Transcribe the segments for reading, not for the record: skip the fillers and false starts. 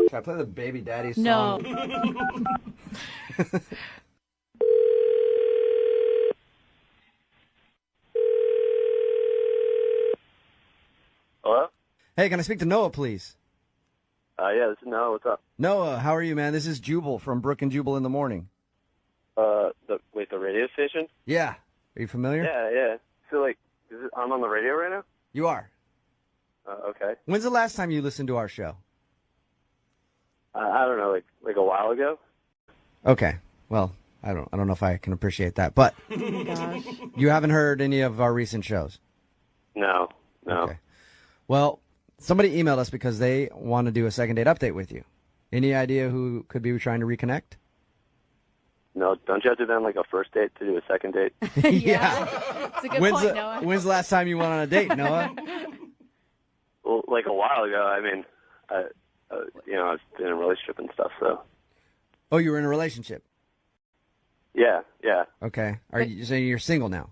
Should I play the Baby Daddy song? No. Hello? Hey, can I speak to Noah, please? Yeah, this is Noah. What's up? Noah, how are you, man? This is Jubal from Brooke and Jubal in the morning. The radio station? Yeah. Are you familiar? Yeah. So, like, I'm on the radio right now? You are. Okay. When's the last time you listened to our show? I don't know, like a while ago? Okay. Well, I don't know if I can appreciate that, but you haven't heard any of our recent shows? No. Okay. Well, somebody emailed us because they want to do a second date update with you. Any idea who could be trying to reconnect? No, don't you have to then, like, a first date to do a second date? Yeah. It's a good point, Noah. When's the last time you went on a date, Noah? Well, like a while ago. I mean, I was in a relationship and stuff, so. Oh, you were in a relationship? Yeah. Okay. Are you saying you're single now?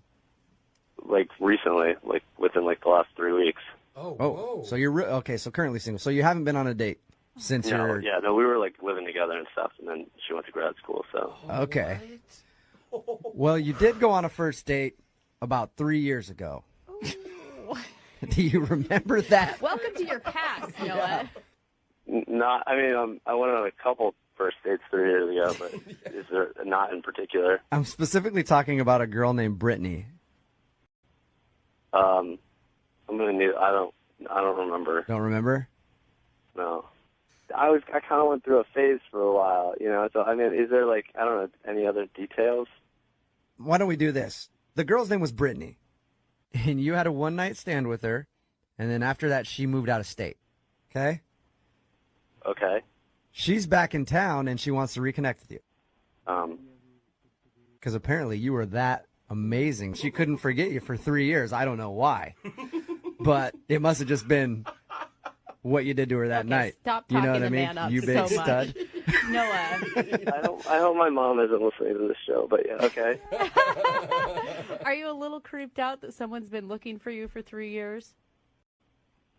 Like, recently, like, within, like, the last 3 weeks. Oh. So you're okay. So currently single. So you haven't been on a date since you're. No, we were, like, living together and stuff, and then she went to grad school, so. Okay. Well, you did go on a first date about 3 years ago. Do you remember that? Welcome to your past, Noah. I went on a couple first dates 3 years ago, but is there not in particular? I'm specifically talking about a girl named Brittany. I'm gonna need. I don't remember. Don't remember? No. I kind of went through a phase for a while, you know. So I mean, is there like I don't know any other details? Why don't we do this? The girl's name was Brittany, and you had a one-night stand with her, and then after that, she moved out of state. Okay? Okay. She's back in town, and she wants to reconnect with you. Because apparently you were that amazing. She couldn't forget you for 3 years. I don't know why. But it must have just been what you did to her that night. Stop you know talking what I the mean? man up You big so much. stud. Noah. I hope my mom isn't listening to this show, but yeah, okay. Are you a little creeped out that someone's been looking for you for 3 years?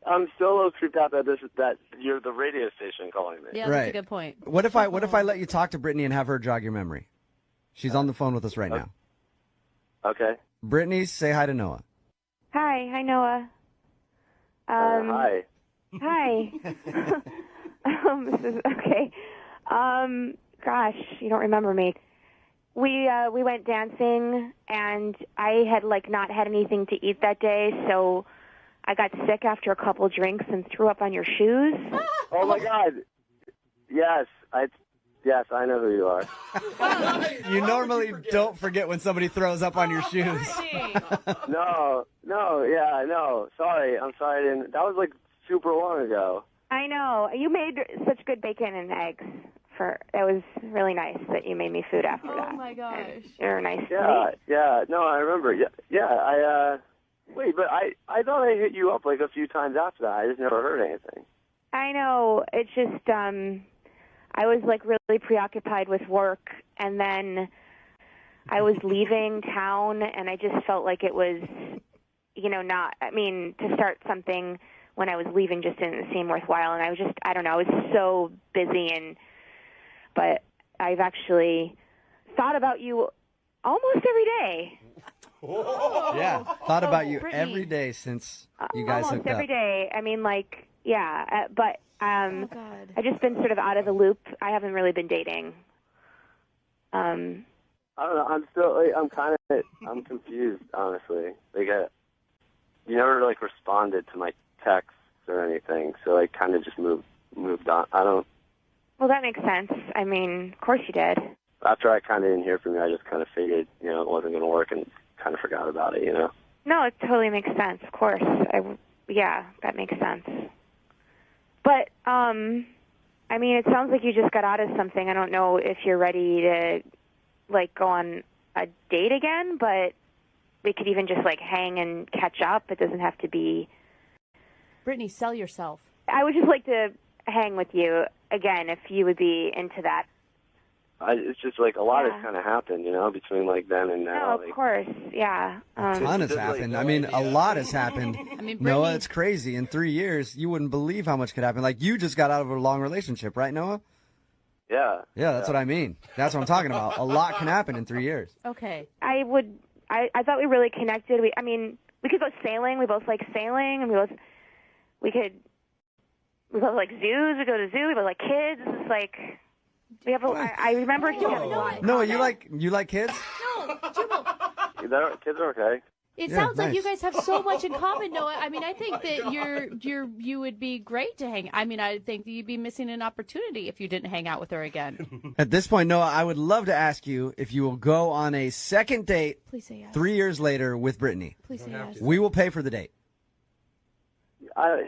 I'm still a little creeped out that you're the radio station calling me. Yeah, that's Right. a good point. What if I let you talk to Brittany and have her jog your memory? She's on the phone with us right now. Okay. Brittany, say hi to Noah. Hi, Noah. Hi. Hi. This is okay. Gosh, you don't remember me. We went dancing, and I had not had anything to eat that day, so I got sick after a couple drinks and threw up on your shoes. Oh my God. Yes, I know who you are. You normally don't forget when somebody throws up on your shoes. No. Sorry, I'm sorry. That was like super long ago. I know. You made such good bacon and eggs. That was really nice that you made me food after that. Oh my gosh. And you're nice. Yeah. No, I remember. Yeah. Wait, but I thought I hit you up like a few times after that. I just never heard anything. I know. It's just I was really preoccupied with work, and then I was leaving town, and I just felt like it was, to start something when I was leaving just didn't seem worthwhile, and I was so busy, but I've actually thought about you almost every day. Yeah, thought about you Brittany. every day since you guys almost hooked every up. day. But Oh, God. I've just been sort of out of the loop. I haven't really been dating. I don't know. I'm confused, honestly. You never responded to my texts or anything, so I kind of just moved on. Well, that makes sense. Of course you did. After I kind of didn't hear from you, I just kind of figured, it wasn't going to work and kind of forgot about it, No, it totally makes sense. Of course. That makes sense. But, it sounds like you just got out of something. I don't know if you're ready to, go on a date again, but we could even just, hang and catch up. It doesn't have to be... Brittany, sell yourself. I would just like to hang with you again if you would be into that. it's just like a lot has kind of happened, between like then and now. No, of course, yeah. A ton has happened. I mean, a lot has happened. I mean, Noah, Brittany- it's crazy. In 3 years, you wouldn't believe how much could happen. Like, you just got out of a long relationship, right, Noah? Yeah. Yeah, that's what I mean. That's what I'm talking about. A lot can happen in 3 years. Okay. I thought we really connected. We could go sailing. We both like sailing, and we both like zoos. We go to zoo. We both like kids. It's just like we have. I remember he having a lot. Noah, you like kids? No, Jubal. Kids are okay. It Yeah, sounds like you nice. guys have so much in common, Noah. I mean, I think that you would be great to hang. I mean, I think that you'd be missing an opportunity if you didn't hang out with her again. At this point, Noah, I would love to ask you if you will go on a second date Please say yes. 3 years later with Brittany. Please say yes. We will pay for the date. I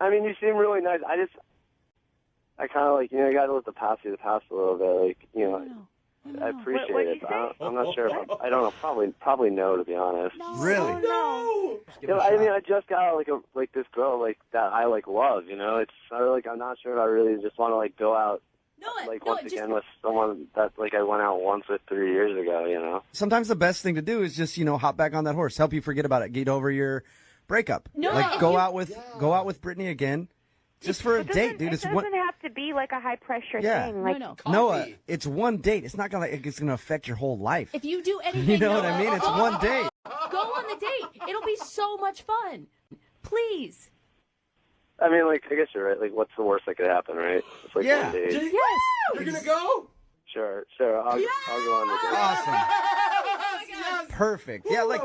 mean, you seem really nice. I kind of like, you got to let the past be the past a little bit. Like, No. I appreciate What'd it. you But say? I'm not sure. I don't know. Probably no, to be honest. Really? No. I mean, I just got like this girl like that I like love. It's sort of like I'm not sure if I really just want to like go out once again with someone that like I went out once with 3 years ago. Sometimes the best thing to do is just, hop back on that horse. Help you forget about it. Get over your breakup. No, like if go you- out with Brittany again. Just for a date, dude. It It's doesn't one. have to be like a high pressure Yeah. thing. Like, No. Noah, it's one date. It's not it's gonna affect your whole life. If you do anything, You know what Noah, I mean? It's go- one date. Go on the date. It'll be so much fun. Please. I mean, like I guess you're right. Like, what's the worst that could happen, right? It's like Yeah. one date. Yes. You're gonna go? Sure. I'll go on the date. Awesome. Perfect. Yeah, like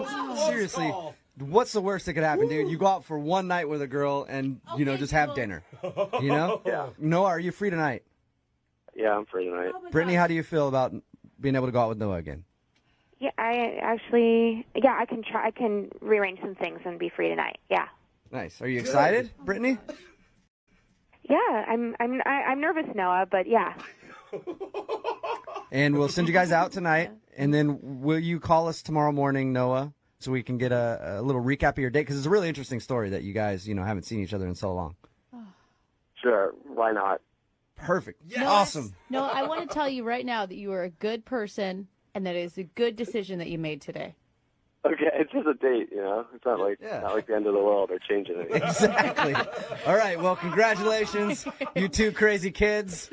seriously, what's the worst that could happen, dude? You go out for one night with a girl and just have dinner. Yeah. Noah, are you free tonight? Yeah, I'm free tonight. Oh my Brittany, gosh. how do you feel about being able to go out with Noah again? yeah, I can try. I can rearrange some things and be free tonight. Yeah. Nice. Are you excited, Brittany? Yeah, I'm nervous, Noah, but yeah. And we'll send you guys out tonight, and then will you call us tomorrow morning, Noah, so we can get a little recap of your date? Because it's a really interesting story that you guys, haven't seen each other in so long. Sure. Why not? Perfect. Yes. Awesome. No, I want to tell you right now that you are a good person and that it is a good decision that you made today. Okay, it's just a date, It's not like not like the end of the world or changing it. Exactly. All right. Well, congratulations, you two crazy kids.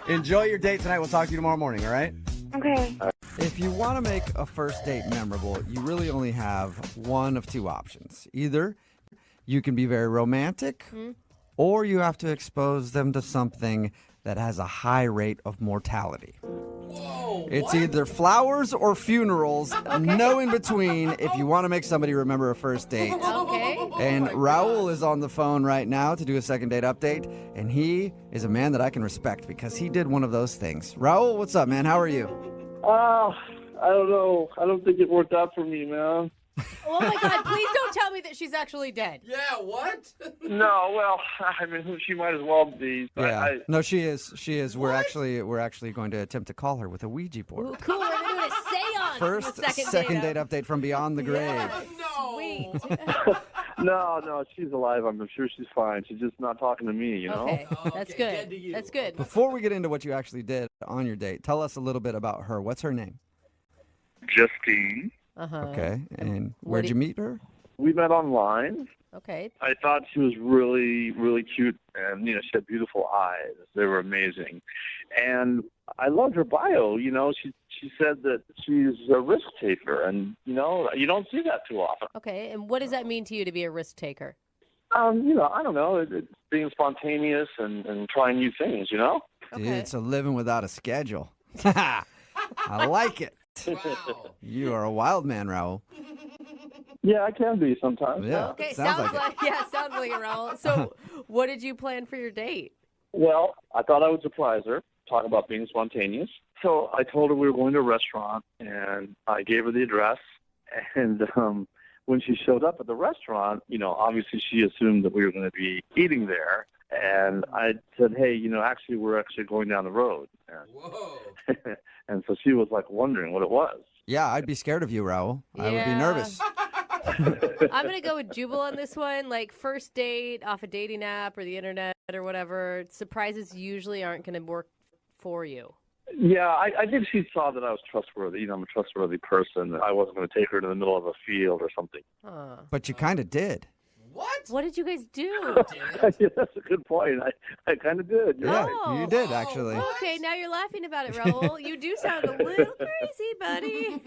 Enjoy your date tonight. We'll talk to you tomorrow morning, all right? Okay. If you want to make a first date memorable, you really only have one of two options. Either you can be very romantic, or you have to expose them to something that has a high rate of mortality. Whoa, It's either flowers or funerals, no in between if you want to make somebody remember a first date. Okay. And Raul is on the phone right now to do a second date update, and he is a man that I can respect because he did one of those things. Raul, what's up, man? How are you? I don't know. I don't think it worked out for me, man. Oh my God! Please don't tell me that she's actually dead. Yeah, what? No, well, I mean, she might as well be. Yeah. No, she is. She is. We're actually going to attempt to call her with a Ouija board. Ooh, cool. We're doing a seance. First second date update from beyond the grave. No. Sweet. No, she's alive. I'm sure she's fine. She's just not talking to me, Okay, that's Okay, good. good to you. That's good. Before we get into what you actually did on your date, tell us a little bit about her. What's her name? Justine. Okay. And what where'd do you meet her? We met online. Okay. I thought she was really, really cute, and she had beautiful eyes. They were amazing, and I loved her bio. She said that she's a risk taker, and you don't see that too often. Okay. And what does that mean to you to be a risk taker? I don't know. It's being spontaneous and trying new things. Dude, it's a living without a schedule. I like it. Wow. You are a wild man, Raul. Yeah, I can be sometimes. Yeah. Okay. Sounds like it. sounds like it, Raul. So, what did you plan for your date? Well, I thought I would surprise her, talk about being spontaneous. So I told her we were going to a restaurant, and I gave her the address. And when she showed up at the restaurant, obviously she assumed that we were going to be eating there. And I said, hey, actually, we're actually going down the road. Whoa. And so she was like wondering what it was. Yeah, I'd be scared of you, Raul. I would be Yeah. nervous. I'm gonna go with Jubal on this one. Like first date off a dating app or the internet or whatever. Surprises usually aren't gonna work for you. Yeah, I think she saw that I was trustworthy. You know, I'm a trustworthy person. I wasn't going to take her to the middle of a field or something. But you kind of did. What? What did you guys do? Yeah, that's a good point. I kind of did. You're Yeah, right. you did actually. Okay, now you're laughing about it, Raul. You do sound a little crazy, buddy.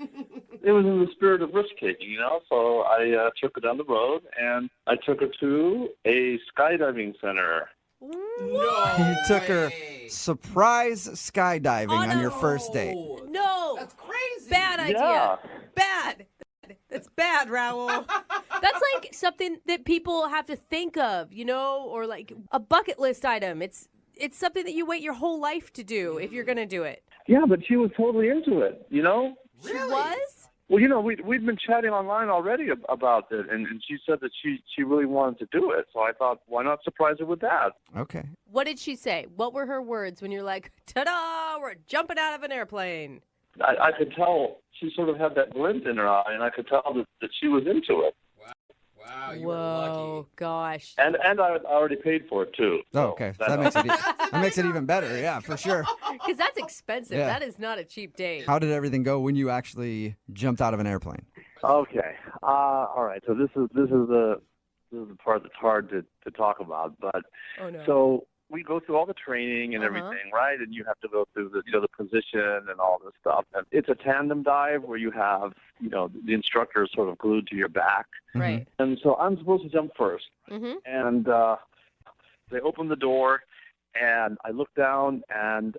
It was in the spirit of risk taking, you know. So I took her down the road and I took her to a skydiving center. No. You took her way. surprise skydiving on your first date. No. That's crazy. Bad idea. Yeah. Bad. That's bad, Raul. That's like something that people have to think of, you know, or like a bucket list item. It's something that you wait your whole life to do if you're going to do it. Yeah, but she was totally into it, you know. She was? Well, you know, we'd been chatting online already about it, and she said that she really wanted to do it. So I thought, why not surprise her with that? Okay. What did she say? What were her words when you're like, ta-da, we're jumping out of an airplane? I could tell she sort of had that glint in her eye, and I could tell that she was into it. Wow, you were Whoa, lucky. gosh. And I already paid for it too. Oh, okay. So that makes it even better. Yeah, for sure. Because that's expensive. Yeah. That is not a cheap date. How did everything go when you actually jumped out of an airplane? Okay. All right. So this is the part that's hard to talk about. But Oh, no. so we go through all the training and Uh-huh. everything, right? And you have to go through the position and all this stuff. And it's a tandem dive where you have, you know, the instructor is sort of glued to your back. Right. And so I'm supposed to jump first. Mm-hmm. And they open the door, and I look down, and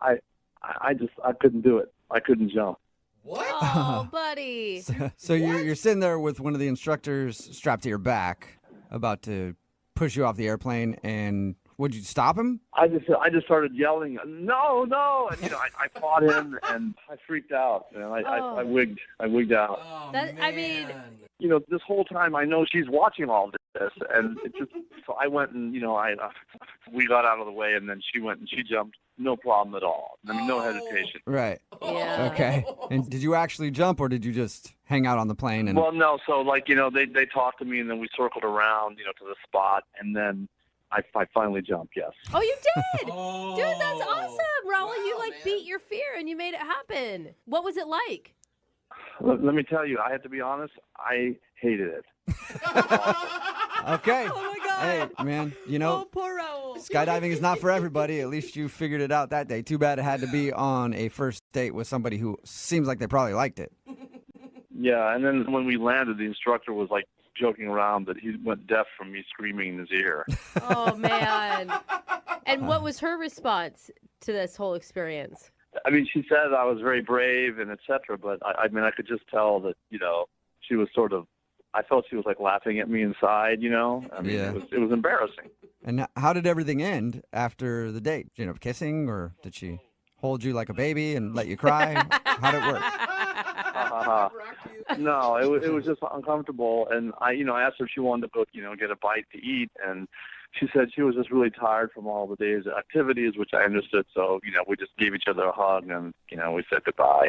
I couldn't do it. I couldn't jump. What? Oh, buddy. So you're sitting there with one of the instructors strapped to your back, about to push you off the airplane, and would you stop him? I just started yelling, no, and you know I fought him, and I freaked out, and I wigged out. Oh, That- man. I mean- You know, this whole time I know she's watching all this, and it just so I went and you know we got out of the way, and then she went and she jumped, no problem at all. I mean, no hesitation. Right. Yeah. Okay. And did you actually jump, or did you just hang out on the plane? And Well, no, so like you know they talked to me, and then we circled around, you know, to the spot, and then I finally jumped. Yes. Oh, you did? Oh. Dude, that's awesome, Raul. Wow, You, man. beat your fear and you made it happen. What was it like? Let me tell you, I have to be honest. I hated it. okay. Oh, my God. Hey, man, you know, poor Raul. skydiving is not for everybody. At least you figured it out that day. Too bad it had to be on a first date with somebody who seems like they probably liked it. Yeah, and then when we landed, the instructor was like joking around that he went deaf from me screaming in his ear. Oh, man. And what was her response to this whole experience? I mean, she said I was very brave and etc. But I mean, I could just tell that you know she was sort of. I felt she was like laughing at me inside. You know, I mean, Yeah. it was embarrassing. And how did everything end after the date? You know, kissing, or did she hold you like a baby and let you cry? How did it work? No, it was just uncomfortable, and I asked her if she wanted to go get a bite to eat, and she said she was just really tired from all the day's activities, which I understood. So we just gave each other a hug, and we said goodbye.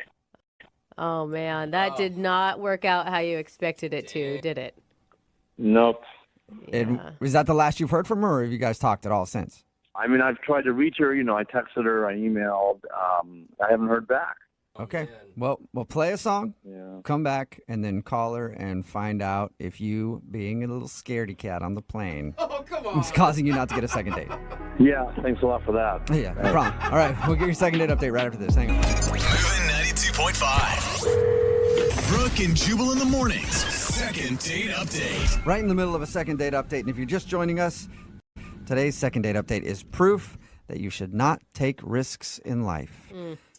Oh, man. That did not work out how you expected it to, did it? Nope. And Yeah. was that the last you've heard from her, or have you guys talked at all since? I mean, I've tried to reach her. I texted her, I emailed. I haven't heard back. Okay. Well, we'll play a song, Yeah. come back, and then call her and find out if you, being a little scaredy cat on the plane, Oh, come on. is causing you not to get a second date. Yeah. Thanks a lot for that. Yeah, no problem. All right, we'll get your second date update right after this. Hang on. Moving 92.5. Brooke and Jubal in the mornings. Second date update. Right in the middle of a second date update, and if you're just joining us, today's second date update is proof that you should not take risks in life.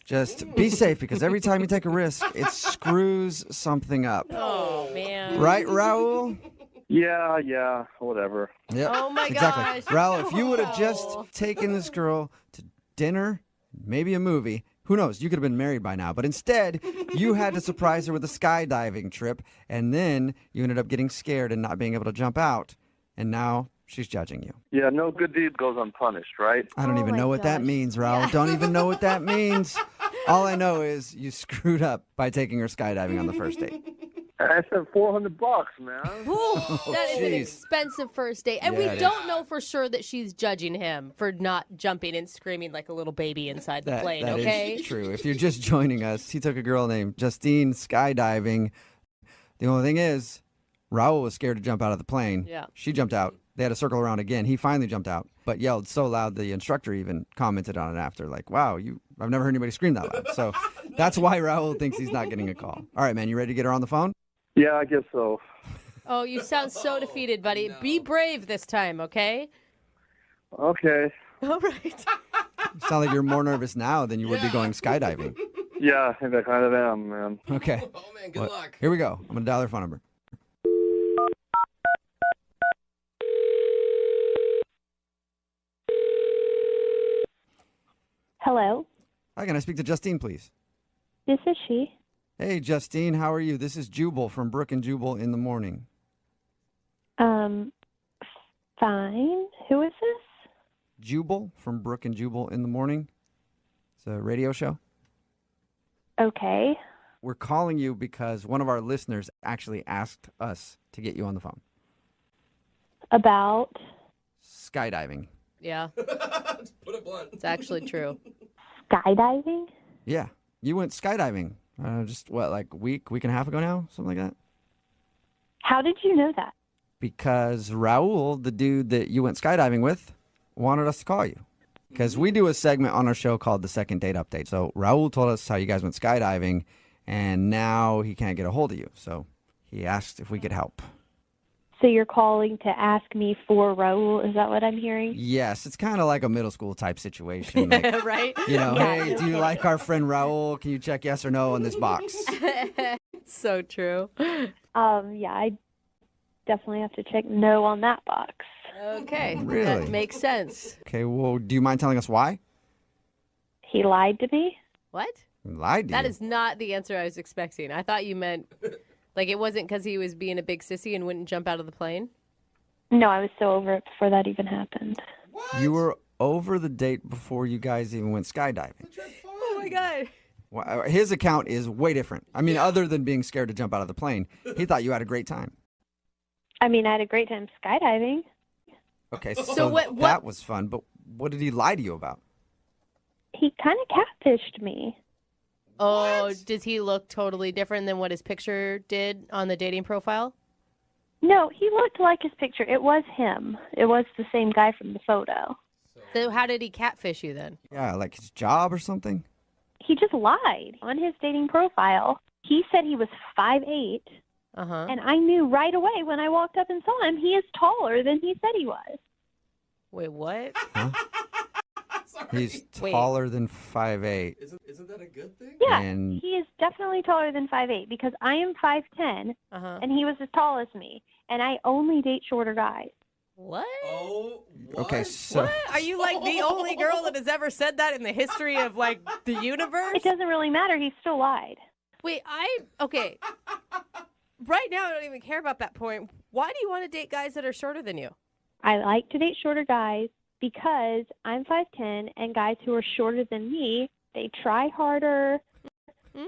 Just be safe, because every time you take a risk, it screws something up. Oh, man. Right, Raul? Yeah. Whatever. Yep. Oh, my exactly. gosh. Raul, if you would have just Oh. taken this girl to dinner, maybe a movie, who knows? You could have been married by now. But instead, you had to surprise her with a skydiving trip, and then you ended up getting scared and not being able to jump out. And now she's judging you. Yeah. No good deed goes unpunished, right? I don't Oh even my know what that gosh. means, Raul. Don't even know what that means. All I know is you screwed up by taking her skydiving on the first date. I said $400, man. Ooh, that is an jeez. expensive first date. And Yeah, we it don't know for sure that she's judging him for not jumping and screaming like a little baby inside the plane, That okay? is true. If you're just joining us, he took a girl named Justine skydiving. The only thing is, Raul was scared to jump out of the plane. Yeah. She jumped out. They had to circle around again. He finally jumped out, but yelled so loud the instructor even commented on it after, like, wow, I've never heard anybody scream that loud. So that's why Raul thinks he's not getting a call. All right, man, you ready to get her on the phone? Yeah, I guess so. Oh, you sound so defeated, buddy. no. Be brave this time, okay? Okay. All right. You sound like you're more nervous now than you would be going skydiving. Yeah, I think I kind of am, man. Okay. Oh, man, good Well, luck. Here we go. I'm going to dial their phone number. Hello, Hi, can I speak to Justine, please? this is she. Hey, Justine, how are you? This is Jubal from Brooke and Jubal in the morning. Fine. Who is this? Jubal from Brooke and Jubal in the morning. It's a radio show. Okay. We're calling you because one of our listeners actually asked us to get you on the phone. About Skydiving. Yeah, Put it blunt. it's actually true. skydiving? Yeah. You went skydiving just like week and a half ago now? Something like that? How did you know that? Because Raul, the dude that you went skydiving with, wanted us to call you. Because we do a segment on our show called the Second Date Update. So Raul told us how you guys went skydiving, and now he can't get a hold of you. So he asked if we could help. So you're calling to ask me for Raul? Is that what I'm hearing? Yes, it's kind of like a middle school type situation. Like, Right? you know, Yeah. hey, do you like our friend Raul? Can you check yes or no on this box? So true. Yeah, I definitely have to check no on that box. Okay. Really? That makes sense. Okay, well, do you mind telling us why? He lied to me? What? He lied to That you. is not the answer I was expecting. I thought you meant like it wasn't because he was being a big sissy and wouldn't jump out of the plane. No, I was so over it before that even happened. What? You were over the date before you guys even went skydiving. Oh my god. Well, his account is way different. I mean, other than being scared to jump out of the plane, he thought you had a great time. I mean, I had a great time skydiving. Okay, so what- that was fun, but what did he lie to you about? He kind of catfished me. Oh, does he look totally different than what his picture did on the dating profile? No, he looked like his picture. It was him. It was the same guy from the photo. So how did he catfish you then? Yeah, like his job or something? He just lied on his dating profile. He said he was 5'8", Uh-huh. and I knew right away when I walked up and saw him, he is taller than he said he was. Wait, what? He's Wait. taller than 5'8". Isn't that a good thing? Yeah, And- he is definitely taller than 5'8", because I am 5'10", Uh-huh. and he was as tall as me, and I only date shorter guys. What? Oh, what? Okay, so What? Are you like the only girl that has ever said that in the history of like the universe? It doesn't really matter. He still lied. Wait, okay. Right now I don't even care about that point. Why do you want to date guys that are shorter than you? I like to date shorter guys because I'm 5'10", and guys who are shorter than me, they try harder.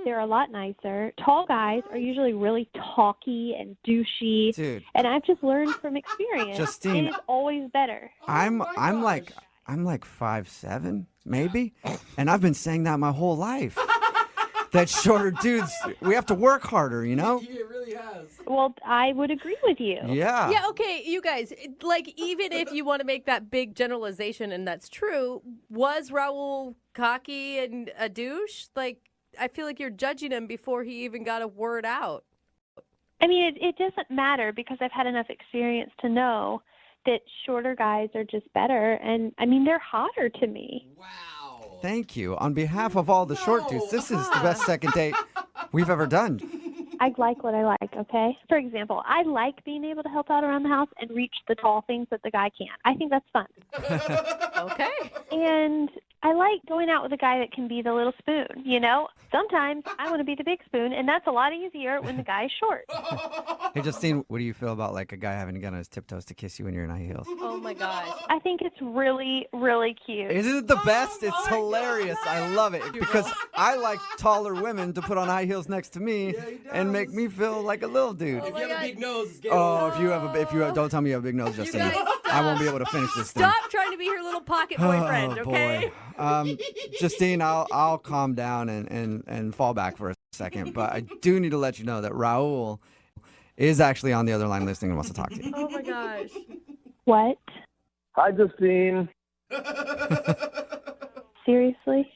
They're a lot nicer. Tall guys are usually really talky and douchey. dude, And I've just learned from experience, Justine, it is always better. I'm my like gosh. I'm like 5'7", maybe, and I've been saying that my whole life. That shorter dudes, we have to work harder, you know? He really has. Well, I would agree with you. Yeah. Yeah, okay, you guys, like, even if you want to make that big generalization and that's true, was Raul cocky and a douche? Like, I feel like you're judging him before he even got a word out. I mean, it doesn't matter because I've had enough experience to know that shorter guys are just better. And, I mean, they're hotter to me. Wow. Thank you. On behalf of all the short dudes, this is the best second date we've ever done. I like what I like, okay? For example, I like being able to help out around the house and reach the tall things that the guy can't. I think that's fun. Okay. And I like going out with a guy that can be the little spoon, you know? Sometimes I want to be the big spoon, and that's a lot easier when the guy is short. Hey, Justine, what do you feel about like a guy having to get on his tiptoes to kiss you when you're in high heels? Oh my gosh. I think it's really, really cute. Isn't it the best? It's hilarious. I love it because I like taller women to put on high heels next to me and make me feel like a little dude. If you have a big nose, it's game Oh, over. if you have, don't tell me you have a big nose, Justine. guys- I won't be able to finish this thing. Stop trying to be her little pocket boyfriend, Oh, okay? boy. Justine, I'll calm down and fall back for a second, but I do need to let you know that Raul is actually on the other line listening and wants to talk to you. Oh my gosh. What? Hi, Justine. Seriously?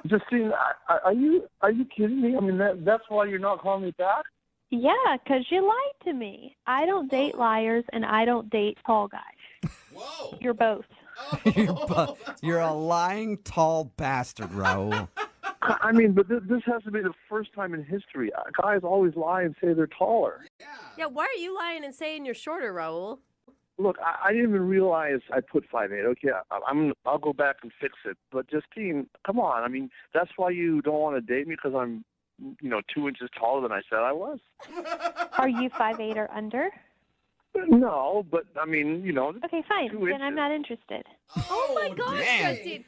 Justine, are you kidding me? I mean, that's why you're not calling me back? Yeah, 'cause you lied to me. I don't date liars, and I don't date tall guys. Whoa. You're both. You're a lying tall bastard, Raul. I mean, but this has to be the first time in history. Guys always lie and say they're taller. Yeah, why are you lying and saying you're shorter, Raul? Look, I didn't even realize I put 5'8". Okay, I'll go back and fix it. But Justine, come on. I mean, that's why you don't want to date me because I'm, 2 inches taller than I said I was. Are you 5'8" or under? No, but I mean, Okay, fine. 2 Then inches. I'm not interested. Oh my gosh, dang. Justin.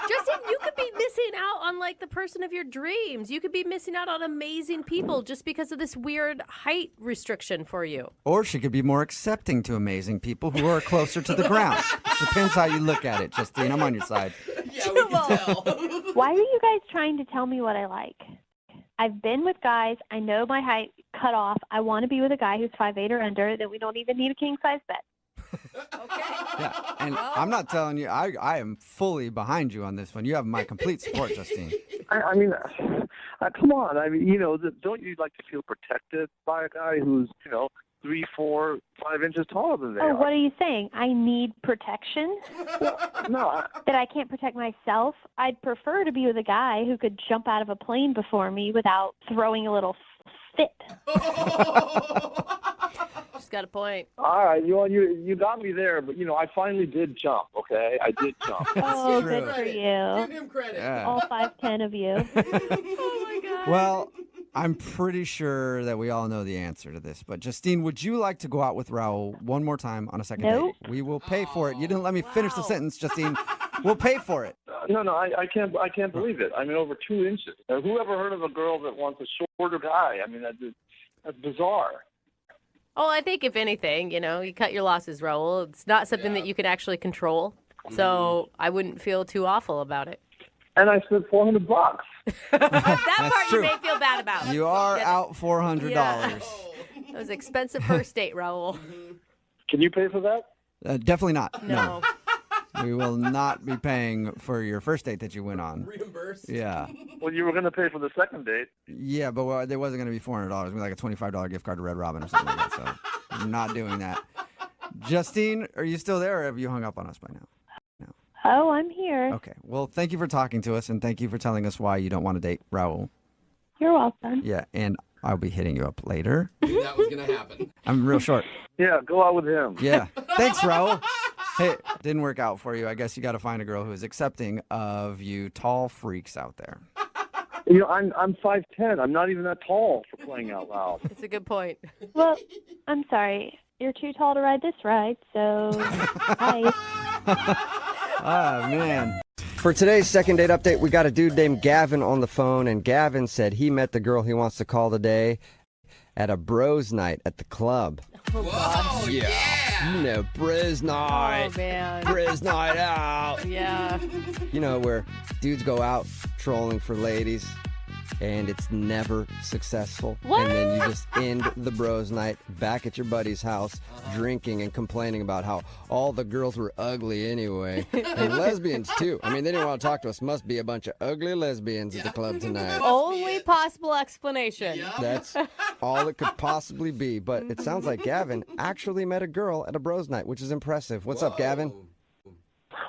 Justin, you could be missing out on like the person of your dreams. You could be missing out on amazing people just because of this weird height restriction for you. Or she could be more accepting to amazing people who are closer to the ground. Depends how you look at it, Justine. I'm on your side. Yeah, we can tell. Why are you guys trying to tell me what I like? I've been with guys. I know my height cut off. I want to be with a guy who's 5'8" or under. Then we don't even need a king size bed. Okay. Yeah, and I'm not telling you, I am fully behind you on this one. You have my complete support, Justine. I mean, come on. I mean, don't you like to feel protected by a guy who's, 3, 4, 5 inches taller than they Oh, are? what are you saying? I need protection? No, That I can't protect myself? I'd prefer to be with a guy who could jump out of a plane before me without throwing a little fit. She's got a point. all right, you got me there, but I finally did jump. Okay, I did jump. Oh, true. good for Give you. him credit. Yeah. All 5'10" of you. Oh my god. Well, I'm pretty sure that we all know the answer to this. But Justine, would you like to go out with Raul one more time on a second Nope. date? We will pay for it. You didn't let me finish the Wow. sentence, Justine. We'll pay for it. No, I can't believe it. I mean, over 2 inches. Who ever heard of a girl that wants a shorter guy? I mean, that's bizarre. Oh, I think if anything, you cut your losses, Raul. It's not something that you can actually control. So I wouldn't feel too awful about it. And I spent $400. That part true. you may feel bad about. You are Yeah. out $400. Yeah. That was an expensive first date, Raul. Can you pay for that? Definitely not. No. We will not be paying for your first date that you went on. Reimbursed. Yeah. Well, you were going to pay for the second date. Yeah, but there wasn't going to be $400. It was gonna be like a $25 gift card to Red Robin or something like that. So I'm not doing that. Justine, are you still there or have you hung up on us by now? Oh, I'm here. Okay. Well, thank you for talking to us and thank you for telling us why you don't want to date Raul. You're welcome. Yeah, and I'll be hitting you up later. Knew that was going to happen. I'm real short. Yeah, go out with him. Yeah. Thanks, Raul. Hey, didn't work out for you. I guess you got to find a girl who is accepting of you tall freaks out there. I'm 5'10". I'm not even that tall for crying out loud. It's a good point. Well, I'm sorry. You're too tall to ride this ride, so hi. Ah, man. For today's second date update, we got a dude named Gavin on the phone, and Gavin said he met the girl he wants to call today at a bros night at the club. Whoa, yeah. Bros night. Oh, man. Bros night out. Yeah. Where dudes go out trolling for ladies, and it's never successful. What? And then you just end the bros night back at your buddy's house, drinking and complaining about how all the girls were ugly anyway. And lesbians, too. I mean, they didn't want to talk to us. Must be a bunch of ugly lesbians at the club tonight. Only possible explanation. That's all it could possibly be. But it sounds like Gavin actually met a girl at a bros night, which is impressive. What's up, Gavin?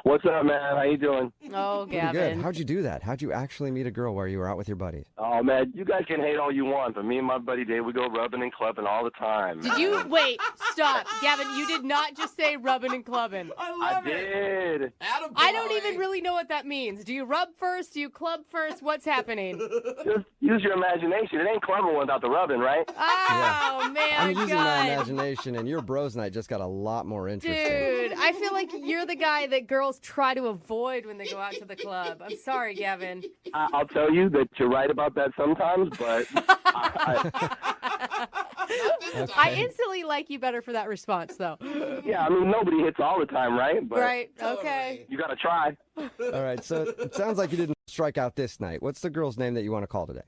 What's up, man? How you doing? Oh, Pretty good. Gavin. How'd you do that? How'd you actually meet a girl while you were out with your buddies? Oh, man, you guys can hate all you want, but me and my buddy Dave, we go rubbing and clubbing all the time. Did you wait? Stop, Gavin. You did not just say rubbing and clubbing. I good. Attaboy. I don't even really know what that means. Do you rub first? Do you club first? What's happening? Just use your imagination. It ain't clever without the rubbing, right? Oh, man, I'm using God. my imagination, and your bros night just got a lot more interesting. Dude, I feel like you're the guy that girls try to avoid when they go out to the club. I'm sorry, Gavin. I'll tell you that you're right about that sometimes, but I instantly like you better for that response, though. yeah, I mean, nobody hits all the time, right? But Right, okay. you got to try. All right, so it sounds like you didn't strike out this night. What's the girl's name that you want to call today?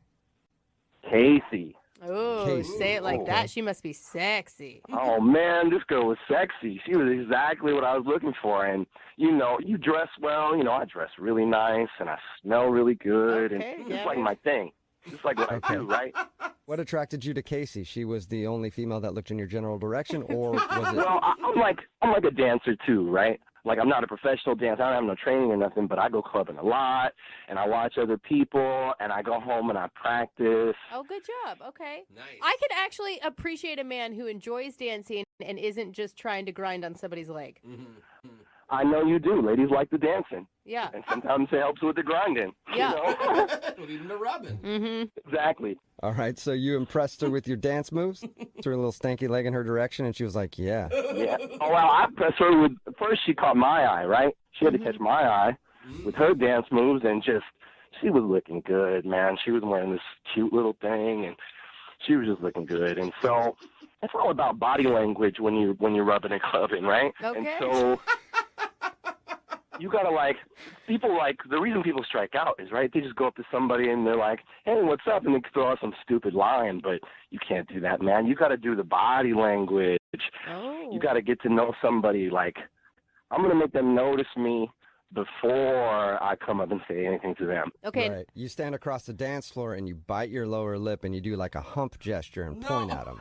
Casey. Oh, Casey. say it like that. She must be sexy. Oh, man, this girl was sexy. She was exactly what I was looking for. And, you know, you dress well. You know, I dress really nice, and I smell really good. Okay, and yeah. it's like my thing. It's like what I do, right? What attracted you to Casey? She was the only female that looked in your general direction, or was it? Well, I'm like a dancer, too, right? Like, I'm not a professional dancer. I don't have no training or nothing, but I go clubbing a lot, and I watch other people, and I go home and I practice. Oh, good job. Okay. Nice. I can actually appreciate a man who enjoys dancing and isn't just trying to grind on somebody's leg. I know you do. Ladies like the dancing. Yeah. And sometimes it helps with the grinding. Yeah. You know? Even the rubbing. Mm-hmm. Exactly. All right, so you impressed her with your dance moves? Threw a little stanky leg in her direction, and she was like, yeah. Yeah. Oh, well, I pressed her with, first she caught my eye, right? She had to catch my eye with her dance moves, and just, she was looking good, man. She was wearing this cute little thing, and she was just looking good. And so it's all about body language when you're rubbing and clubbing, right? Okay. And so you gotta the reason people strike out is, right, they just go up to somebody and they're like, hey, what's up? And they throw out some stupid line, but you can't do that, man. You gotta do the body language. Oh. You gotta get to know somebody. Like, I'm gonna make them notice me before I come up and say anything to them. Okay. Right. You stand across the dance floor, and you bite your lower lip, and you do like a hump gesture and point at them.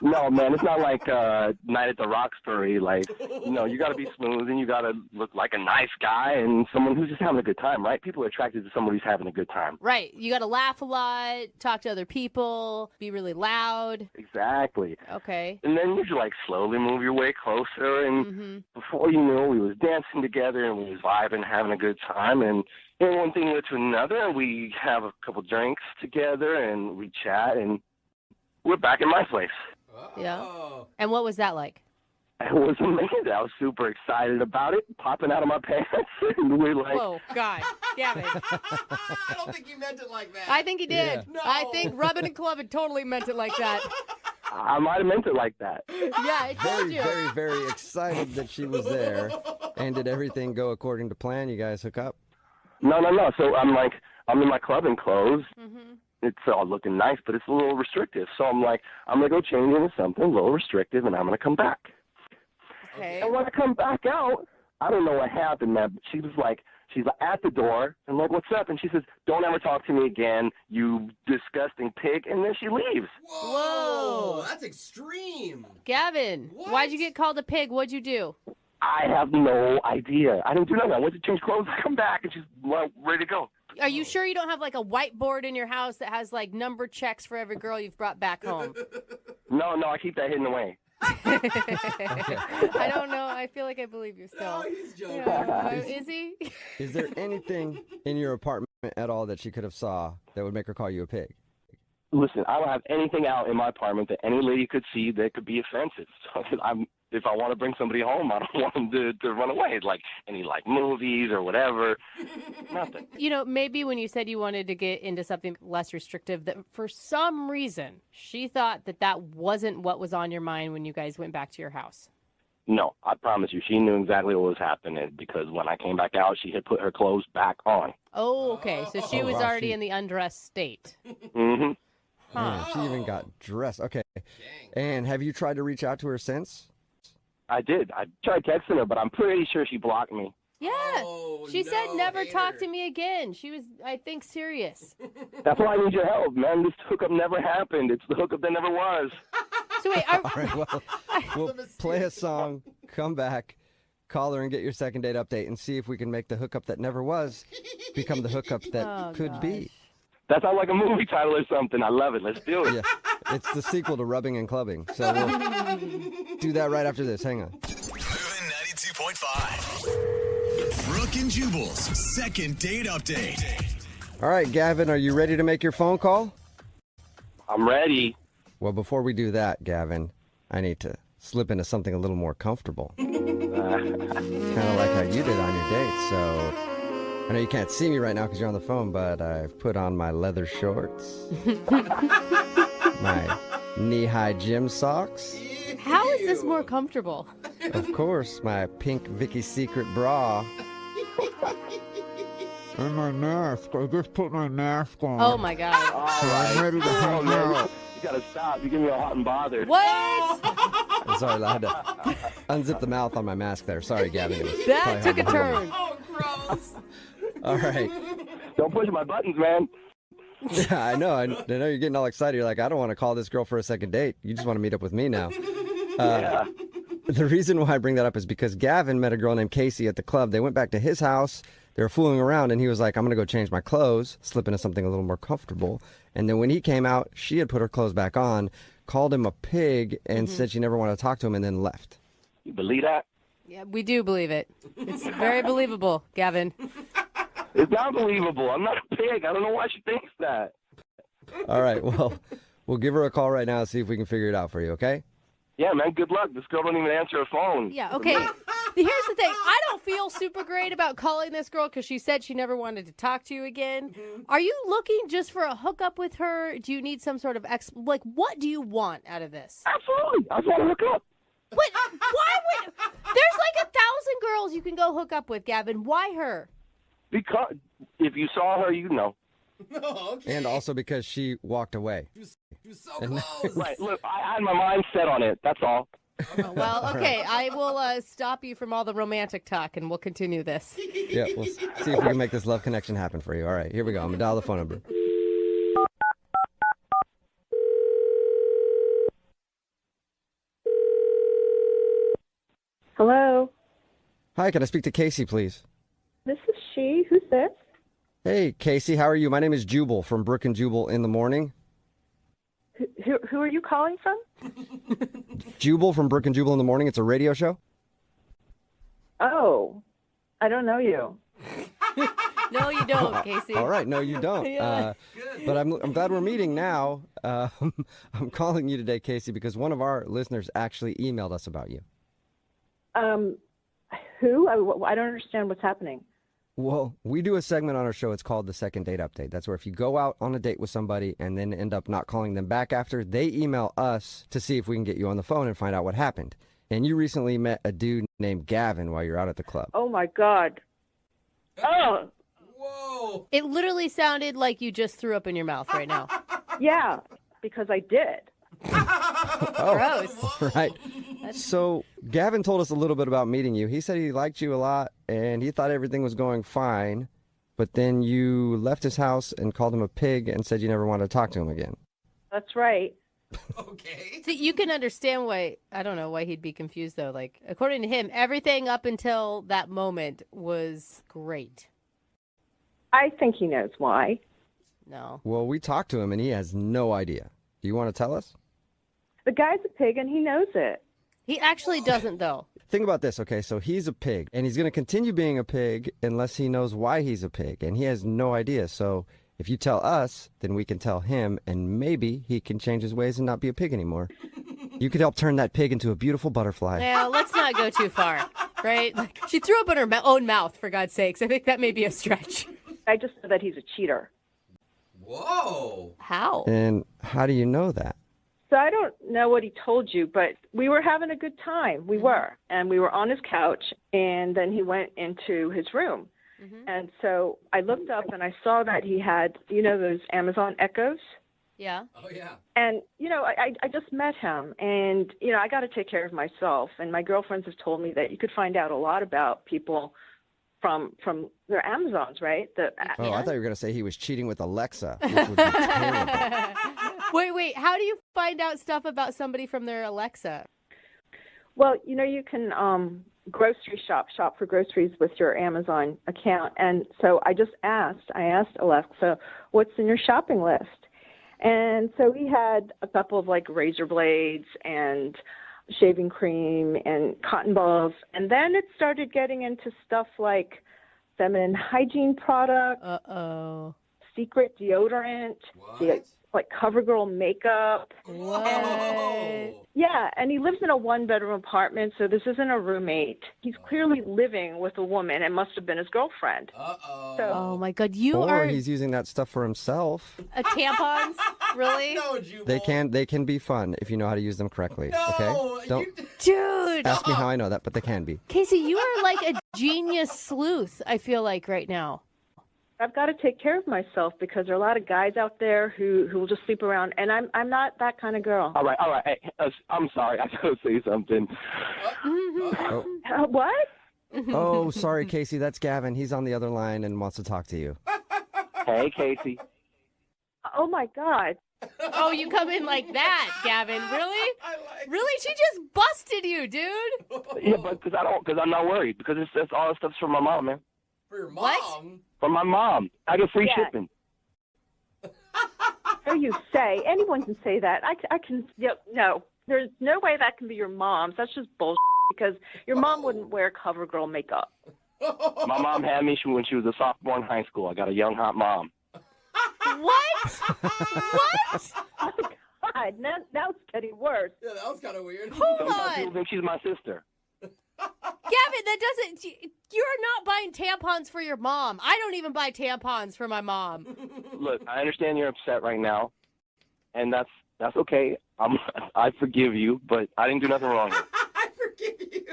No, man, it's not like Night at the Roxbury. Like, you got to be smooth and you got to look like a nice guy and someone who's just having a good time, right? People are attracted to somebody who's having a good time. Right. You got to laugh a lot, talk to other people, be really loud. Exactly. Okay. And then you like slowly move your way closer, and before you know, we was dancing together and we was vibing, having a good time, and then one thing led to another, and we have a couple drinks together and we chat, and we're back in my place. Yeah. And what was that like? It was amazing. I was super excited about it, popping out of my pants, and we're like, Whoa, God. Gavin. I don't think you meant it like that. I think he did. Yeah. No. I think rubbing and clubbing totally meant it like that. I might have meant it like that. Yeah, I told Very, you. very, very excited that she was there. And did everything go according to plan? You guys hook up? No. So I'm in my clubbing clothes. It's all looking nice, but it's a little restrictive. So I'm like, I'm going to go change into something a little restrictive, and I'm going to come back. Okay. And when I come back out, I don't know what happened, man. But she's at the door, and I'm like, what's up? And she says, don't ever talk to me again, you disgusting pig. And then she leaves. Whoa. That's extreme. Gavin, What? why'd you get called a pig? What'd you do? I have no idea. I didn't do nothing. I went to change clothes, I come back, and she's ready to go. Are you sure you don't have like a whiteboard in your house that has like number checks for every girl you've brought back home? No, I keep that hidden away. I don't know. I feel like I believe you still. No, he's joking. Is he? Is there anything in your apartment at all that she could have saw that would make her call you a pig? Listen, I don't have anything out in my apartment that any lady could see that could be offensive. So if I want to bring somebody home, I don't want them to run away, like any movies or whatever. Nothing. Maybe when you said you wanted to get into something less restrictive, that for some reason she thought that wasn't what was on your mind when you guys went back to your house. No, I promise you, she knew exactly what was happening because when I came back out, she had put her clothes back on. Oh, okay. So she was wow, already in the undressed state. Mm-hmm. Man, she even got dressed. Okay. And have you tried to reach out to her since? I did. I tried texting her, but I'm pretty sure she blocked me. Yeah. Oh, She said no, never hater. talk to me again. She was, I think, serious. That's why I need your help, man. This hookup never happened. It's the hookup that never was. So wait, All right, well, we'll play a song, come back, call her and get your second date update and see if we can make the hookup that never was become the hookup that could be. That sounds like a movie title or something. I love it. Let's do it. Yeah, it's the sequel to Rubbing and Clubbing. So we'll do that right after this. Hang on. Moving 92.5. 92.5. Brooke and Jubal's second date update. All right, Gavin, are you ready to make your phone call? I'm ready. Well, before we do that, Gavin, I need to slip into something a little more comfortable. Kind of like how you did on your date. So I know you can't see me right now because you're on the phone, but I've put on my leather shorts, my knee-high gym socks. How is this more comfortable? Of course, my pink Vicky's Secret bra. And my mask. I just put my mask on. Oh my God. I'm ready to hang out. You gotta stop. You give me a hot and bothered. What? I'm sorry, I had to unzip the mouth on my mask there. Sorry, Gavin. It was That probably took a hard to hear. turn. Oh, gross. All right. Don't push my buttons, man. Yeah, I know. I know you're getting all excited. You're like, I don't want to call this girl for a second date. You just want to meet up with me now. Yeah. The reason why I bring that up is because Gavin met a girl named Casey at the club. They went back to his house. They were fooling around, and he was like, I'm going to go change my clothes, slip into something a little more comfortable. And then when he came out, she had put her clothes back on, called him a pig, and said she never wanted to talk to him, and then left. You believe that? Yeah, we do believe it. It's very believable, Gavin. It's not believable. I'm not a pig. I don't know why she thinks that. All right, well, we'll give her a call right now and see if we can figure it out for you, okay? Yeah, man, good luck. This girl don't even answer her phone. Yeah, okay. Here's the thing. I don't feel super great about calling this girl because she said she never wanted to talk to you again. Are you looking just for a hookup with her? Do you need some sort of what do you want out of this? Absolutely. I just want to hook up. Why would... There's like 1,000 girls you can go hook up with, Gavin. Why her? Because if you saw her, you'd know. Oh, okay. And also because she walked away. You're so close. Right. Look, I had my mind set on it. That's all. Oh, well, okay. I will stop you from all the romantic talk, and we'll continue this. Yeah, we'll see if we can make this love connection happen for you. All right, here we go. I'm going to dial the phone number. Hello, Hi, can I speak to Casey, please? this is she. Who's this? Hey, Casey, how are you? My name is Jubal from Brooke and Jubal in the morning. Who are you calling from? Jubal from Brooke and Jubal in the morning. It's a radio show. Oh, I don't know you. No, you don't, Casey. All right, no, you don't. Yeah. But I'm glad we're meeting now. I'm calling you today, Casey, because one of our listeners actually emailed us about you. Who? I don't understand what's happening. Well, we do a segment on our show. It's called the Second Date Update. That's where if you go out on a date with somebody and then end up not calling them back after, they email us to see if we can get you on the phone and find out what happened. And you recently met a dude named Gavin while you're out at the club. Oh my God. Oh, Whoa. It literally sounded like you just threw up in your mouth right now. yeah, because I did. Oh, Gross. right. So Gavin told us a little bit about meeting you. He said he liked you a lot and he thought everything was going fine, but then you left his house and called him a pig and said you never wanted to talk to him again. That's right. Okay. So you can understand why, I don't know why he'd be confused though. Like, according to him, everything up until that moment was great. I think he knows why. No. Well, we talked to him and he has no idea. Do you want to tell us? The guy's a pig and he knows it. He actually doesn't though. Think about this, okay? So he's a pig, and he's going to continue being a pig unless he knows why he's a pig, and he has no idea. So if you tell us, then we can tell him, and maybe he can change his ways and not be a pig anymore. You could help turn that pig into a beautiful butterfly. Now, let's not go too far, right? Like, she threw up in her own mouth, for God's sakes. I think that may be a stretch. I just know that he's a cheater. Whoa. How? And how do you know that? So I don't know what he told you, but we were having a good time. We were. And we were on his couch, and then he went into his room. And so I looked up, and I saw that he had, you know, those Amazon Echoes. Yeah. Oh, yeah. And, you know, I just met him, and, you know, I got to take care of myself. And my girlfriends have told me that you could find out a lot about people from their Amazons, right? Oh, I thought you were going to say he was cheating with Alexa, which would be terrible. Wait. How do you find out stuff about somebody from their Alexa? Well, you know, you can grocery shop for groceries with your Amazon account. And so I asked Alexa, what's in your shopping list? And so he had a couple of like razor blades and shaving cream and cotton balls. And then it started getting into stuff like feminine hygiene products, secret deodorant, like CoverGirl makeup. What? Yeah, and he lives in a one-bedroom apartment, so this isn't a roommate. He's clearly living with a woman and must have been his girlfriend. So, Oh my God, you or are he's using that stuff for himself. tampons? Really? No, Jubal. They can be fun if you know how to use them correctly. Okay? Don't Dude. ask me how I know that, but they can be. Casey, you are like a genius sleuth, I feel like, right now. I've got to take care of myself because there are a lot of guys out there who will just sleep around, and I'm not that kind of girl. All right. Hey, I'm sorry. I gotta say something. What? Oh, sorry, Casey. That's Gavin. He's on the other line and wants to talk to you. Hey, Casey. Oh my God. Oh, you come in like that, Gavin. Really? Really? She just busted you, dude. Yeah, but because I'm not worried because it's all the stuff's from my mom, man. For your mom? What? From my mom. I get free Yeah. shipping. So you say. Anyone can say that. I can. No. There's no way that can be your mom's. That's just bullshit because your mom wouldn't wear CoverGirl makeup. My mom had me when she was a sophomore in high school. I got a young, hot mom. What? What? Oh, God. Now it's getting worse. Yeah, that was kind of weird. Hold Sometimes people on. think she's my sister. Gavin, that doesn't. You're not buying tampons for your mom. I don't even buy tampons for my mom. Look, I understand you're upset right now, and that's okay. I forgive you, but I didn't do nothing wrong. I forgive you.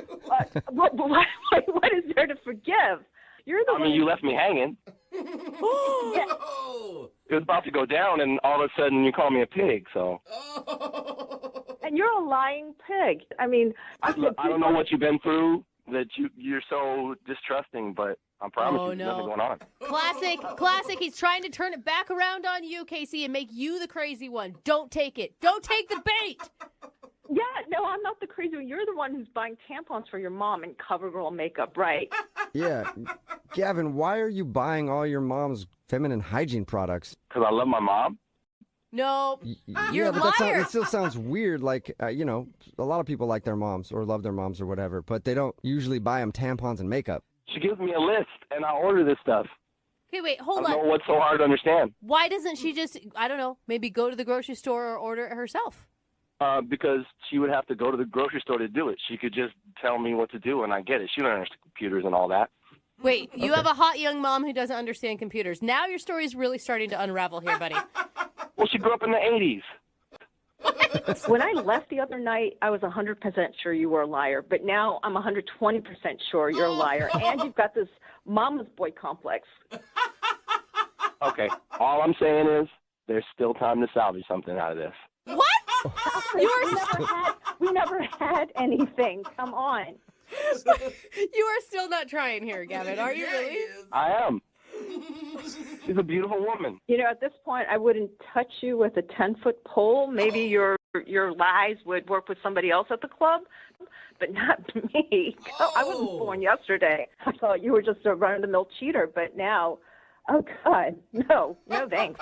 What is there to forgive? You're the one. You left me hanging. Oh. It was about to go down, and all of a sudden you call me a pig. So. And you're a lying pig. I mean, Look, I don't know what you've been through that you're so distrusting, but I promise you, there's nothing going on. Classic. He's trying to turn it back around on you, Casey, and make you the crazy one. Don't take it. Don't take the bait. Yeah, no, I'm not the crazy one. You're the one who's buying tampons for your mom and CoverGirl makeup, right? Yeah. Gavin, why are you buying all your mom's feminine hygiene products? Because I love my mom. No, you're yeah, a but liar. it still sounds weird. Like, a lot of people like their moms or love their moms or whatever, but they don't usually buy them tampons and makeup. She gives me a list, and I order this stuff. Okay, wait, hold I don't on. know what's so hard to understand. Why doesn't she just, I don't know, maybe go to the grocery store or order it herself? Because she would have to go to the grocery store to do it. She could just tell me what to do, and I get it. She don't understand computers and all that. Wait, you have a hot young mom who doesn't understand computers. Now your story is really starting to unravel here, buddy. Well, she grew up in the 80s. When I left the other night, I was 100% sure you were a liar, but now I'm 120% sure you're a liar, and you've got this mama's boy complex. Okay, all I'm saying is there's still time to salvage something out of this. What? We never had anything. Come on. You are still not trying here, Gavin, are you really? I am. She's a beautiful woman. At this point, I wouldn't touch you with a 10-foot pole. Maybe your lies would work with somebody else at the club, but not me. I wasn't born yesterday. I thought you were just a run-of-the-mill cheater, but now, oh, God, no thanks.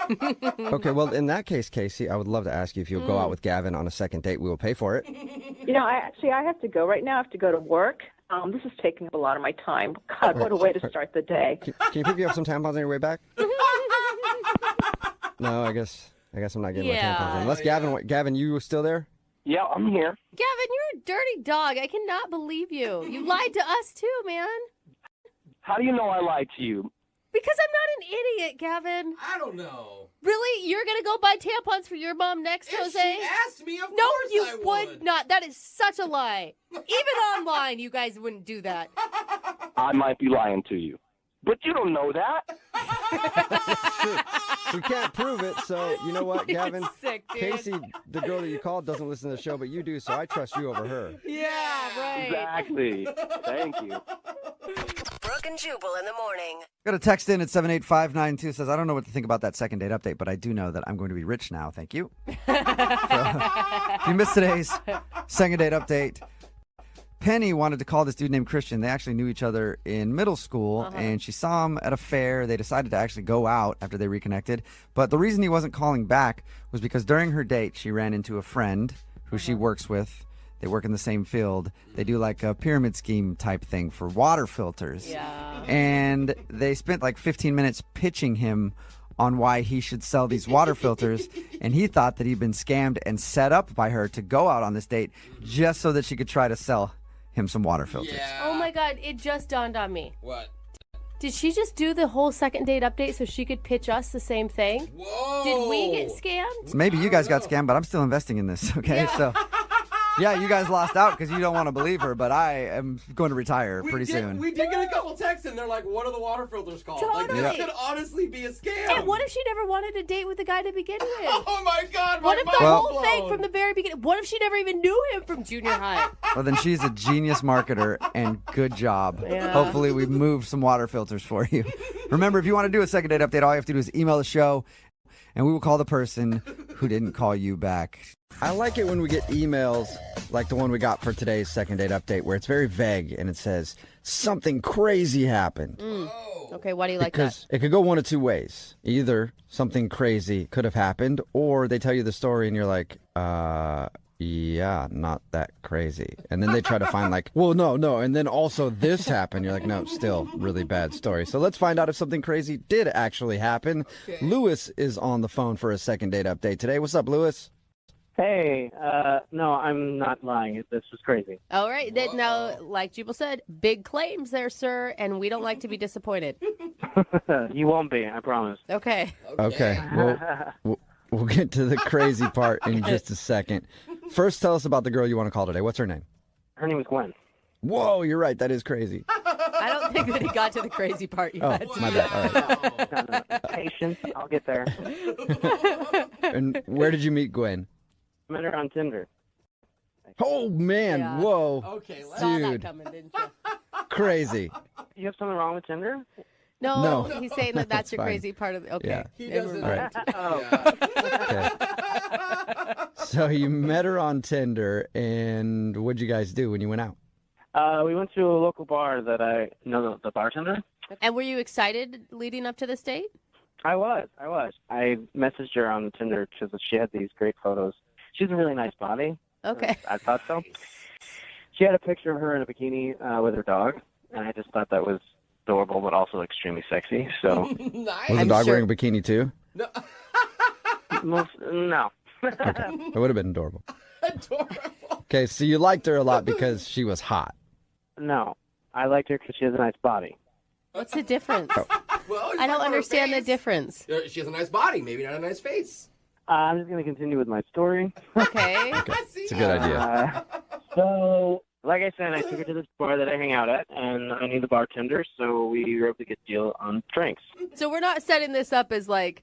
Okay, well, in that case, Casey, I would love to ask you if you'll go out with Gavin on a second date. We will pay for it. I have to go right now. I have to go to work. This is taking up a lot of my time. God, what a way to start the day. Can you pick me up some tampons on your way back? No, I guess I'm not getting my tampons in. Unless Gavin, you still there? Yeah, I'm here. Gavin, you're a dirty dog. I cannot believe you. You lied to us too, man. How do you know I lied to you? Because I'm not an idiot, Gavin. I don't know. Really? You're going to go buy tampons for your mom next, If Jose? she asked me, of no, course you I would not. That is such a lie. Even online, you guys wouldn't do that. I might be lying to you. But you don't know that. We can't prove it, so you know what, Gavin? You're sick, dude. Casey, the girl that you called, doesn't listen to the show, but you do, so I trust you over her. Yeah, right. Exactly. Thank you. Brooke and Jubal in the morning. Got a text in at 78592 says, I don't know what to think about that second date update, but I do know that I'm going to be rich now. Thank you. So, if you missed today's second date update, Penny wanted to call this dude named Christian. They actually knew each other in middle school, and she saw him at a fair. They decided to actually go out after they reconnected. But the reason he wasn't calling back was because during her date, she ran into a friend who she works with They work in the same field. They do like a pyramid scheme type thing for water filters. Yeah. And they spent like 15 minutes pitching him on why he should sell these water filters. And he thought that he'd been scammed and set up by her to go out on this date just so that she could try to sell him some water filters. Oh my God, it just dawned on me. What? Did she just do the whole second date update so she could pitch us the same thing? Whoa. Did we get scammed? Maybe you guys got scammed, but I'm still investing in this, okay? So, yeah, you guys lost out because you don't want to believe her, but I am going to retire pretty soon. We did get a couple texts, and they're like, what are the water filters called? Like, Totally. this could honestly be a scam. And what if she never wanted to date with the guy to begin with? Oh, my God. What if the Well- whole thing from the very beginning? What if she never even knew him from junior high? Well, then she's a genius marketer, and good job. Yeah. Hopefully we moved some water filters for you. Remember, if you want to do a second date update, all you have to do is email the show, and we will call the person who didn't call you back. I like it when we get emails like the one we got for today's second date update where it's very vague and it says, something crazy happened. Okay, why do you like Because it could go one of two ways. Either something crazy could have happened, or they tell you the story and you're like, yeah, not that crazy. And then they try to find like, well, no. And then also this happened. You're like, no, still really bad story. So let's find out if something crazy did actually happen. Lewis is on the phone for a second date update today. What's up, Lewis? Hey, no, I'm not lying. This was crazy. that? All right, then now, like Jubal said, big claims there, sir, and we don't like to be disappointed. You won't be, I promise. Okay. Okay. Well, we'll get to the crazy part in just a second. First, tell us about the girl you want to call today. What's her name? Her name is Gwen. Whoa, you're right. That is crazy. I don't think that he got to the crazy part you Oh, had. my bad. All right. Patience, I'll get there. And where did you meet Gwen? Met her on Tinder. Oh, man. Yeah. Whoa. Okay, Saw that Dude. coming, didn't you? Crazy. You have something wrong with Tinder? No, No. he's saying that that's It's your fine. crazy part of the. Okay. Yeah. He Never doesn't. mind. Okay. So you met her on Tinder, and what'd you guys do when you went out? We went to a local bar that I know the bartender. And were you excited leading up to this date? I was. I messaged her on Tinder because she had these great photos. She has a really nice body. Okay. I thought so. She had a picture of her in a bikini with her dog, and I just thought that was adorable, but also extremely sexy. So, Nice. Was the I'm dog sure- wearing a bikini too? No. no. It would have been adorable. Adorable. Okay, so you liked her a lot because she was hot. No. I liked her because she has a nice body. What's the difference? Well, I don't understand the difference. She has a nice body, maybe not a nice face. I'm just going to continue with my story. Okay. It's a good idea. So, like I said, I took her to this bar that I hang out at, and I knew the bartender, so we were able to get a deal on drinks. So we're not setting this up as like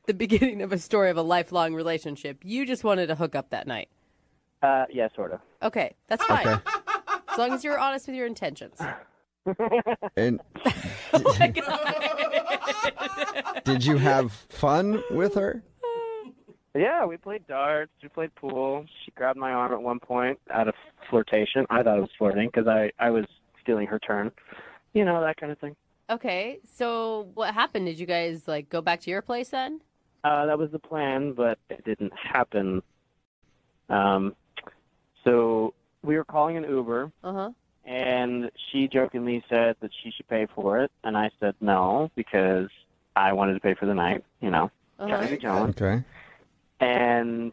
the beginning of a story of a lifelong relationship. You just wanted to hook up that night. Yeah, sort of. Okay, that's fine. Okay. As long as you're honest with your intentions. And Oh my did you have fun with her? Yeah, we played darts, we played pool. She grabbed my arm at one point out of flirtation. I thought it was flirting because I was stealing her turn. You know, that kind of thing. Okay, so what happened? Did you guys like go back to your place then? That was the plan, but it didn't happen. So we were calling an Uber, Uh-huh. and she jokingly said that she should pay for it, and I said no because I wanted to pay for the night, you know. Trying to be John. Okay. And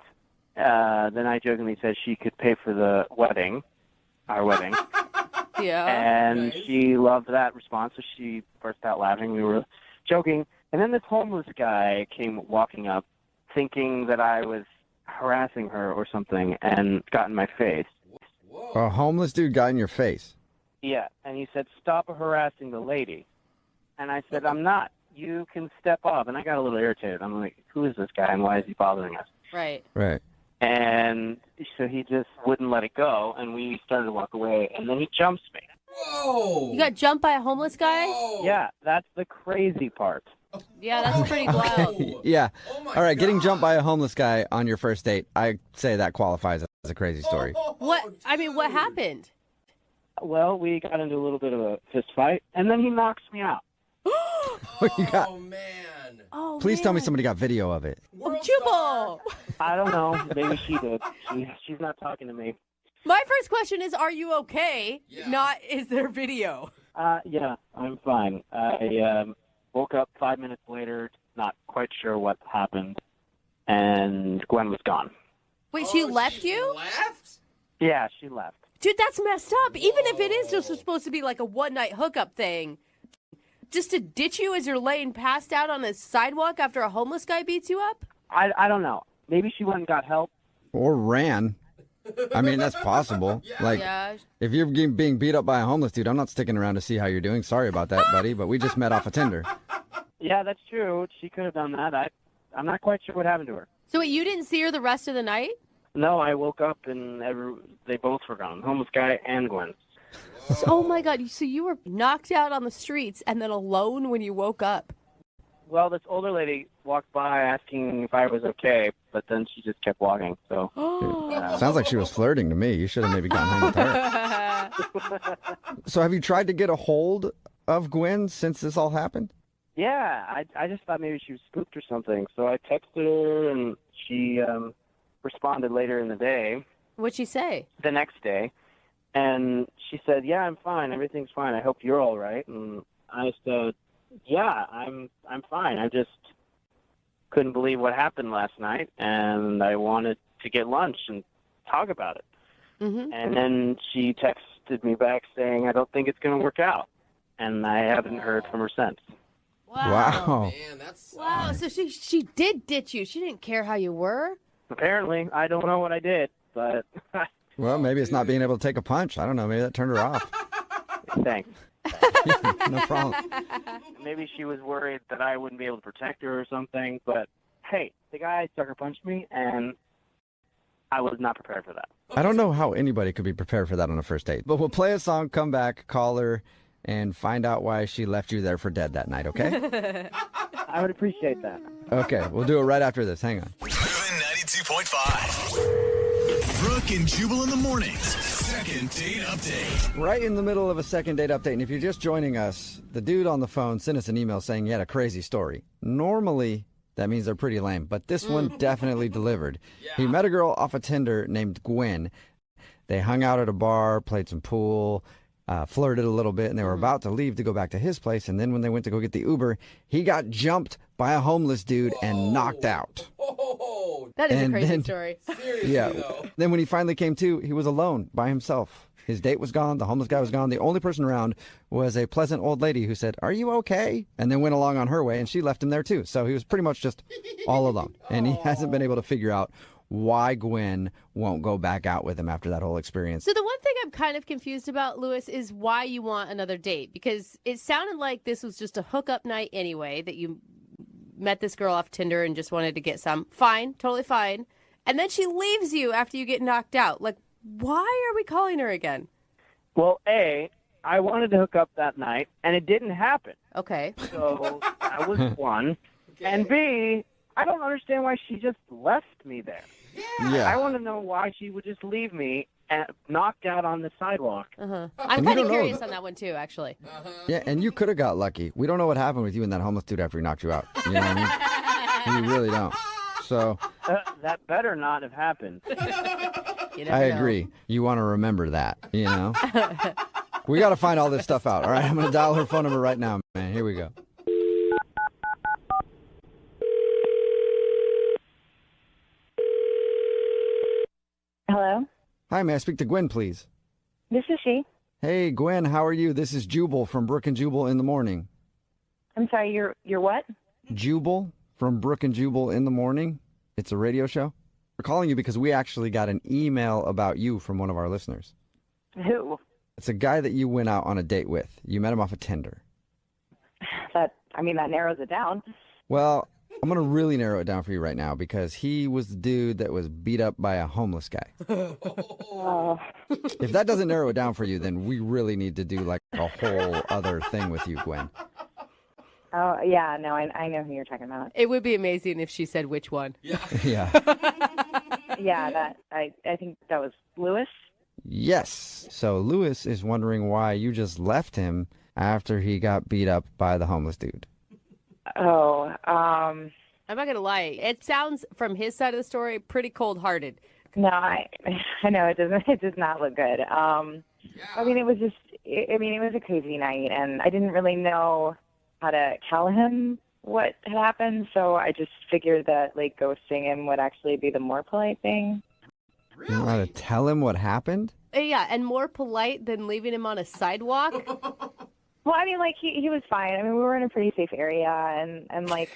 then I jokingly said she could pay for the wedding, our wedding. Yeah. And she loved that response, so she burst out laughing. We were joking. And then this homeless guy came walking up thinking that I was harassing her or something and got in my face. A homeless dude got in your face. Yeah, and he said, "Stop harassing the lady." And I said, "I'm not. You can step up." And I got a little irritated. I'm like, who is this guy and why is he bothering us? Right. Right. And so he just wouldn't let it go, and we started to walk away, and then he jumps me. Whoa. You got jumped by a homeless guy? Yeah, that's the crazy part. Yeah, that's pretty wild. Yeah. Oh my All right, getting God. jumped by a homeless guy on your first date, I say that qualifies as a crazy story. What? I mean, what happened? Well, we got into a little bit of a fist fight, and then he knocks me out. You got- Oh, man. Oh, Please tell me man. somebody got video of it. World Jubal! I don't know. Maybe she did. She's not talking to me. My first question is, are you okay? Not, is there video? Yeah, I'm fine. I woke up 5 minutes later, not quite sure what happened, and Gwen was gone. Wait, she left you? Left? Yeah, she left. Dude, that's messed up. Even if it is just supposed to be like a one-night hookup thing, just to ditch you as you're laying passed out on a sidewalk after a homeless guy beats you up? I don't know. Maybe she went and got help. Or ran. I mean, that's possible. Like, if you're being beat up by a homeless dude, I'm not sticking around to see how you're doing. Sorry about that, buddy, but we just met off of Tinder. Yeah, that's true. She could have done that. I'm not quite sure what happened to her. So wait, you didn't see her the rest of the night? No, I woke up and they both were gone. Homeless guy and Gwen. Oh my God, so you were knocked out on the streets and then alone when you woke up? Well, this older lady walked by asking if I was okay, but then she just kept walking. So Sounds like she was flirting to me. You should have maybe gone home with her. So have you tried to get a hold of Gwen since this all happened? Yeah, I just thought maybe she was spooked or something. So I texted her, and she responded later in the day. What'd she say? The next day. And she said, yeah, I'm fine. Everything's fine. I hope you're all right. And I said, yeah, I'm fine. I just couldn't believe what happened last night, and I wanted to get lunch and talk about it. Mm-hmm. And then she texted me back saying, I don't think it's going to work out. And I haven't heard from her since. Wow. Man, that's Wow, so she did ditch you. She didn't care how you were? Apparently, I don't know what I did, but... Well, maybe it's not being able to take a punch. I don't know. Maybe that turned her off. Thanks. No problem. Maybe she was worried that I wouldn't be able to protect her or something, but hey, the guy sucker punched me, and I was not prepared for that. I don't know how anybody could be prepared for that on a first date. But we'll play a song, come back, call her, and find out why she left you there for dead that night, okay? I would appreciate that. Okay, we'll do it right after this. Hang on. Moving 92.5. Brooke and Jubal in the mornings. Second date update. Right in the middle of a second date update, and if you're just joining us, the dude on the phone sent us an email saying he had a crazy story. Normally, that means they're pretty lame, but this one definitely delivered. He met a girl off of Tinder named Gwen. They hung out at a bar, played some pool, flirted a little bit, and they were about to leave to go back to his place, and then when they went to go get the Uber, he got jumped by a homeless dude and knocked out. That is a And crazy then- story. seriously Yeah. though. Then when he finally came to, he was alone by himself. His date was gone. The homeless guy was gone. The only person around was a pleasant old lady who said, "Are you okay?" And then went along on her way, and she left him there too. So he was pretty much just all alone. And he hasn't been able to figure out why Gwen won't go back out with him after that whole experience. So the one thing I'm kind of confused about, Lewis, is why you want another date. Because it sounded like this was just a hookup night anyway, that you met this girl off Tinder and just wanted to get some. Fine, totally fine. And then she leaves you after you get knocked out. Like, why are we calling her again? Well, A, I wanted to hook up that night, and it didn't happen. Okay. So that was one. And B, I don't understand why she just left me there. Yeah. I want to know why she would just leave me knocked out on the sidewalk. I'm And you kind of don't know curious that- on that one, too, actually. Yeah, and you could have got lucky. We don't know what happened with you and that homeless dude after he knocked you out. You know what I mean? We really don't. So That better not have happened. You never I know. agree. You want to remember that, you know? We got to find all this stuff out. All right, I'm going to dial her phone number right now, man. Here we go. Hello, Hi, may I speak to Gwen, please? this is she. Hey, Gwen, how are you? This is Jubal from Brooke and Jubal in the morning. I'm sorry, you're what? Jubal from Brooke and Jubal in the morning. It's a radio show. We're calling you because we actually got an email about you from one of our listeners. Who? It's a guy that you went out on a date with. You met him off of Tinder. That narrows it down. Well, I'm going to really narrow it down for you right now because he was the dude that was beat up by a homeless guy. Oh, If that doesn't narrow it down for you, then we really need to do like a whole other thing with you, Gwen. oh yeah, no, I know who you're talking about. It would be amazing if she said which one. Yeah. Yeah, that I think that was Lewis. Yes. So Lewis is wondering why you just left him after he got beat up by the homeless dude. Oh, I'm not going to lie. It sounds, from his side of the story, pretty cold-hearted. No, I know it doesn't. It does not look good. I mean, it was just. I mean, it was a crazy night, and I didn't really know how to tell him what had happened. So I just figured that like ghosting him would actually be the more polite thing. You know how to tell him what happened? Yeah, and more polite than leaving him on a sidewalk. Well, I mean, like he was fine. I mean, we were in a pretty safe area, and like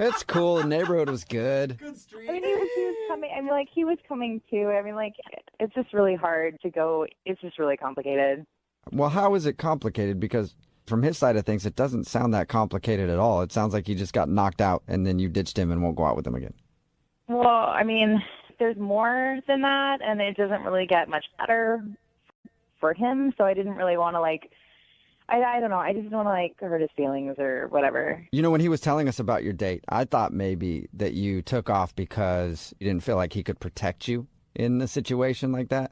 It's cool. The neighborhood was good. I mean, he was coming. I mean, like he was coming too. I mean, like it's just really hard to go. It's just really complicated. Well, how is it complicated? Because from his side of things, it doesn't sound that complicated at all. It sounds like he just got knocked out and then you ditched him and won't go out with him again. Well, I mean, there's more than that, and it doesn't really get much better for him. So I didn't really want to like. I don't know. I just didn't want to like hurt his feelings or whatever. You know, when he was telling us about your date, I thought maybe that you took off because you didn't feel like he could protect you in a situation like that.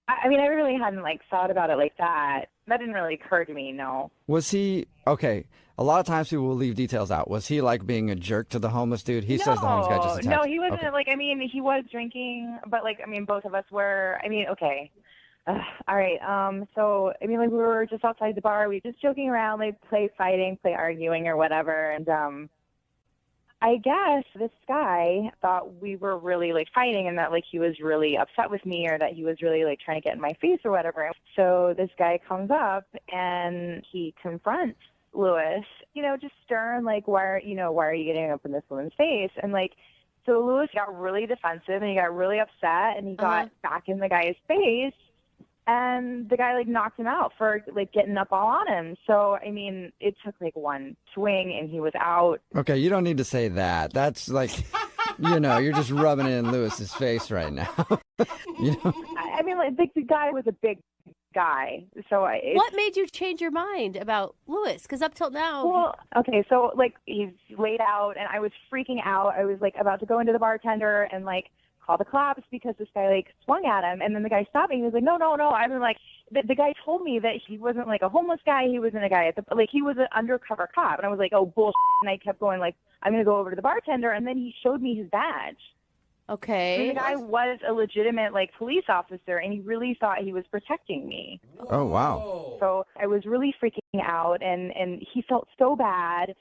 I mean, I really hadn't like thought about it like that. That didn't really occur to me. No. Was he okay? A lot of times people will leave details out. Was he like being a jerk to the homeless dude? He says the homeless guy just attacked. No, he wasn't. Okay. Like, I mean, he was drinking, but like, I mean, both of us were. I mean, okay. All right. So, I mean, like, we were just outside the bar. We were just joking around, like, play fighting, play arguing or whatever. And I guess this guy thought we were really, like, fighting and that, like, he was really upset with me or that he was really, like, trying to get in my face or whatever. So this guy comes up and he confronts Lewis, you know, just stern, like, why are you getting up in this woman's face? And, like, so Lewis got really defensive and he got really upset and he got back in the guy's face. And the guy, like, knocked him out for, like, getting up all on him. So, I mean, it took, like, one swing, and he was out. Okay, you don't need to say that. That's, like, you know, you're just rubbing it in Lewis's face right now. You know? I mean, like, the guy was a big guy. So what made you change your mind about Lewis? Because up till now... Well, okay, so, like, he's laid out, and I was freaking out. I was, like, about to go into the bartender and, like, call the cops because this guy like swung at him, and then the guy stopped me. He was like, no. I mean, like the guy told me that he wasn't like a homeless guy. He wasn't a guy at the like he was an undercover cop, and I was like, oh bullshit. And I kept going like, I'm gonna go over to the bartender, and then he showed me his badge. Okay. And the guy was a legitimate like police officer, and he really thought he was protecting me. Oh wow. So I was really freaking out, and he felt so bad.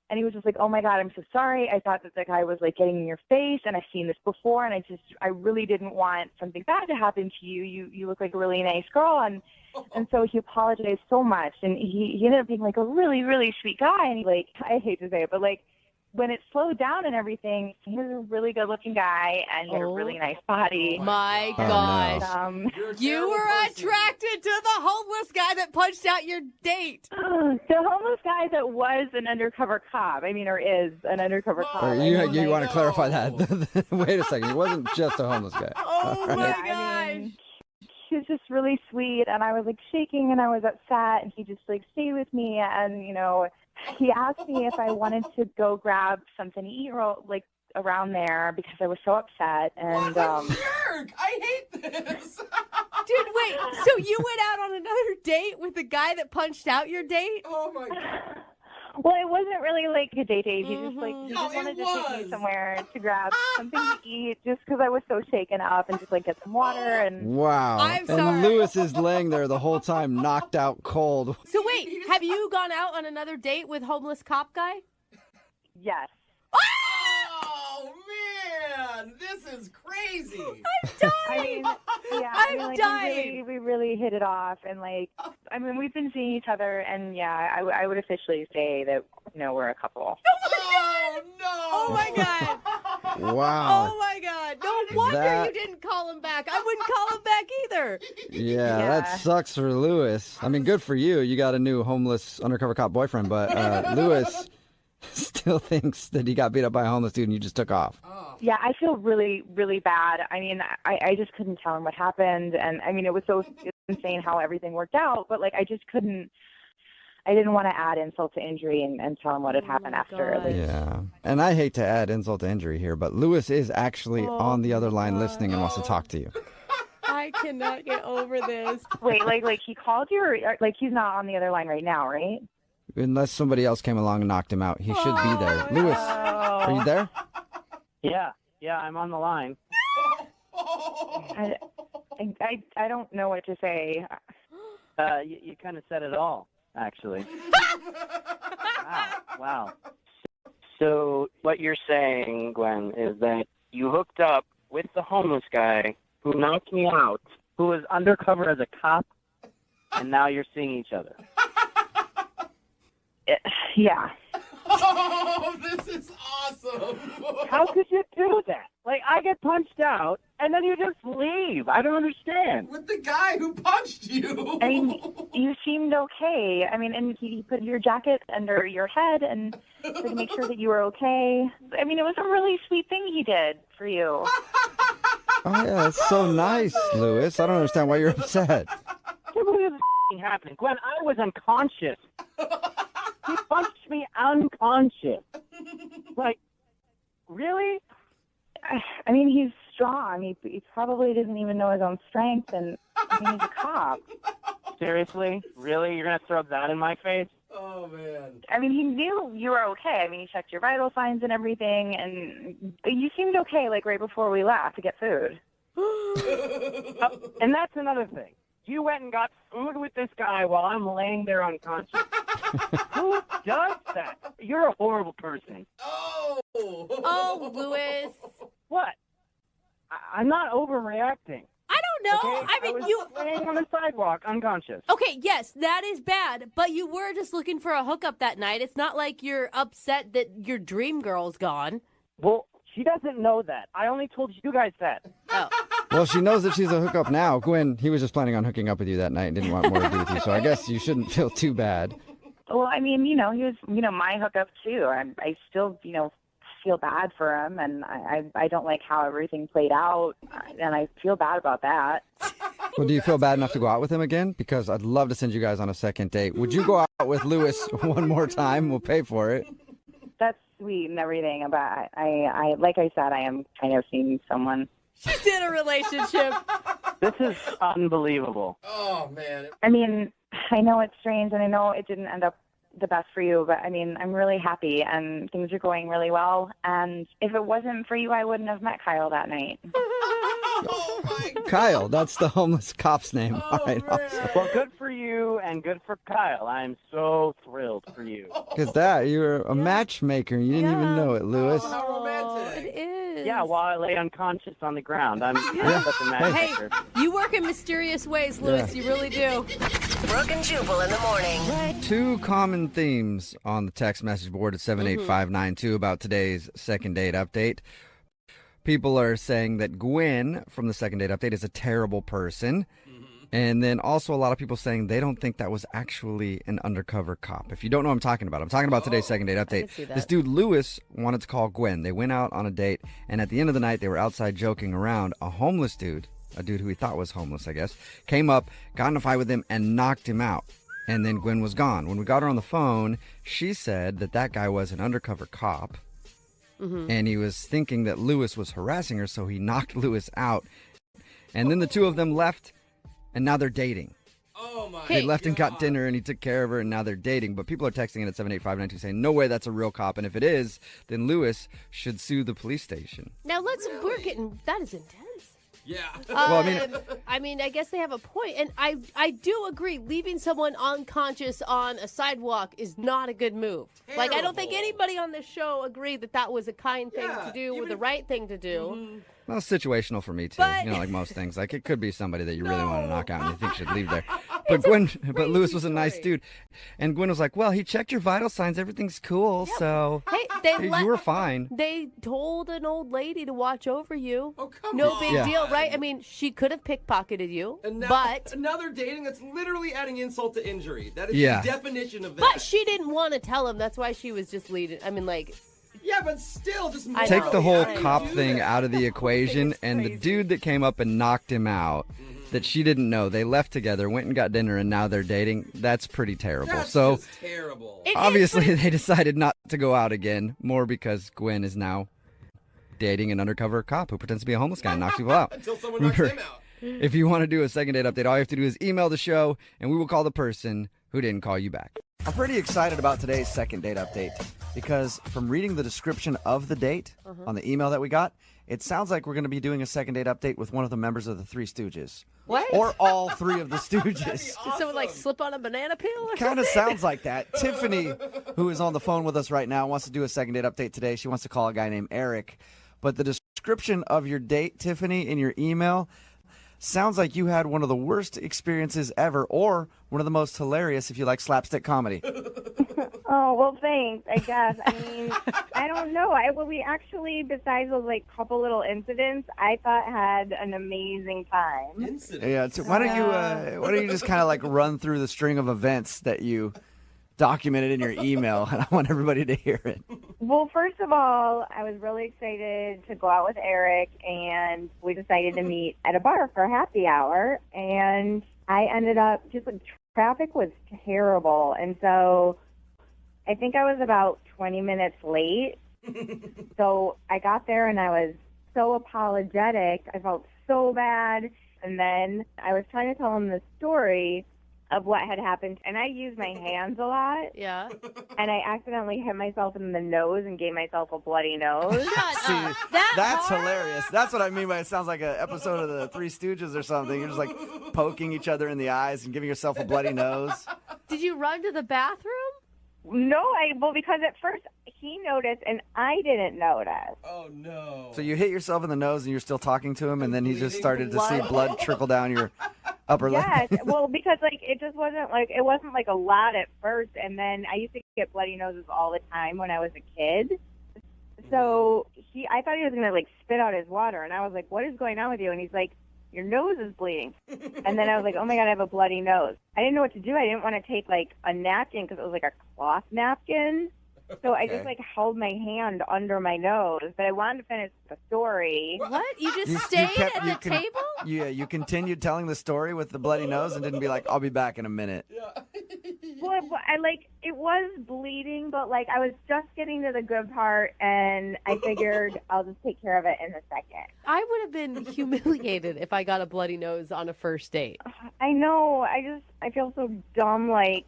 And he was just like, oh, my God, I'm so sorry. I thought that the guy was, like, getting in your face, and I've seen this before, and I really didn't want something bad to happen to you. You look like a really nice girl. And so he apologized so much, and he ended up being, like, a really, really sweet guy. And, he, like, I hate to say it, but, like, when it slowed down and everything, he was a really good-looking guy, and he had a really nice body. My Oh, gosh. no. You were attracted to the homeless guy that punched out your date. The homeless guy that was an undercover cop, I mean, or is an undercover cop. Or you want to clarify that? Wait a second. He wasn't just a homeless guy. Oh, my gosh. I mean, he was just really sweet, and I was, like, shaking, and I was upset, and he just, like, stayed with me, and, you know, he asked me if I wanted to go grab something to eat, like, around there, because I was so upset, and, What a jerk! I hate this! Dude, wait, so you went out on another date with the guy that punched out your date? Oh, my God. Well, it wasn't really like a date. He just wanted to take me somewhere to grab something to eat, just because I was so shaken up, and just like get some water and. Wow. I'm sorry. And Lewis is laying there the whole time, knocked out cold. So wait, have you gone out on another date with homeless cop guy? Yes. Oh, man! This is crazy! I'm dying! I mean, yeah, I'm like, dying! We really hit it off, and like, I mean, we've been seeing each other, and yeah, I would officially say that, you know, we're a couple. Oh, no! Oh, my God! Wow. Oh, my God! No wonder you didn't call him back. I wouldn't call him back either. Yeah, that sucks for Lewis. I mean, good for you. You got a new homeless undercover cop boyfriend, but Lewis still thinks that he got beat up by a homeless dude and you just took off. Yeah, I feel really, really bad. I mean, I just couldn't tell him what happened, and I mean, it was so insane how everything worked out, but like, I just couldn't. I didn't want to add insult to injury and tell him what had happened after. Like, Yeah. And I hate to add insult to injury here, but Lewis is actually on the other line listening and wants to talk to you. I cannot get over this. Wait, like he called you, or like he's not on the other line right now, right? Unless somebody else came along and knocked him out. He should be there. Lewis, are you there? Yeah, Yeah, I'm on the line. I don't know what to say. You kind of said it all, actually. Wow. So what you're saying, Gwen, is that you hooked up with the homeless guy who knocked me out, who was undercover as a cop, and now you're seeing each other. Yeah. Oh, this is awesome. How could you do that? Like, I get punched out, and then you just leave. I don't understand. With the guy who punched you. I mean, you seemed okay. I mean, and he put your jacket under your head and to make sure that you were okay. I mean, it was a really sweet thing he did for you. Oh, yeah, that's so nice, Lewis. I don't understand why you're upset. What is happening? Gwen, I was unconscious. He punched me unconscious. Like, really? I mean, he's strong. He probably doesn't even know his own strength, and I mean, he's a cop. Seriously? Really? You're going to throw that in my face? Oh, man. I mean, he knew you were okay. I mean, he checked your vital signs and everything, and you seemed okay, like, right before we left to get food. And that's another thing. You went and got food with this guy while I'm laying there unconscious. Who does that? You're a horrible person. Oh, Lewis. What? I'm not overreacting. I don't know. Okay? I mean, was you laying on the sidewalk unconscious. Okay, yes, that is bad, but you were just looking for a hookup that night. It's not like you're upset that your dream girl's gone. Well, she doesn't know that. I only told you guys that. Oh. Well, she knows that she's a hookup now. Gwen, he was just planning on hooking up with you that night and didn't want more to do with you, so I guess you shouldn't feel too bad. Well, I mean, he was, my hookup too. I still, feel bad for him, and I don't like how everything played out, and I feel bad about that. Well, do you feel bad enough to go out with him again? Because I'd love to send you guys on a second date. Would you go out with Lewis one more time? We'll pay for it. That's sweet and everything, but I like I said, I am kind of seeing someone. She's in a relationship. This is unbelievable. Oh, man. I mean, I know it's strange, and I know it didn't end up the best for you, but I mean, I'm really happy, and things are going really well, and if it wasn't for you, I wouldn't have met Kyle that night. Oh, my God. Kyle, that's the homeless cop's name. All right, awesome. Well, good for you and good for Kyle. I'm so thrilled for you. Look at that. You're a matchmaker. You didn't even know it, Lewis. Oh, how romantic. It is. Yeah, while I lay unconscious on the ground. I'm such a Hey, matchmaker. you work in mysterious ways, Lewis. Yeah. You really do. Brooke and Jubal in the morning. Two common themes on the text message board at 78592 about today's second date update. People are saying that Gwen from the second date update is a terrible person. And then also a lot of people saying they don't think that was actually an undercover cop. If you don't know what I'm talking about today's second date update. see that. This dude, Lewis, wanted to call Gwen. They went out on a date, and at the end of the night, they were outside joking around. A homeless dude, a dude who he thought was homeless, I guess, came up, got in a fight with him, and knocked him out. And then Gwen was gone. When we got her on the phone, she said that guy was an undercover cop. And he was thinking that Lewis was harassing her, so he knocked Lewis out. And then the two of them left, and now they're dating. Oh, my They left and got God. dinner, and he took care of her, and now they're dating. But people are texting in at 78592 saying, no way that's a real cop. And if it is, then Lewis should sue the police station. Now we're getting, that is intense. Yeah. Well, I mean, I guess they have a point, and I do agree. Leaving someone unconscious on a sidewalk is not a good move. Like, I don't think Terrible. anybody on this show agreed that that was a kind thing Yeah, to do or even the right thing to do. Well, it's situational for me, too. But- Like most things. Like, it could be somebody that you really want to knock out and you think should leave there. It's But Lewis was a nice story. dude. And Gwen was like, well, he checked your vital signs. Everything's cool, so Hey, you were fine. They told an old lady to watch over you. Oh, come No on. big deal, right? I mean, she could have pickpocketed you, And now, but another dating that's literally adding insult to injury. That is Yeah. the definition of that. but she didn't want to tell him. That's why she was just leading. I mean, like, yeah, but still, just I Take know. the whole how do you cop do thing that? out of the equation, and the dude that came up and knocked him out, that she didn't know, they left together, went and got dinner, and now they're dating. That's pretty terrible. That's So just terrible. it is obviously, pretty- they decided not to go out again, more because Gwen is now dating an undercover cop who pretends to be a homeless guy and knocks people out. Until someone knocks Remember, him out. if you want to do a second date update, all you have to do is email the show, and we will call the person who didn't call you back. I'm pretty excited about today's second date update because from reading the description of the date on the email that we got, it sounds like we're going to be doing a second date update with one of the members of the Three Stooges. What? Or all three of the Stooges. Did someone like slip on a banana peel or Kind of something? sounds like that. Tiffany, who is on the phone with us right now, wants to do a second date update today. She wants to call a guy named Eric. But the description of your date, Tiffany, in your email sounds like you had one of the worst experiences ever, or one of the most hilarious if you like slapstick comedy. Oh, well, thanks, I guess. I mean, I don't know. We actually, besides those, like, couple little incidents, I thought had an amazing time. Yeah. So why don't you just kind of like run through the string of events that you documented in your email, and I want everybody to hear it. Well, first of all, I was really excited to go out with Eric, and we decided to meet at a bar for a happy hour, and I ended up just like traffic was terrible, and so I think I was about 20 minutes late. So I got there, and I was so apologetic. I felt so bad, and then I was trying to tell him the story of what had happened, and I use my hands a lot. Yeah. And I accidentally hit myself in the nose and gave myself a bloody nose. See, that's hilarious. That's what I mean by it sounds like an episode of the Three Stooges or something. You're just like poking each other in the eyes and giving yourself a bloody nose. Did you run to the bathroom? No, because at first he noticed and I didn't notice. Oh, no. So you hit yourself in the nose and you're still talking to him, and then he just started to see blood trickle down your upper lip. Yes, well, because like it wasn't like a lot at first, and then I used to get bloody noses all the time when I was a kid. So I thought he was gonna like spit out his water, and I was like, "What is going on with you?" And he's like, "Your nose is bleeding." And then I was like, "Oh my God, I have a bloody nose." I didn't know what to do. I didn't want to take like a napkin because it was like a cloth napkin. So I just like held my hand under my nose, but I wanted to finish the story. What? You just stayed at the table? Yeah, you continued telling the story with the bloody nose and didn't be like, "I'll be back in a minute." Well, it was bleeding, but like I was just getting to the good part, and I figured I'll just take care of it in a second. I would have been humiliated if I got a bloody nose on a first date. I know. I feel so dumb. Like,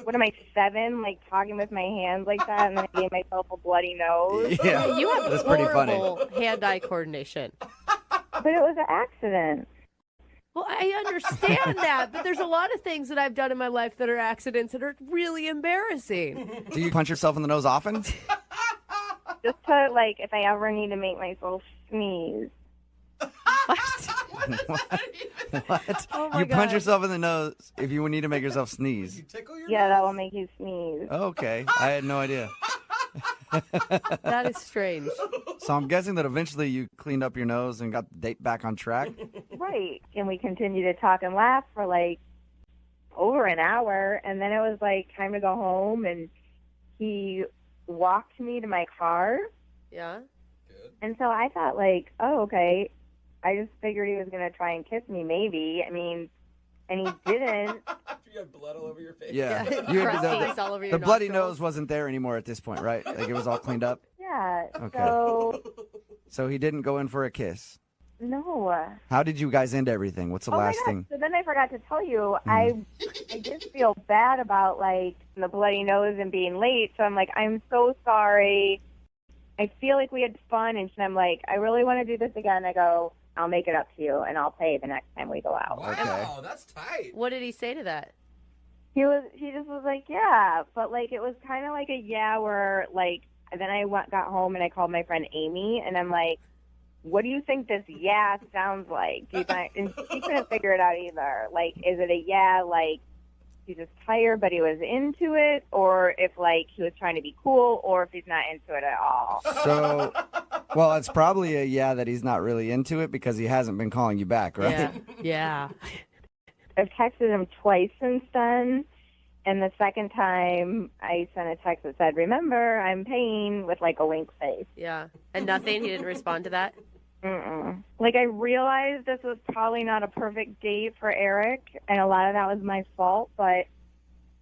what am I, 7? Like talking with my hands like that, and then I gave myself a bloody nose. Yeah, you have that's pretty funny. horrible hand-eye coordination. But it was an accident. Well, I understand that, but there's a lot of things that I've done in my life that are accidents that are really embarrassing. Do you punch yourself in the nose often? Just to, like, if I ever need to make myself sneeze. What? Oh my You punch God. yourself in the nose if you need to make yourself sneeze. Yeah, that will make you sneeze. Okay, I had no idea. That is strange. So I'm guessing that eventually you cleaned up your nose and got the date back on track. Right. And we continued to talk and laugh for like over an hour. And then it was like time to go home. And he walked me to my car. Yeah. And so I thought like, oh, okay. I just figured he was going to try and kiss me maybe. I mean, and he didn't. You had blood all over your face. Yeah. Yeah. Crusties all over your the bloody nostrils. nose wasn't there anymore at this point, right? Like it was all cleaned up? Yeah. Okay. So he didn't go in for a kiss. No. How did you guys end everything? What's the Oh my last God. thing? So then I forgot to tell you, I did feel bad about like the bloody nose and being late. So I'm like, I'm so sorry. I feel like we had fun, and I'm like, I really want to do this again. I go, I'll make it up to you, and I'll pay the next time we go out. Wow, that's tight. What did he say to that? He just was like, yeah, but like it was kind of like a yeah where like, and then I got home and I called my friend Amy, and I'm like, what do you think this yeah sounds like? And she couldn't figure it out either. Like, is it a yeah like he's just tired but he was into it, or if like he was trying to be cool, or if he's not into it at all? So, well, it's probably a yeah that he's not really into it because he hasn't been calling you back, right? Yeah. Yeah. I've texted him twice since then, and the second time I sent a text that said, remember, I'm paying, with like a wink face. Yeah. And nothing? He didn't respond to that? Mm-mm. Like, I realized this was probably not a perfect date for Eric, and a lot of that was my fault, but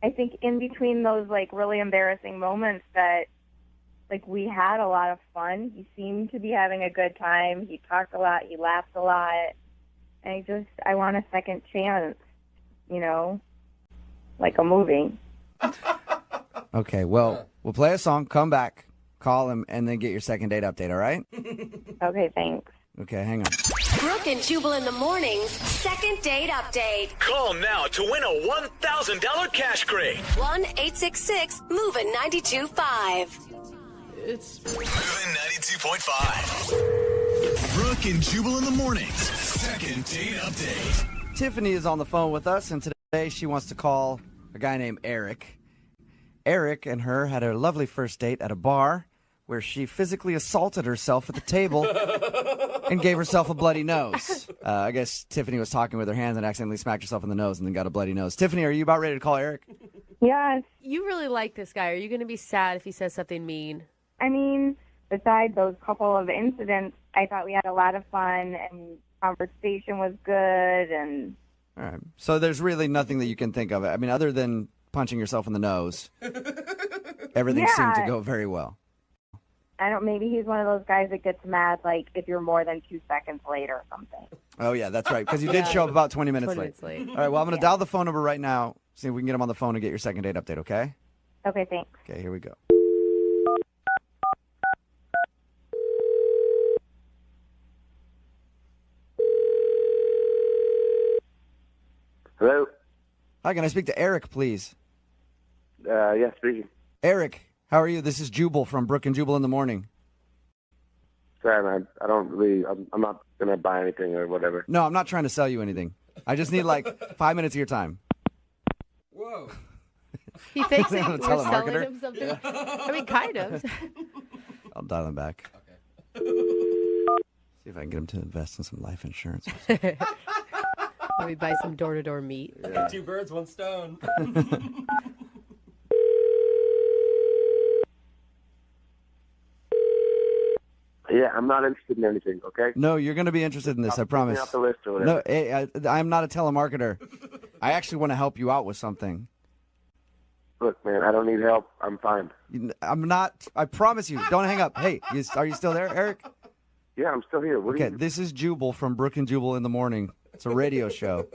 I think in between those, like, really embarrassing moments that, like, we had a lot of fun. He seemed to be having a good time. He talked a lot. He laughed a lot. And I want a second chance, you know, like a movie. Okay, well, we'll play a song, come back, Call him and then get your second date update, all right? Okay, thanks. Okay, hang on. Brooke and Jubal in the mornings. Second date update. Call now to win a $1,000 cash crate. 1-866-MOVING-92.5. It's Moving 92.5. Brooke and Jubal in the mornings. Second date update. Tiffany is on the phone with us, and today she wants to call a guy named Eric. Eric and her had a lovely first date at a bar where she physically assaulted herself at the table and gave herself a bloody nose. I guess Tiffany was talking with her hands and accidentally smacked herself in the nose and then got a bloody nose. Tiffany, are you about ready to call Eric? Yes. You really like this guy. Are you going to be sad if he says something mean? I mean, besides those couple of incidents, I thought we had a lot of fun and conversation was good. And All right. So there's really nothing that you can think of. I mean, other than punching yourself in the nose, everything seemed to go very well. I don't. Maybe he's one of those guys that gets mad, like if you're more than 2 seconds late or something. Oh, yeah, that's right, because you did show up about 20 minutes late. All right, well, I'm going to dial the phone number right now, see if we can get him on the phone and get your second date update, okay? Okay, thanks. Okay, here we go. Hello? Hi, can I speak to Eric, please? Yeah, speaking. Eric, how are you? This is Jubal from Brooke and Jubal in the morning. Sorry, man. I'm not going to buy anything or whatever. No, I'm not trying to sell you anything. I just need like 5 minutes of your time. Whoa. He thinks that I'm a we're selling telemarketer. him something. I mean, kind of. I'll dial him back. Okay. See if I can get him to invest in some life insurance. Maybe buy some door-to-door meat. Yeah. 2 birds, 1 stone. Yeah, I'm not interested in anything, okay? No, you're going to be interested in this, I promise. Take me off the list or No, whatever. I'm not a telemarketer. I actually want to help you out with something. Look, man, I don't need help. I'm fine. I'm not. I promise you. Don't hang up. Hey, are you still there, Eric? Yeah, I'm still here. What Okay, this is Jubal from Brooke and Jubal in the morning. It's a radio show.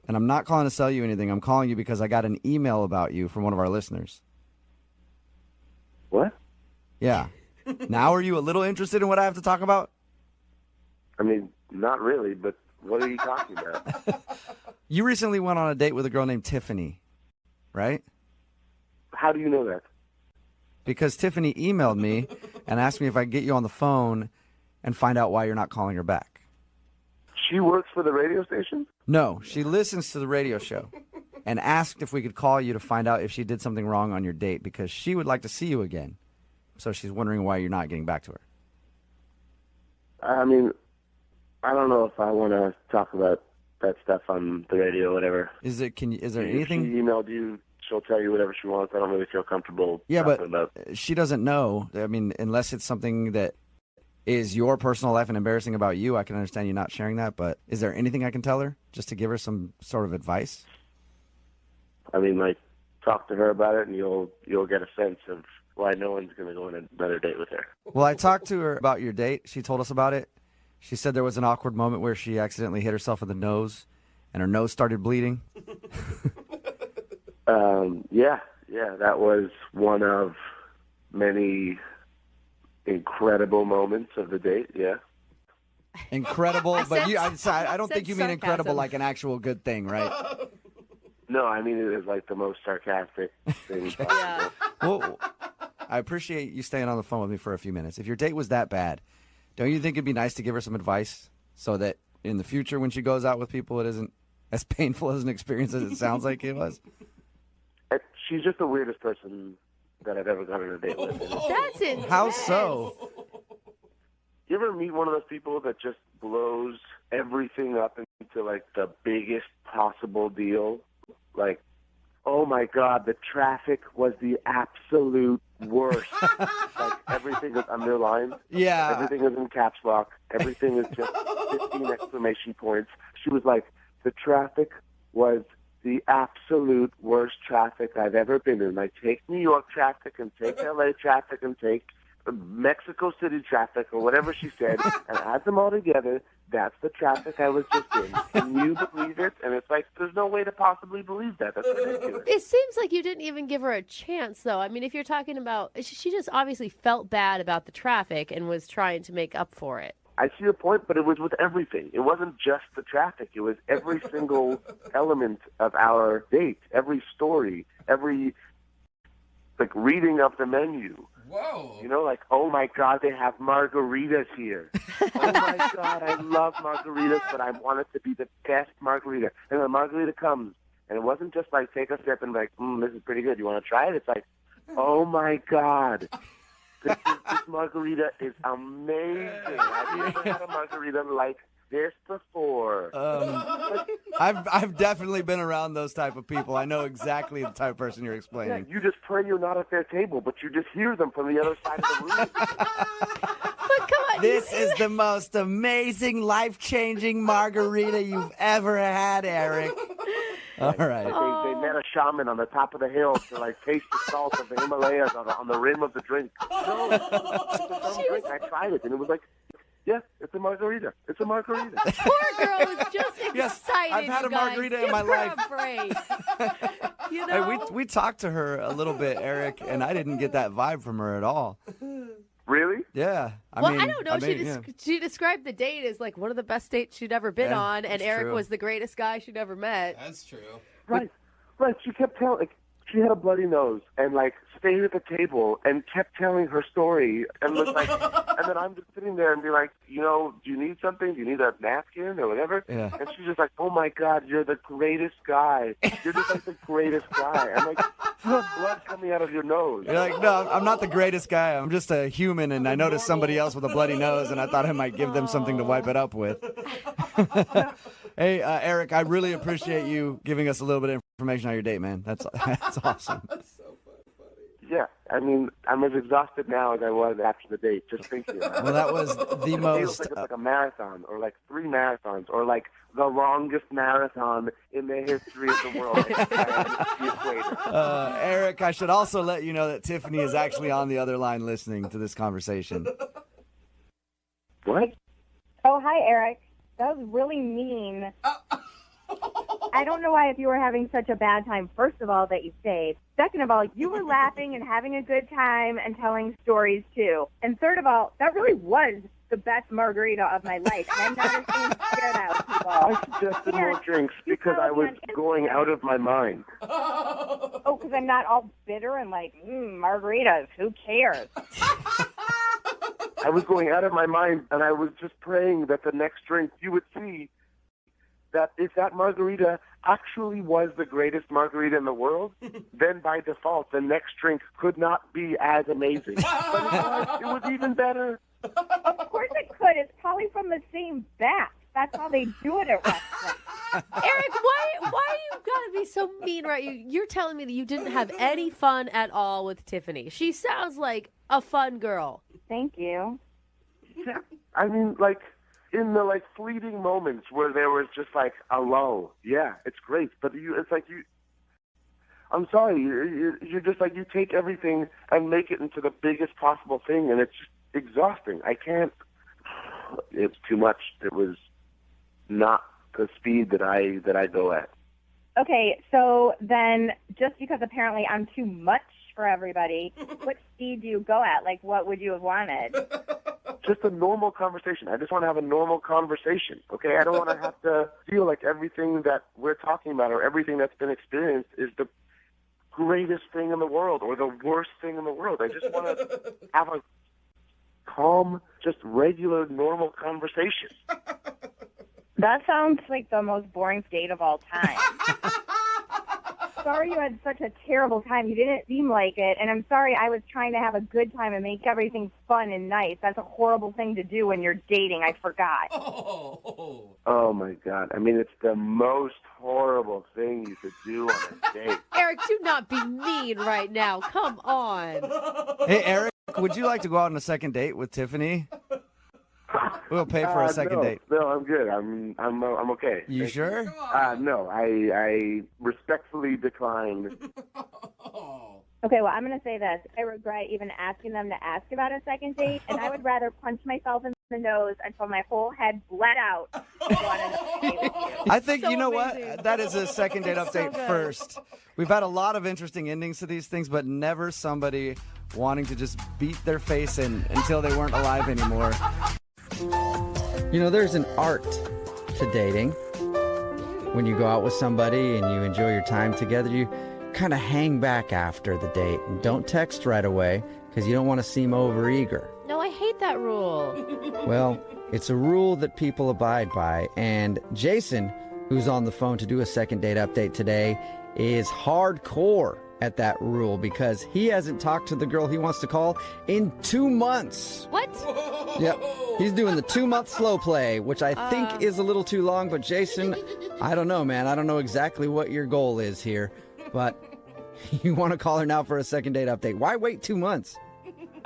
And I'm not calling to sell you anything. I'm calling you because I got an email about you from one of our listeners. What? Yeah. Now are you a little interested in what I have to talk about? I mean, not really, but what are you talking about? You recently went on a date with a girl named Tiffany, right? How do you know that? Because Tiffany emailed me and asked me if I could get you on the phone and find out why you're not calling her back. She works for the radio station? No, she listens to the radio show and asked if we could call you to find out if she did something wrong on your date because she would like to see you again. So she's wondering why you're not getting back to her. I mean, I don't know if I want to talk about that stuff on the radio or whatever. Is there anything? If she emailed you, she'll tell you whatever she wants. I don't really feel comfortable talking about. She doesn't know. I mean, unless it's something that is your personal life and embarrassing about you, I can understand you not sharing that. But is there anything I can tell her just to give her some sort of advice? I mean, like, talk to her about it, and you'll get a sense of why no one's going to go on another date with her. Well, I talked to her about your date. She told us about it. She said there was an awkward moment where she accidentally hit herself in the nose, and her nose started bleeding. Yeah, that was one of many incredible moments of the date, yeah. Incredible, but I don't think you mean sarcasm. incredible like an actual good thing, right? No, I mean it is like the most sarcastic thing possible. Well, I appreciate you staying on the phone with me for a few minutes. If your date was that bad, don't you think it'd be nice to give her some advice so that in the future when she goes out with people, it isn't as painful as an experience as it sounds like it was? She's just the weirdest person that I've ever gone on a date with. That's intense. How so? You ever meet one of those people that just blows everything up into like the biggest possible deal? Like, oh my God, the traffic was the absolute worst. Like everything is underlined. Yeah. Everything is in caps lock. Everything is just 15 exclamation points. She was like, the traffic was the absolute worst traffic I've ever been in. I take New York traffic and take LA traffic and take Mexico City traffic or whatever she said, and add them all together. That's the traffic I was just in. Can you believe it? And it's like, there's no way to possibly believe that. That's ridiculous. It seems like you didn't even give her a chance, though. I mean, if you're talking about, she just obviously felt bad about the traffic and was trying to make up for it. I see your point, but it was with everything. It wasn't just the traffic. It was every single element of our date, every story, every reading of the menu. Whoa. You know, like, oh my God, they have margaritas here. Oh my God, I love margaritas, but I want it to be the best margarita. And the margarita comes, and it wasn't just like take a sip and like, this is pretty good. You want to try it? It's like, oh my God, this margarita is amazing. I've never had a margarita like this before. I've definitely been around those type of people. I know exactly the type of person you're explaining. Yeah, you just pray you're not at their table, but you just hear them from the other side of the room. But come on, This is the most amazing, life-changing margarita you've ever had, Eric. All right. They met a shaman on the top of the hill to like taste the salt of the Himalayas on the rim of the drink. No, it's a dumb drink. I tried it, and it was like, yeah, it's a margarita. It's a margarita. Poor girl was just excited. Yes, I've had you a margarita guys. in my Give her life. a break. You know? Hey, we talked to her a little bit, Eric, and I didn't get that vibe from her at all. Really? Yeah. I don't know. She described the date as like one of the best dates she'd ever been on, and Eric was the greatest guy she'd ever met. That's true. Right. She kept telling, she had a bloody nose and stayed at the table and kept telling her story and was like, and then I'm just sitting there and be like, do you need something? Do you need a napkin or whatever? Yeah. And she's just like, oh my God, you're the greatest guy. You're just like the greatest guy. I'm like, you have blood coming out of your nose. You're like, no, I'm not the greatest guy. I'm just a human, and I noticed somebody else with a bloody nose, and I thought I might give them something to wipe it up with. Hey, Eric, I really appreciate you giving us a little bit of information on your date, man. That's awesome. Yeah, I mean, I'm as exhausted now as I was after the date, just thinking about it. Well, that was the It feels most... like it's like a marathon, or like 3 marathons, or like the longest marathon in the history of the world. The equator. Eric, I should also let you know that Tiffany is actually on the other line listening to this conversation. What? Oh, hi, Eric. That was really mean. I don't know why if you were having such a bad time, first of all, that you stayed. Second of all, you were laughing and having a good time and telling stories, too. And third of all, that really was the best margarita of my life. And I'm not ashamed to share that with people. I suggested more drinks because I was going out of my mind. Oh, because I'm not all bitter and like, margaritas, who cares? I was going out of my mind, and I was just praying that the next drink you would see that if that margarita actually was the greatest margarita in the world, then by default, the next drink could not be as amazing. But it was even better. Of course it could. It's probably from the same batch. That's how they do it at restaurants. Eric, why you gotta be so mean, right? You're telling me that you didn't have any fun at all with Tiffany. She sounds like a fun girl. Thank you. Yeah, I mean, in the fleeting moments where there was just a lull, yeah, it's great. But I'm sorry, you're just you take everything and make it into the biggest possible thing, and it's just exhausting. I can't. It's too much. It was not the speed that I go at. Okay, so then just because apparently I'm too much for everybody, what speed do you go at? What would you have wanted? Just a normal conversation. I just want to have a normal conversation, okay? I don't want to have to feel like everything that we're talking about or everything that's been experienced is the greatest thing in the world or the worst thing in the world. I just want to have a calm, just regular, normal conversation. That sounds like the most boring date of all time. Sorry you had such a terrible time. You didn't seem like it. And I'm sorry I was trying to have a good time and make everything fun and nice. That's a horrible thing to do when you're dating. I forgot. Oh, my God. I mean, it's the most horrible thing you could do on a date. Eric, do not be mean right now. Come on. Hey, Eric, would you like to go out on a second date with Tiffany? We'll pay for a second date. No, I'm good. I'm okay. You sure? No, I respectfully decline. Okay, well, I'm going to say this. I regret even asking them to ask about a second date, and I would rather punch myself in the nose until my whole head bled out than go on another date with you. I think, So you know amazing. what? That is a second date It's so update good. first. We've had a lot of interesting endings to these things, but never somebody wanting to just beat their face in until they weren't alive anymore. You know, there's an art to dating. When you go out with somebody and you enjoy your time together, you kind of hang back after the date and don't text right away because you don't want to seem overeager. No, I hate that rule. Well, it's a rule that people abide by, and Jason, who's on the phone to do a second date update today, is hardcore at that rule because he hasn't talked to the girl he wants to call in 2 months. What? Yep. He's doing the 2-month slow play, which I think is a little too long, but Jason, I don't know, man. I don't know exactly what your goal is here, but you want to call her now for a second date update. Why wait 2 months?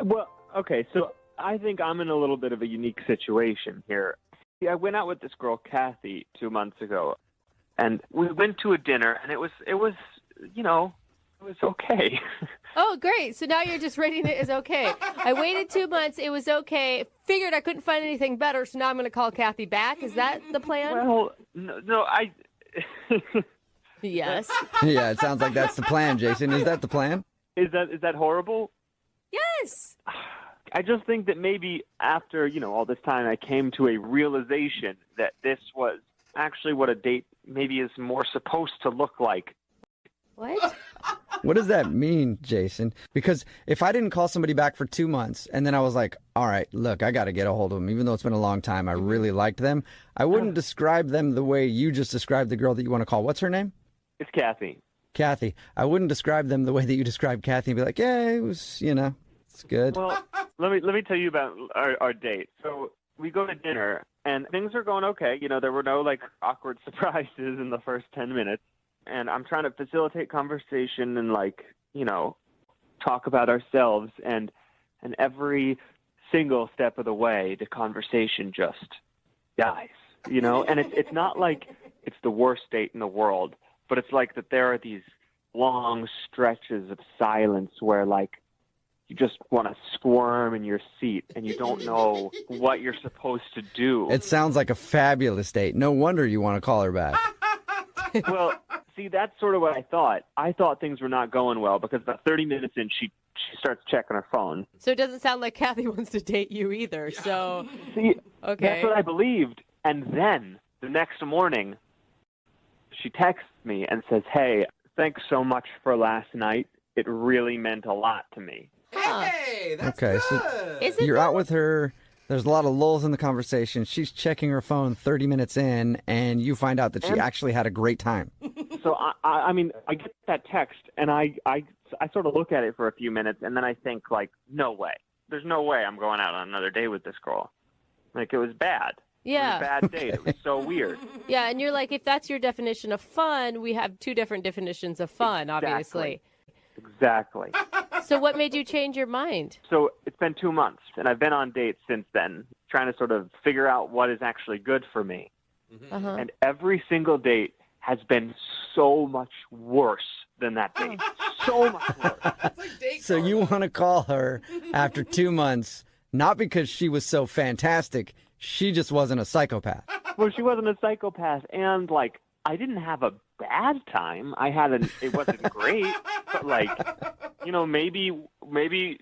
Well, okay, so I think I'm in a little bit of a unique situation here. I went out with this girl, Kathy, 2 months ago, and we went to a dinner, and it was okay. Oh, great. So now you're just rating it as okay. I waited 2 months. It was okay. Figured I couldn't find anything better, so now I'm going to call Kathy back. Is that the plan? Well, no, I... Yes. Yeah, it sounds like that's the plan, Jason. Is that the plan? Is that horrible? Yes. I just think that maybe after, all this time, I came to a realization that this was actually what a date maybe is more supposed to look like. What? What does that mean, Jason? Because if I didn't call somebody back for 2 months and then I was like, all right, look, I got to get a hold of them, even though it's been a long time, I really liked them, I wouldn't describe them the way you just described the girl that you want to call. What's her name? It's Kathy. Kathy. I wouldn't describe them the way that you described Kathy and be like, yeah, it was, it's good. Well, let me tell you about our date. So we go to dinner, and things are going okay. There were no, awkward surprises in the first 10 minutes. And I'm trying to facilitate conversation and, talk about ourselves. And every single step of the way, the conversation just dies, And it's not like it's the worst date in the world, but it's like that there are these long stretches of silence where, you just want to squirm in your seat and you don't know what you're supposed to do. It sounds like a fabulous date. No wonder you want to call her back. Well, see, that's sort of what I thought. I thought things were not going well because about 30 minutes in, she starts checking her phone. So it doesn't sound like Kathy wants to date you either. So, see, okay. That's what I believed. And then the next morning, she texts me and says, hey, thanks so much for last night. It really meant a lot to me. Hey, that's Okay, good. so you're out with her. There's a lot of lulls in the conversation. She's checking her phone 30 minutes in, and you find out that she actually had a great time. So, I mean, I get that text, and I sort of look at it for a few minutes, and then I think, no way. There's no way I'm going out on another day with this girl. It was bad. Yeah. It was a bad date. It was so weird. Yeah, and you're like, if that's your definition of fun, we have two different definitions of fun, obviously. Exactly. So what made you change your mind? So it's been 2 months, and I've been on dates since then, trying to sort of figure out what is actually good for me. Uh-huh. And every single date has been so much worse than that date. So much worse. So you want to call her after 2 months, not because she was so fantastic, she just wasn't a psychopath. Well, she wasn't a psychopath, and, I didn't have a bad time. It wasn't great, but maybe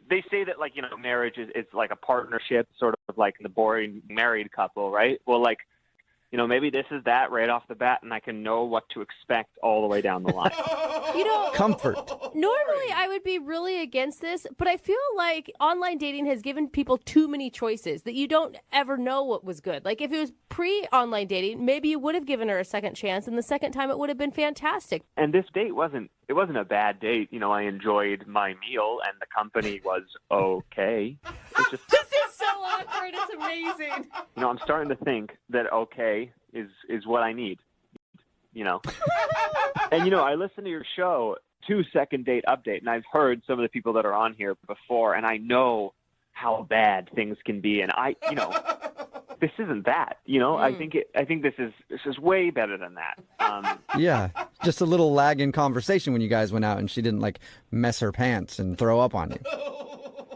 they say that marriage is like a partnership, sort of like the boring married couple, right? Well, maybe this is that right off the bat, and I can know what to expect all the way down the line. Comfort. Normally, I would be really against this, but I feel like online dating has given people too many choices that you don't ever know what was good. If it was pre-online dating, maybe you would have given her a second chance, and the second time it would have been fantastic. And this date wasn't a bad date. I enjoyed my meal, and the company was okay. It's just This is so awkward. It's amazing. I'm starting to think that okay is what I need. And I listened to your show, 2 Second Date Update, and I've heard some of the people that are on here before, and I know how bad things can be. And this isn't that. I think this is way better than that. Yeah, just a little lag in conversation when you guys went out and she didn't like mess her pants and throw up on you.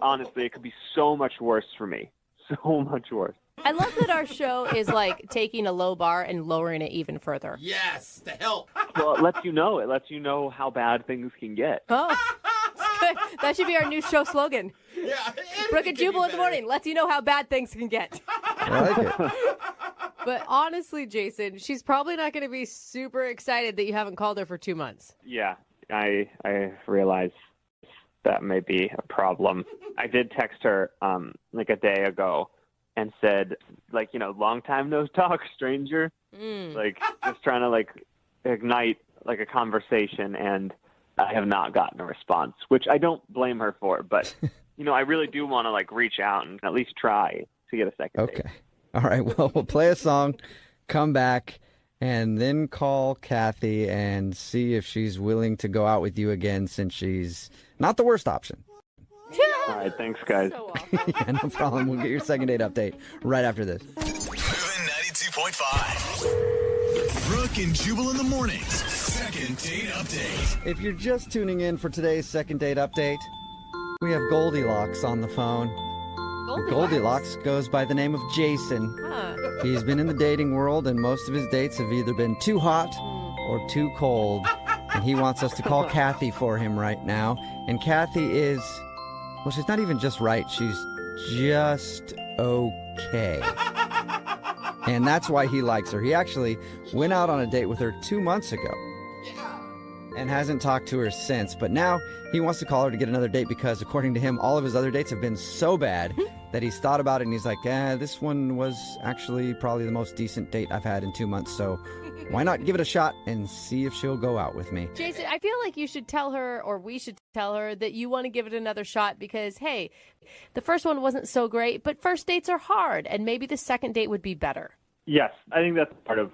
Honestly, it could be so much worse for me. So much worse. I love that our show is like taking a low bar and lowering it even further. Yes, to help. Well, it lets you know. It lets you know how bad things can get. Oh, good. That should be our new show slogan. Yeah. Brooke and Jubal in the morning lets you know how bad things can get. I like it. But honestly, Jason, she's probably not going to be super excited that you haven't called her for 2 months. Yeah, I realize that may be a problem. I did text her like a day ago and said, like, long time no talk, stranger. Like, just trying to like ignite like a conversation, and I have not gotten a response, which I don't blame her for, but I really do want to like reach out and at least try to get a second date. Okay. All right. Well, we'll play a song, come back, and then call Kathy and see if she's willing to go out with you again, since she's not the worst option. All right. Thanks, guys. Yeah, no problem. We'll get your second date update right after this. Moving 92.5. Brooke and Jubal in the mornings. Second date update. If you're just tuning in for today's second date update, we have Goldilocks on the phone. Goldilocks goes by the name of Jason. He's been in the dating world, and most of his dates have either been too hot or too cold. And he wants us to call Kathy for him right now. And Kathy is, well, she's not even just right. She's just okay. And that's why he likes her. He actually went out on a date with her 2 months ago. And hasn't talked to her since. But now he wants to call her to get another date because, according to him, all of his other dates have been so bad that he's thought about it and he's like, this one was actually probably the most decent date I've had in 2 months. So why not give it a shot and see if she'll go out with me? Jason, I feel like you should tell her, or we should tell her, that you want to give it another shot because, hey, the first one wasn't so great, but first dates are hard, and maybe the second date would be better. Yes, I think that's part of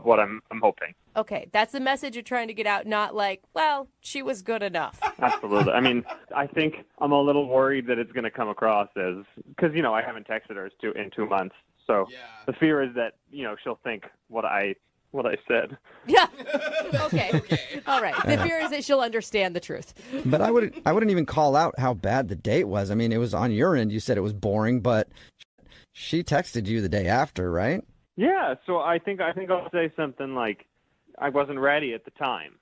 what I'm hoping. Okay, that's the message you're trying to get out, not like, well, she was good enough. Absolutely. I mean, I think I'm a little worried that it's going to come across as, because, I haven't texted her in 2 months. So the fear is that, she'll think what I said. Yeah. Okay. All right. The fear is that she'll understand the truth. But I wouldn't even call out how bad the date was. I mean, it was on your end. You said it was boring, but she texted you the day after, right? Yeah, so I think I'll say something like, I wasn't ready at the time.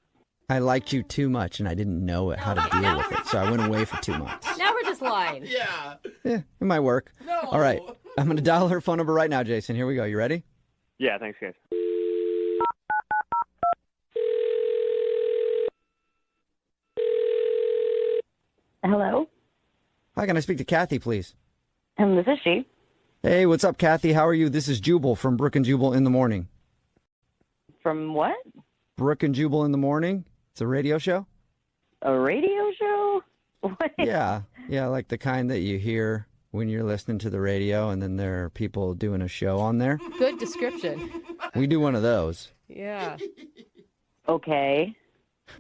I liked you too much, and I didn't know how to deal with it, so I went away for 2 months. Now we're just lying. Yeah. Yeah, it might work. No. All right, I'm going to dial her phone number right now, Jason. Here we go. You ready? Yeah, thanks, guys. Hello? Hi, can I speak to Kathy, please? This is she. Hey, what's up, Kathy? How are you? This is Jubal from Brooke and Jubal in the morning. From what? Brooke and Jubal in the morning. It's a radio show. A radio show? What? Yeah, like the kind that you hear when you're listening to the radio, and then there are people doing a show on there. Good description. We do one of those. Yeah. Okay.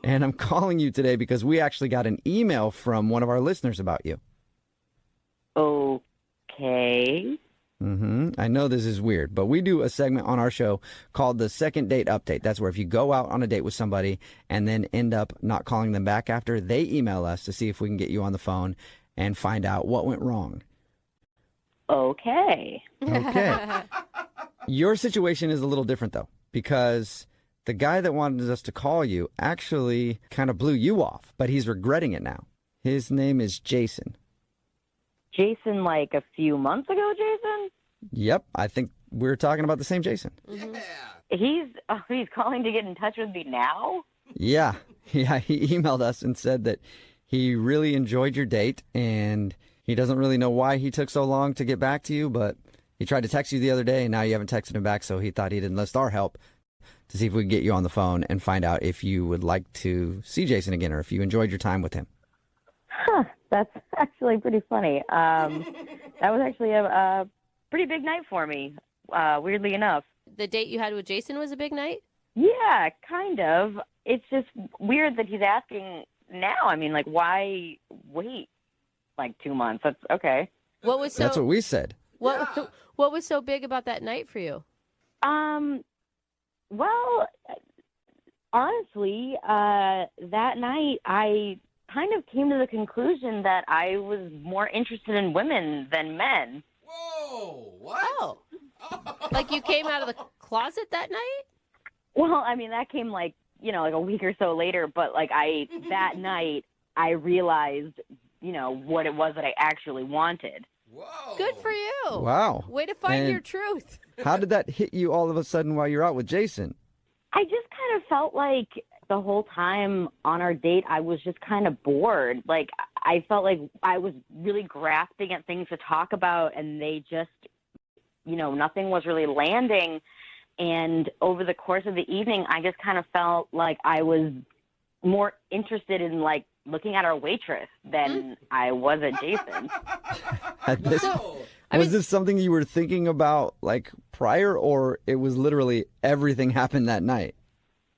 And I'm calling you today because we actually got an email from one of our listeners about you. Okay. I know this is weird, but we do a segment on our show called the Second Date Update. That's where if you go out on a date with somebody and then end up not calling them back after, they email us to see if we can get you on the phone and find out what went wrong. Okay. Your situation is a little different, though, because the guy that wanted us to call you actually kind of blew you off, but he's regretting it now. His name is Jason. Jason, like a few months ago, Jason? Yep, I think we're talking about the same Jason. Yeah. He's calling to get in touch with me now? Yeah, he emailed us and said that he really enjoyed your date, and he doesn't really know why he took so long to get back to you, but he tried to text you the other day, and now you haven't texted him back, so he thought he'd enlist our help to see if we could get you on the phone and find out if you would like to see Jason again or if you enjoyed your time with him. Huh, that's actually pretty funny. That was actually a pretty big night for me, weirdly enough. The date you had with Jason was a big night? Yeah, kind of. It's just weird that he's asking now. I mean, like, why wait like 2 months? That's okay. What was That's what we said. What was so big about that night for you? Well, honestly, that night I kind of came to the conclusion that I was more interested in women than men. Whoa! What? Oh. Like you came out of the closet that night? Well, I mean, that came like a week or so later, but like that night I realized, what it was that I actually wanted. Whoa. Good for you. Wow. Way to find And your truth. How did that hit you all of a sudden while you're out with Jason? I just kind of felt like the whole time on our date, I was just kind of bored. Like, I felt like I was really grasping at things to talk about, and they just, nothing was really landing. And over the course of the evening, I just kind of felt like I was more interested in, like, looking at our waitress than I was at Jason. Was this something you were thinking about, like, prior, or it was literally everything happened that night?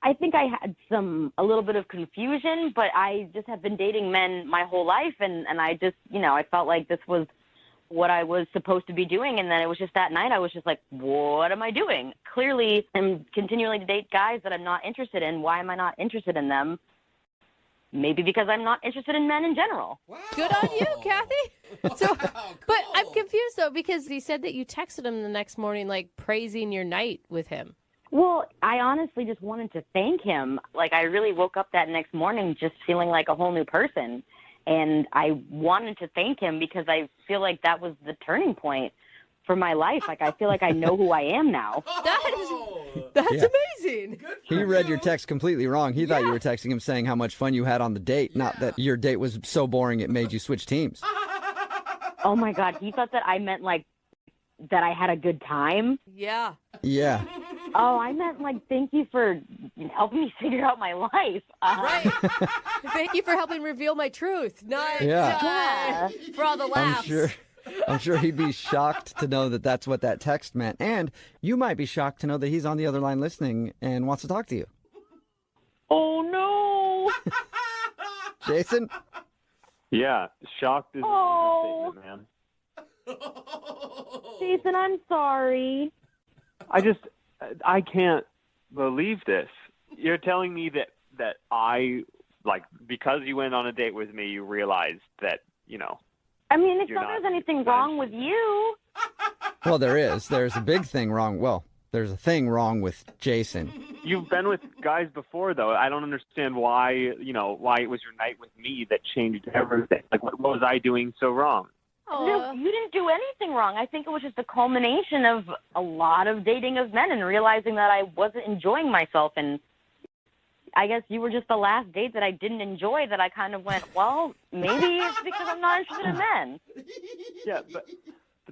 I think I had a little bit of confusion, but I just have been dating men my whole life, and I just, I felt like this was what I was supposed to be doing, and then it was just that night I was just like, what am I doing? Clearly, I'm continuing to date guys that I'm not interested in. Why am I not interested in them? Maybe because I'm not interested in men in general. Wow. Good on you, Kathy. So, but I'm confused, though, because he said that you texted him the next morning, like, praising your night with him. Well, I honestly just wanted to thank him. Like, I really woke up that next morning just feeling like a whole new person. And I wanted to thank him because I feel like that was the turning point for my life. Like, I feel like I know who I am now. That's Yeah. amazing. He read your text completely wrong. He thought you were texting him saying how much fun you had on the date, not that your date was so boring it made you switch teams. Oh, my God. He thought that I meant, like, that I had a good time. Yeah. Yeah. Oh, I meant, like, thank you for helping me figure out my life. Right. Thank you for helping reveal my truth. Not Yeah. for all the laughs. I'm sure he'd be shocked to know that that's what that text meant. And you might be shocked to know that he's on the other line listening and wants to talk to you. Oh, no. Jason? Yeah, shocked is an understatement, man. Jason, I'm sorry. I can't believe this. You're telling me that I, like, because you went on a date with me, you realized that, I mean, it's You're not not there's anything wrong with you. Well, there is. There's a big thing wrong. Well, there's a thing wrong with Jason. You've been with guys before, though. I don't understand why, why it was your night with me that changed everything. Like, what was I doing so wrong? No, you didn't do anything wrong. I think it was just a culmination of a lot of dating of men and realizing that I wasn't enjoying myself. And I guess you were just the last date that I didn't enjoy, that I kind of went, well, maybe it's because I'm not interested in men. Yeah, but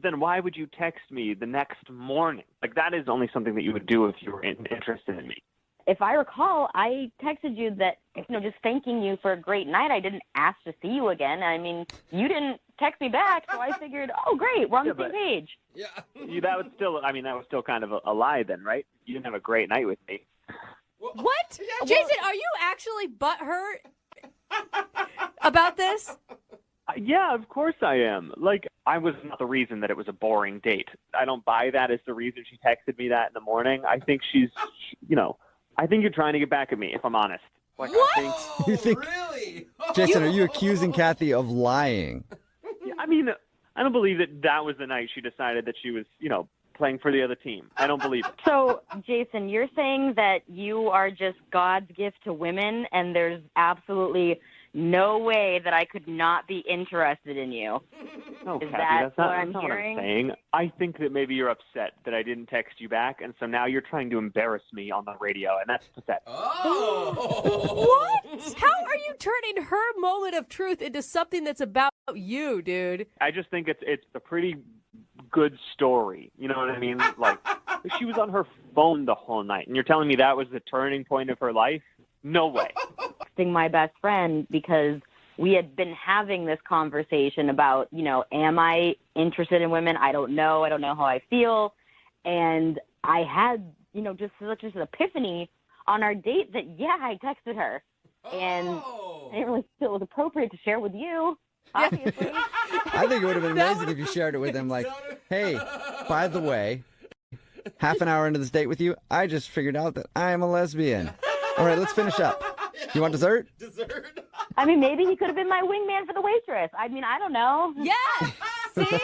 then why would you text me the next morning? Like, that is only something that you would do if you were interested in me. If I recall, I texted you that, just thanking you for a great night. I didn't ask to see you again. I mean, you didn't text me back, so I figured, oh, great, we're on the same page. Yeah. That was still kind of a lie then, right? You didn't have a great night with me. What? Jason, are you actually butthurt about this? Yeah, of course I am. Like, I was not the reason that it was a boring date. I don't buy that as the reason she texted me that in the morning. I think she's, I think you're trying to get back at me, if I'm honest. Like, What? You think, Really? Jason, are you accusing Kathy of lying? I mean, I don't believe that was the night she decided that she was, playing for the other team. I don't believe it. So, Jason, you're saying that you are just God's gift to women, and there's absolutely no way that I could not be interested in you. No, Is Kathy, that that's not, what that's I'm not hearing? what I'm saying. I think that maybe you're upset that I didn't text you back, and so now you're trying to embarrass me on the radio, and that's pathetic. Oh. What? How are you turning her moment of truth into something that's about you, dude? I just think it's a pretty good story. You know what I mean? Like, she was on her phone the whole night, and you're telling me that was the turning point of her life? No way. Texting my best friend because we had been having this conversation about, am I interested in women? I don't know. I don't know how I feel. And I had, just such an epiphany on our date that, I texted her. And I didn't really feel it was appropriate to share with you, obviously. I think it would have been amazing if you shared it with him. Like, Hey, by the way, half an hour into this date with you, I just figured out that I am a lesbian. All right, let's finish up. You want dessert? Dessert? I mean, maybe he could have been my wingman for the waitress. I mean, I don't know. Yeah. See?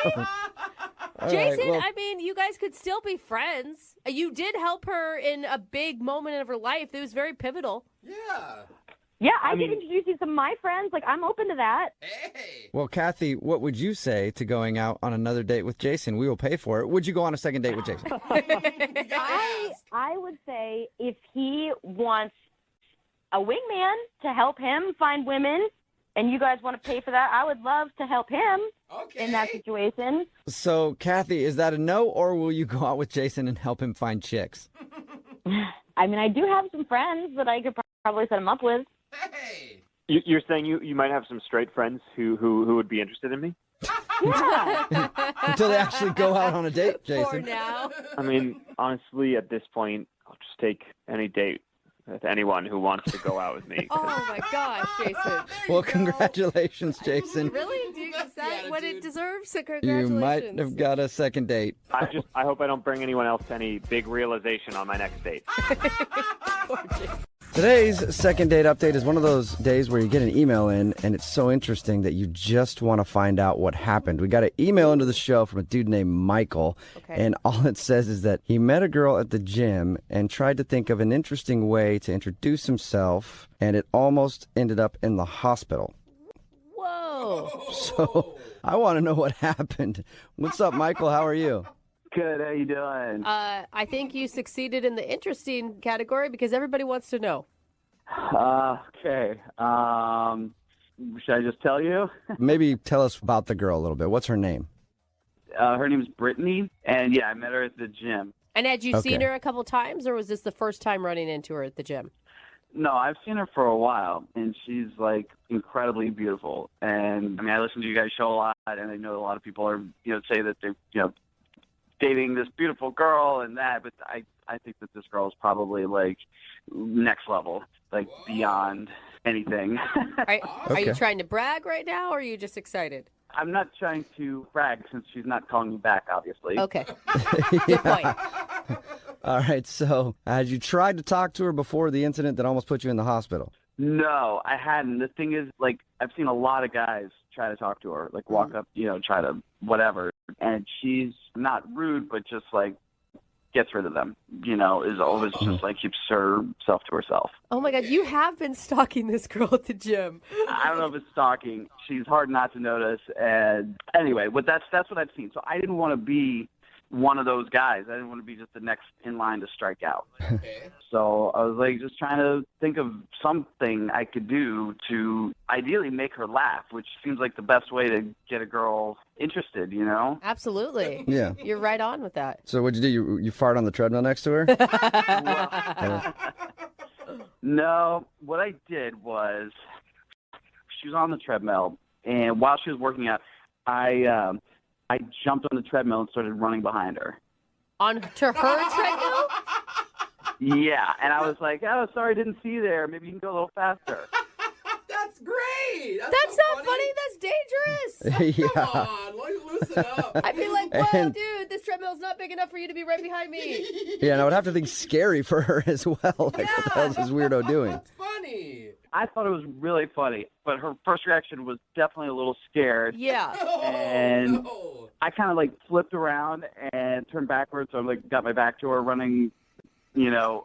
All Jason, right, well, I mean, you guys could still be friends. You did help her in a big moment of her life that was very pivotal. Yeah. Yeah, I can introduce you to some of my friends. Like, I'm open to that. Hey. well, Kathy, what would you say to going out on another date with Jason? We will pay for it. Would you go on a second date with Jason? I would say if he wants a wingman to help him find women, and you guys want to pay for that, I would love to help him in that situation. So, Kathy, is that a no, or will you go out with Jason and help him find chicks? I mean, I do have some friends that I could probably set him up with. Hey. You're saying you might have some straight friends who would be interested in me? Yeah. Until they actually go out on a date, For Jason. now. I mean, honestly, at this point, I'll just take any date with anyone who wants to go out with me. Oh, my gosh, Jason. Well, congratulations, Jason. Really? Is that what it deserves? So You congratulations. might have got a second date. I hope I don't bring anyone else to any big realization on my next date. Today's second date update is one of those days where you get an email in and it's so interesting that you just want to find out what happened. We got an email into the show from a dude named Michael, and all it says is that he met a girl at the gym and tried to think of an interesting way to introduce himself, and it almost ended up in the hospital. Whoa. So I want to know what happened. What's up, Michael? How are you? Good. How you doing? I think you succeeded in the interesting category because everybody wants to know. Okay. Should I just tell you? Maybe tell us about the girl a little bit. What's her name? Her name's Brittany, and yeah, I met her at the gym. And had you seen Okay. her a couple times, or was this the first time running into her at the gym? No, I've seen her for a while, and she's like incredibly beautiful. And I mean, I listen to you guys' show a lot, and I know a lot of people are, say that they're, dating this beautiful girl and that, but I think that this girl is probably like next level, like beyond anything. Are you trying to brag right now, or are you just excited? I'm not trying to brag since she's not calling me back, obviously. Okay. Good point. All right, so had you tried to talk to her before the incident that almost put you in the hospital? No, I hadn't. The thing is, like, I've seen a lot of guys try to talk to her, like walk up, try to whatever. And she's not rude, but just like gets rid of them, is always just like keeps herself to herself. Oh my God, you have been stalking this girl at the gym. I don't know if it's stalking. She's hard not to notice. And anyway, but that's what I've seen. So I didn't want to be one of those guys. I didn't want to be just the next in line to strike out. Okay. So I was like just trying to think of something I could do to ideally make her laugh, which seems like the best way to get a girl interested, Absolutely. Yeah. You're right on with that. So what'd you do? You fart on the treadmill next to her? No, what I did was she was on the treadmill, and while she was working out, I jumped on the treadmill and started running behind her. To her treadmill? Yeah, and I was like, oh, sorry, didn't see you there. Maybe you can go a little faster. That's great. That's not funny. That's dangerous. Come on, loosen up. I'd be like, whoa, And- dude, this treadmill's not big enough for you to be right behind me. Yeah, and I would have to think scary for her as well. Like, what the hell is this weirdo doing? That's funny. I thought it was really funny, but her first reaction was definitely a little scared. Yeah. And No. I kind of like flipped around and turned backwards, so I like got my back to her running, and I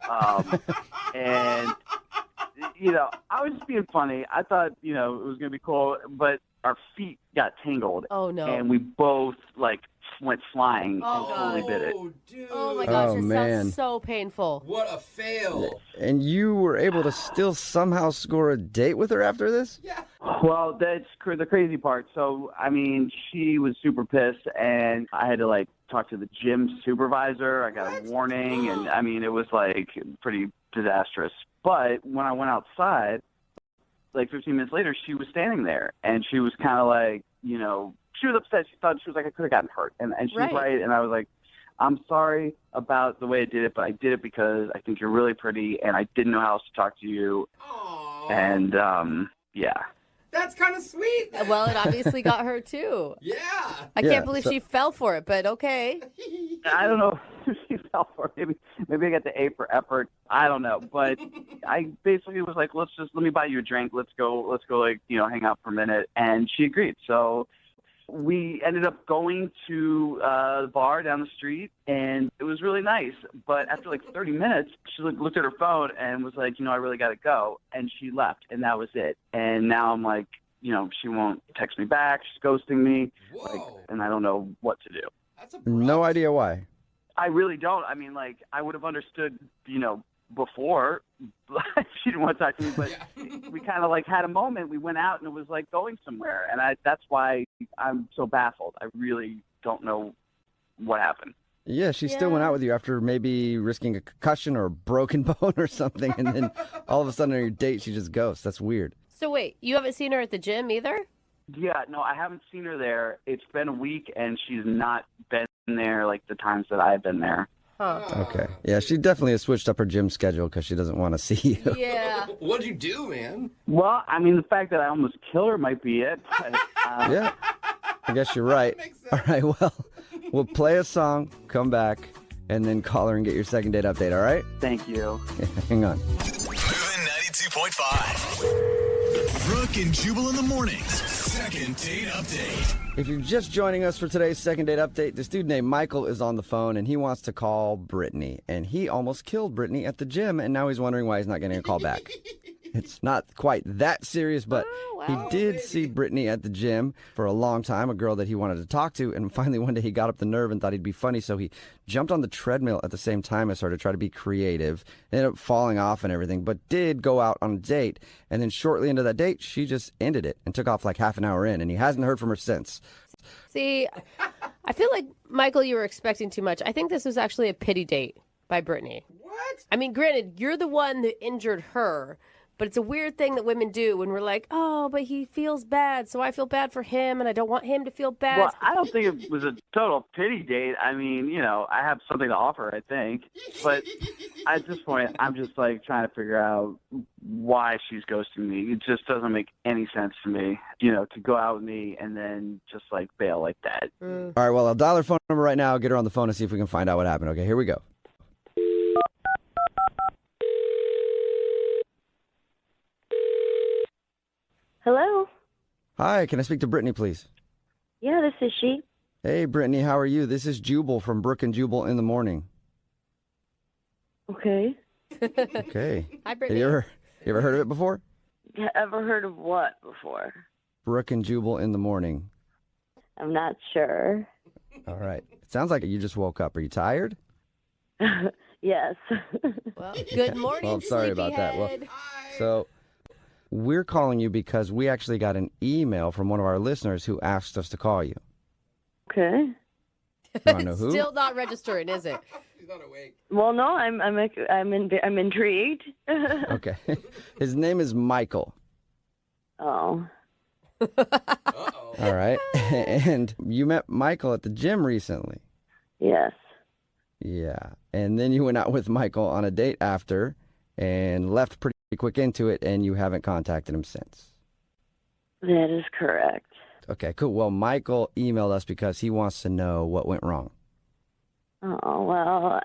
was just being funny. I thought, it was going to be cool, but our feet got tangled. Oh, no. And we both like went flying Oh, and totally bit it. Dude. Oh my gosh, Oh, it man. sounds so painful. What a fail. And you were able to still somehow score a date with her after this? Yeah. Well, that's the crazy part. So, I mean, she was super pissed, and I had to like talk to the gym supervisor. I got a warning, and I mean, it was like pretty disastrous. But when I went outside, like 15 minutes later, she was standing there, and she was kind of like, she was upset. She thought, she was like, I could have gotten hurt, and she was right. And I was like, I'm sorry about the way I did it, but I did it because I think you're really pretty, and I didn't know how else to talk to you. Aww. And yeah. That's That's kind of sweet. Well, it obviously got her too. Yeah. I can't believe she fell for it, but okay. I don't know if she fell for it. Maybe I got the A for effort. I don't know. But I basically was like, let me buy you a drink. Let's go hang out for a minute. And she agreed. So we ended up going to the bar down the street, and it was really nice. But after like 30 minutes, she looked at her phone and was like, I really got to go. And she left, and that was it. And now I'm like, she won't text me back. She's ghosting me. And I don't know what to do. No idea why. I really don't. I mean, I would have understood, before she didn't want to talk to me, but we kind of had a moment. We went out and it was like going somewhere. And that's why I'm so baffled. I really don't know what happened. Yeah, she still went out with you after maybe risking a concussion or a broken bone or something. And then all of a sudden on your date, she just ghosts. That's weird. So wait, you haven't seen her at the gym either? Yeah, no, I haven't seen her there. It's been a week and she's not been there like the times that I've been there. Huh. Okay. Yeah, she definitely has switched up her gym schedule because she doesn't want to see you. Yeah. What'd you do, man? Well, I mean, the fact that I almost killed her might be it. But, Yeah, I guess you're right. All right, well, we'll play a song, come back, and then call her and get your second date update, all right? Thank you. Hang on. Moving 92.5. Brooke and Jubal in the mornings. Second date update. If you're just joining us for today's second date update, this dude named Michael is on the phone, and he wants to call Brittany. And he almost killed Brittany at the gym, and now he's wondering why he's not getting a call back. It's not quite that serious, but he did see Brittany at the gym for a long time, a girl that he wanted to talk to. And finally, one day he got up the nerve and thought he'd be funny, so he jumped on the treadmill at the same time as her to try to be creative. Ended up falling off and everything, but did go out on a date. And then shortly into that date, she just ended it and took off like half an hour in, and he hasn't heard from her since. See, I feel like, Michael, you were expecting too much. I think this was actually a pity date by Brittany. What? I mean, granted, you're the one that injured her, but it's a weird thing that women do when we're like, oh, but he feels bad, so I feel bad for him, and I don't want him to feel bad. Well, I don't think it was a total pity date. I mean, I have something to offer, I think. But at this point, I'm just, trying to figure out why she's ghosting me. It just doesn't make any sense to me, to go out with me and then just, bail like that. All right, well, I'll dial her phone number right now, get her on the phone, and see if we can find out what happened. Okay, here we go. Hello? Hi, can I speak to Brittany, please? Yeah, this is she. Hey, Brittany, how are you? This is Jubal from Brooke and Jubal in the morning. Okay. Okay. Hi, Brittany. You ever heard of it before? Ever heard of what before? Brooke and Jubal in the morning. I'm not sure. All right. It sounds like you just woke up. Are you tired? Yes. Well, good morning, Well, I'm sorry about that. Well, so we're calling you because we actually got an email from one of our listeners who asked us to call you. Okay. You want to know who? Still not registering, is it? Well, no, I'm intrigued. Okay. His name is Michael. Oh. All right. And you met Michael at the gym recently. Yes. Yeah. And then you went out with Michael on a date after and left pretty quick into it, and you haven't contacted him since. That is correct. Okay, cool. Well, Michael emailed us because he wants to know what went wrong. Oh, well,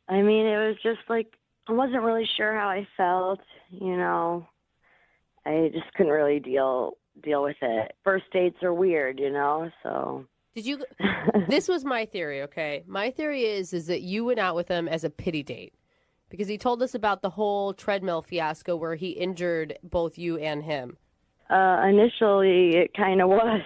I mean, it was just I wasn't really sure how I felt, I just couldn't really deal with it. First dates are weird, so. Did you? This was my theory, okay? My theory is that you went out with him as a pity date because he told us about the whole treadmill fiasco where he injured both you and him. Initially, it kind of was.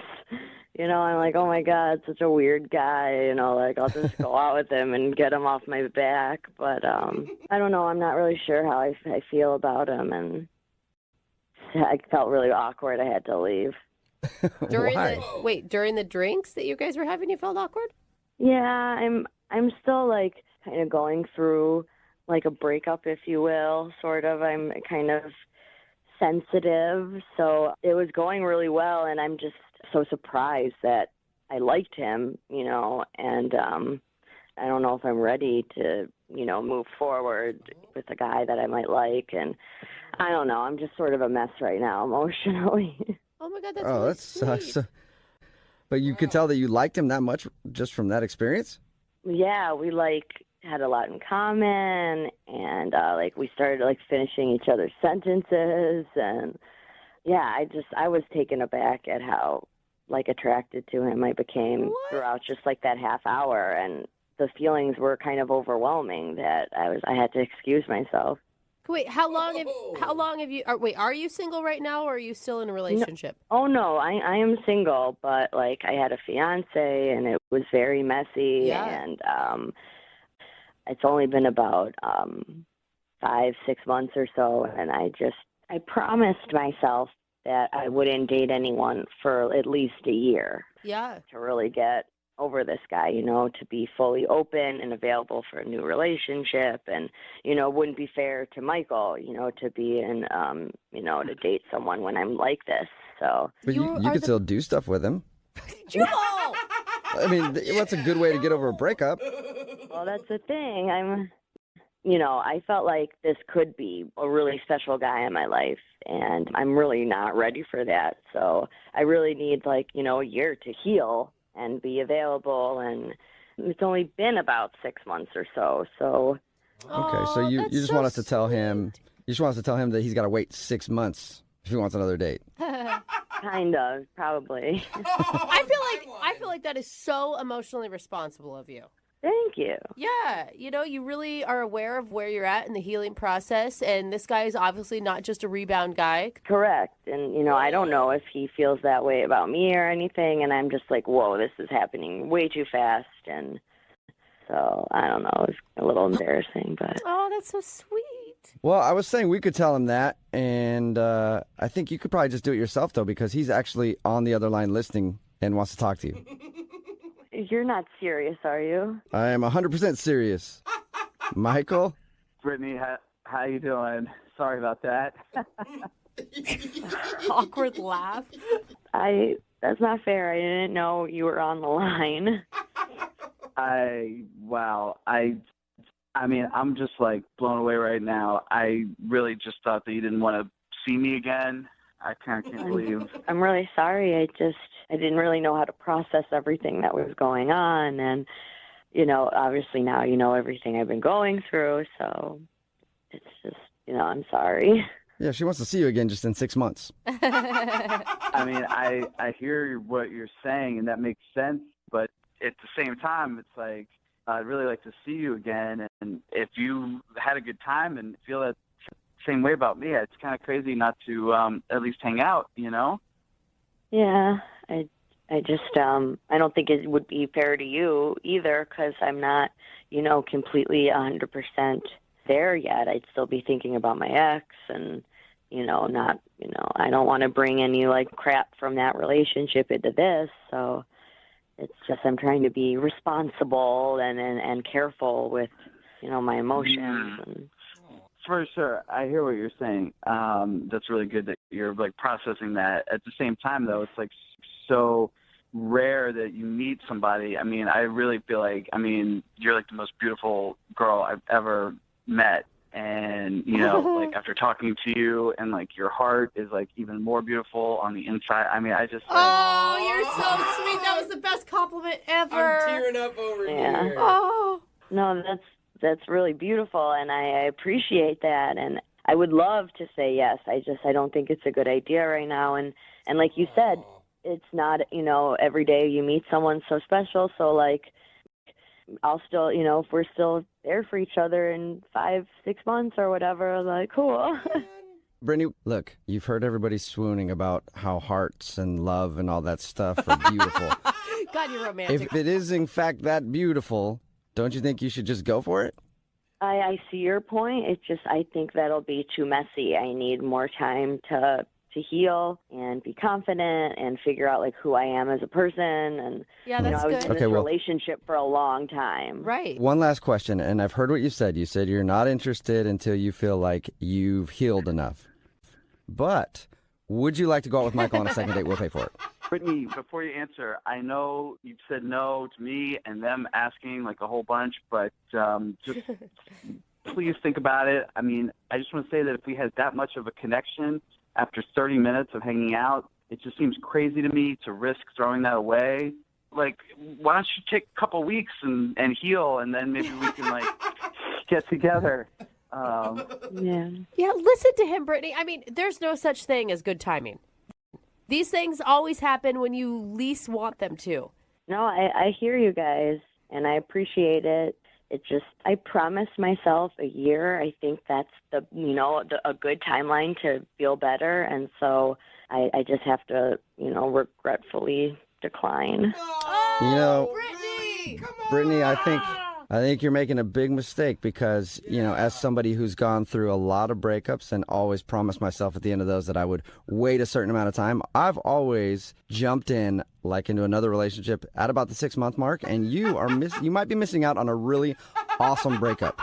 I'm like, oh my God, such a weird guy. I'll just go out with him and get him off my back. But I don't know. I'm not really sure how I feel about him, and I felt really awkward. I had to leave. During the drinks that you guys were having, you felt awkward? Yeah, I'm still kind of going through a breakup, if you will, sort of. I'm kind of sensitive, so it was going really well, and I'm just so surprised that I liked him, and I don't know if I'm ready to, move forward with a guy that I might like, and I don't know. I'm just sort of a mess right now emotionally. Oh my God, that's Oh, really that sucks. sweet. But you could tell that you liked him that much just from that experience? Yeah, we had a lot in common, and we started finishing each other's sentences, and yeah, I was taken aback at how attracted to him I became throughout just that half hour, and the feelings were kind of overwhelming that I had to excuse myself. Wait, how long have you? Are you single right now, or are you still in a relationship? Oh no, I am single, but I had a fiance, and it was very messy, and it's only been about 5-6 months or so, and I promised myself that I wouldn't date anyone for at least a year. Yeah. To really get over this guy, to be fully open and available for a new relationship, and it wouldn't be fair to Michael, to be in to date someone when I'm like this. So But you could still do stuff with him. Jubal! I mean, what's a good way to get over a breakup? Well, that's the thing. I felt like this could be a really special guy in my life, and I'm really not ready for that. So I really need a year to heal and be available, and it's only been about 6 months or so. So Okay, so you just want us to tell him. You just want us to tell him that he's got to wait 6 months if he wants another date. Kind of, probably. I feel like that is so emotionally responsible of you. Thank you. Yeah, you really are aware of where you're at in the healing process, and this guy is obviously not just a rebound guy. Correct. And, I don't know if he feels that way about me or anything, and I'm just whoa, this is happening way too fast, and so, I don't know, it's a little embarrassing, but... Oh, that's so sweet. Well, I was saying we could tell him that, and I think you could probably just do it yourself, though, because he's actually on the other line listening and wants to talk to you. You're not serious, are you? I am 100% serious. Michael? Brittany, how you doing? Sorry about that. Awkward laugh. That's not fair. I didn't know you were on the line. I mean, I'm just blown away right now. I really just thought that you didn't want to see me again. I can't believe. I'm really sorry. I didn't really know how to process everything that was going on, and obviously now you know everything I've been going through. So it's just, I'm sorry. Yeah, she wants to see you again just in 6 months. I mean, I hear what you're saying, and that makes sense. But at the same time, it's I'd really like to see you again. And if you had a good time and feel that same way about me, it's kind of crazy not to at least hang out, Yeah, I just I don't think it would be fair to you either, because I'm not completely 100% there yet. I'd still be thinking about my ex, and not I don't want to bring any crap from that relationship into this. So it's just I'm trying to be responsible and careful with my emotions. And for sure, I hear what you're saying. That's really good that you're processing that. At the same time, though, it's so rare that you meet somebody. I mean, I really feel you're the most beautiful girl I've ever met. And after talking to you, and your heart is even more beautiful on the inside. I mean, I just oh, you're so sweet. That was the best compliment ever. I'm tearing up over here. Oh no, that's really beautiful, and I appreciate that, and I would love to say yes. I don't think it's a good idea right now, and like you said, it's not every day you meet someone so special. So I'll still, if we're still there for each other in 5-6 months or whatever, cool. Brittany, look, you've heard everybody swooning about how hearts and love and all that stuff are beautiful. God, you're romantic. If it is in fact that beautiful, don't you think you should just go for it? I see your point. It's just I think that'll be too messy. I need more time to heal and be confident and figure out who I am as a person. And yeah, that's I was good. in this relationship for a long time. Right. One last question, and I've heard what you said. You said you're not interested until you feel like you've healed enough. But would you like to go out with Michael on a second date? We'll pay for it. Brittany, before you answer, I know you've said no to me and them asking a whole bunch, but just please think about it. I mean, I just want to say that if we had that much of a connection after 30 minutes of hanging out, It just seems crazy to me to risk throwing that away. Like, why don't you take a couple weeks and heal, and then maybe we can, like, get together. Yeah, listen to him, Brittany. I mean, there's no such thing as good timing. These things always happen when you least want them to. No, I hear you guys, and I appreciate it. It just, I promised myself a year. I think that's a good timeline to feel better, and so I just have to, regretfully decline. Brittany, I think you're making a big mistake because, as somebody who's gone through a lot of breakups and always promised myself at the end of those that I would wait a certain amount of time, I've always jumped in into another relationship at about the 6-month mark, and you might be missing out on a really awesome breakup.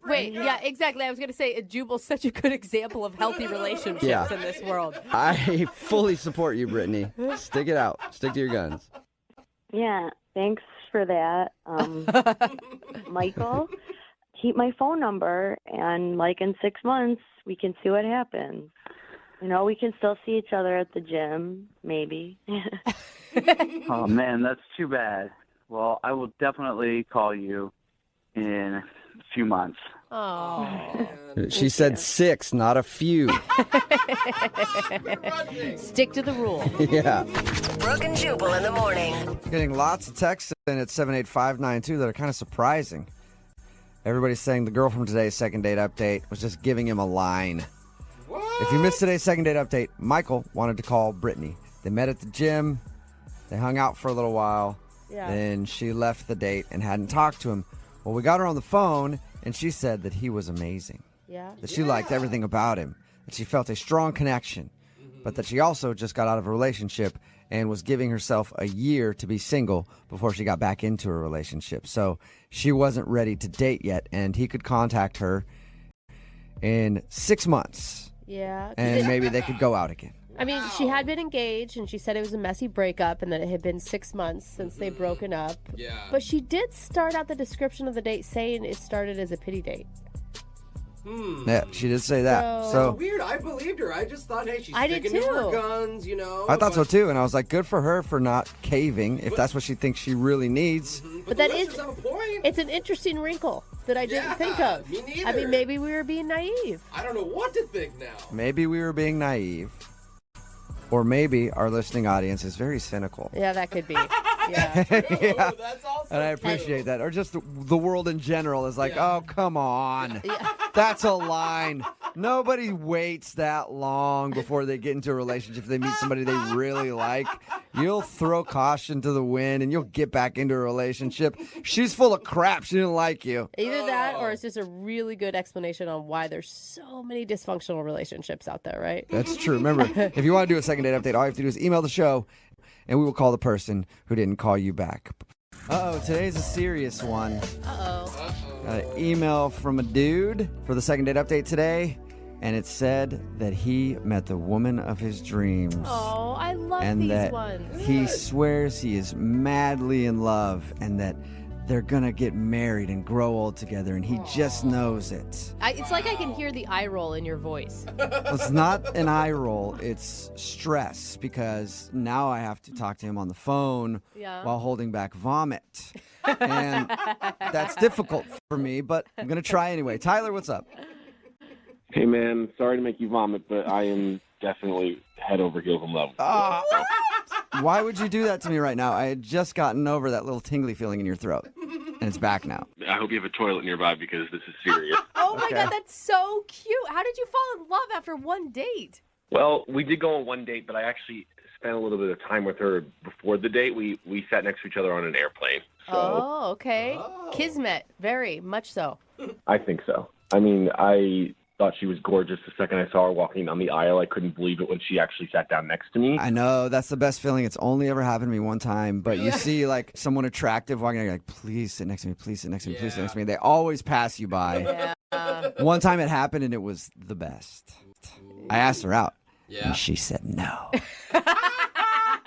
Wait, yeah, exactly. I was going to say, Jubal's such a good example of healthy relationships in this world. I fully support you, Brittany. Stick it out. Stick to your guns. Yeah, thanks for that. Michael, keep my phone number, and in 6 months, we can see what happens. We can still see each other at the gym, maybe. Oh, man, that's too bad. Well, I will definitely call you in a few months. Oh. She said 6, not a few. Stick to the rule. Yeah. Brooke and Jubal in the morning. Getting lots of texts in at 78592 that are kind of surprising. Everybody's saying the girl from today's second date update was just giving him a line. What? If you missed today's second date update, Michael wanted to call Brittany. They met at the gym. They hung out for a little while. Yeah. Then she left the date and hadn't talked to him. Well, we got her on the phone, and she said that he was amazing. Yeah. That she liked everything about him. That she felt a strong connection. But that she also just got out of a relationship and was giving herself a year to be single before she got back into a relationship. So she wasn't ready to date yet, and he could contact her in 6 months. Yeah. And maybe they could go out again. I mean, she had been engaged, and she said it was a messy breakup, and that it had been 6 months since they'd broken up. Yeah. But she did start out the description of the date saying it started as a pity date. Yeah, she did say that. So weird. I believed her. I just thought, hey, she's I did sticking to her too. guns, I thought so too, and I was like, good for her for not caving if that's what she thinks she really needs. But that is, it's an interesting wrinkle that I didn't think of. Me neither. I mean, maybe we were being naive. I don't know what to think now. Maybe we were being naive. Or maybe our listening audience is very cynical. Yeah, that could be. Yeah. Yeah. And I appreciate that. Or just the world in general is like, oh, come on. That's a line. Nobody waits that long before they get into a relationship. If they meet somebody they really like, you'll throw caution to the wind and you'll get back into a relationship. She's full of crap. She didn't like you. Either that or it's just a really good explanation on why there's so many dysfunctional relationships out there, right? That's true. Remember, if you want to do a second date update, all you have to do is email the show and we will call the person who didn't call you back. Uh-oh, today's a serious one. Uh-oh. Got an email from a dude for the second date update today, and it said that he met the woman of his dreams. Oh, I love and these that ones. he swears he is madly in love and that they're gonna get married and grow old together, and he just knows it. It's like I can hear the eye roll in your voice. Well, it's not an eye roll, it's stress, because now I have to talk to him on the phone while holding back vomit. And that's difficult for me, but I'm gonna try anyway. Tyler, what's up? Hey, man, sorry to make you vomit, but I am definitely head over heels in love with you. Why would you do that to me right now? I had just gotten over that little tingly feeling in your throat, and it's back now. I hope you have a toilet nearby because this is serious. Oh my God, that's so cute. How did you fall in love after one date? Well, we did go on one date, but I actually spent a little bit of time with her before the date. We sat next to each other on an airplane. So Oh, okay. Kismet, very much so. I think so. I mean, I thought she was gorgeous the second I saw her walking down the aisle. I couldn't believe it when she actually sat down next to me. I know, that's the best feeling. It's only ever happened to me one time, but you see someone attractive walking, you're like, please sit next to me, please sit next to me, please sit next to me. They always pass you by. One time it happened and it was the best. I asked her out and she said no.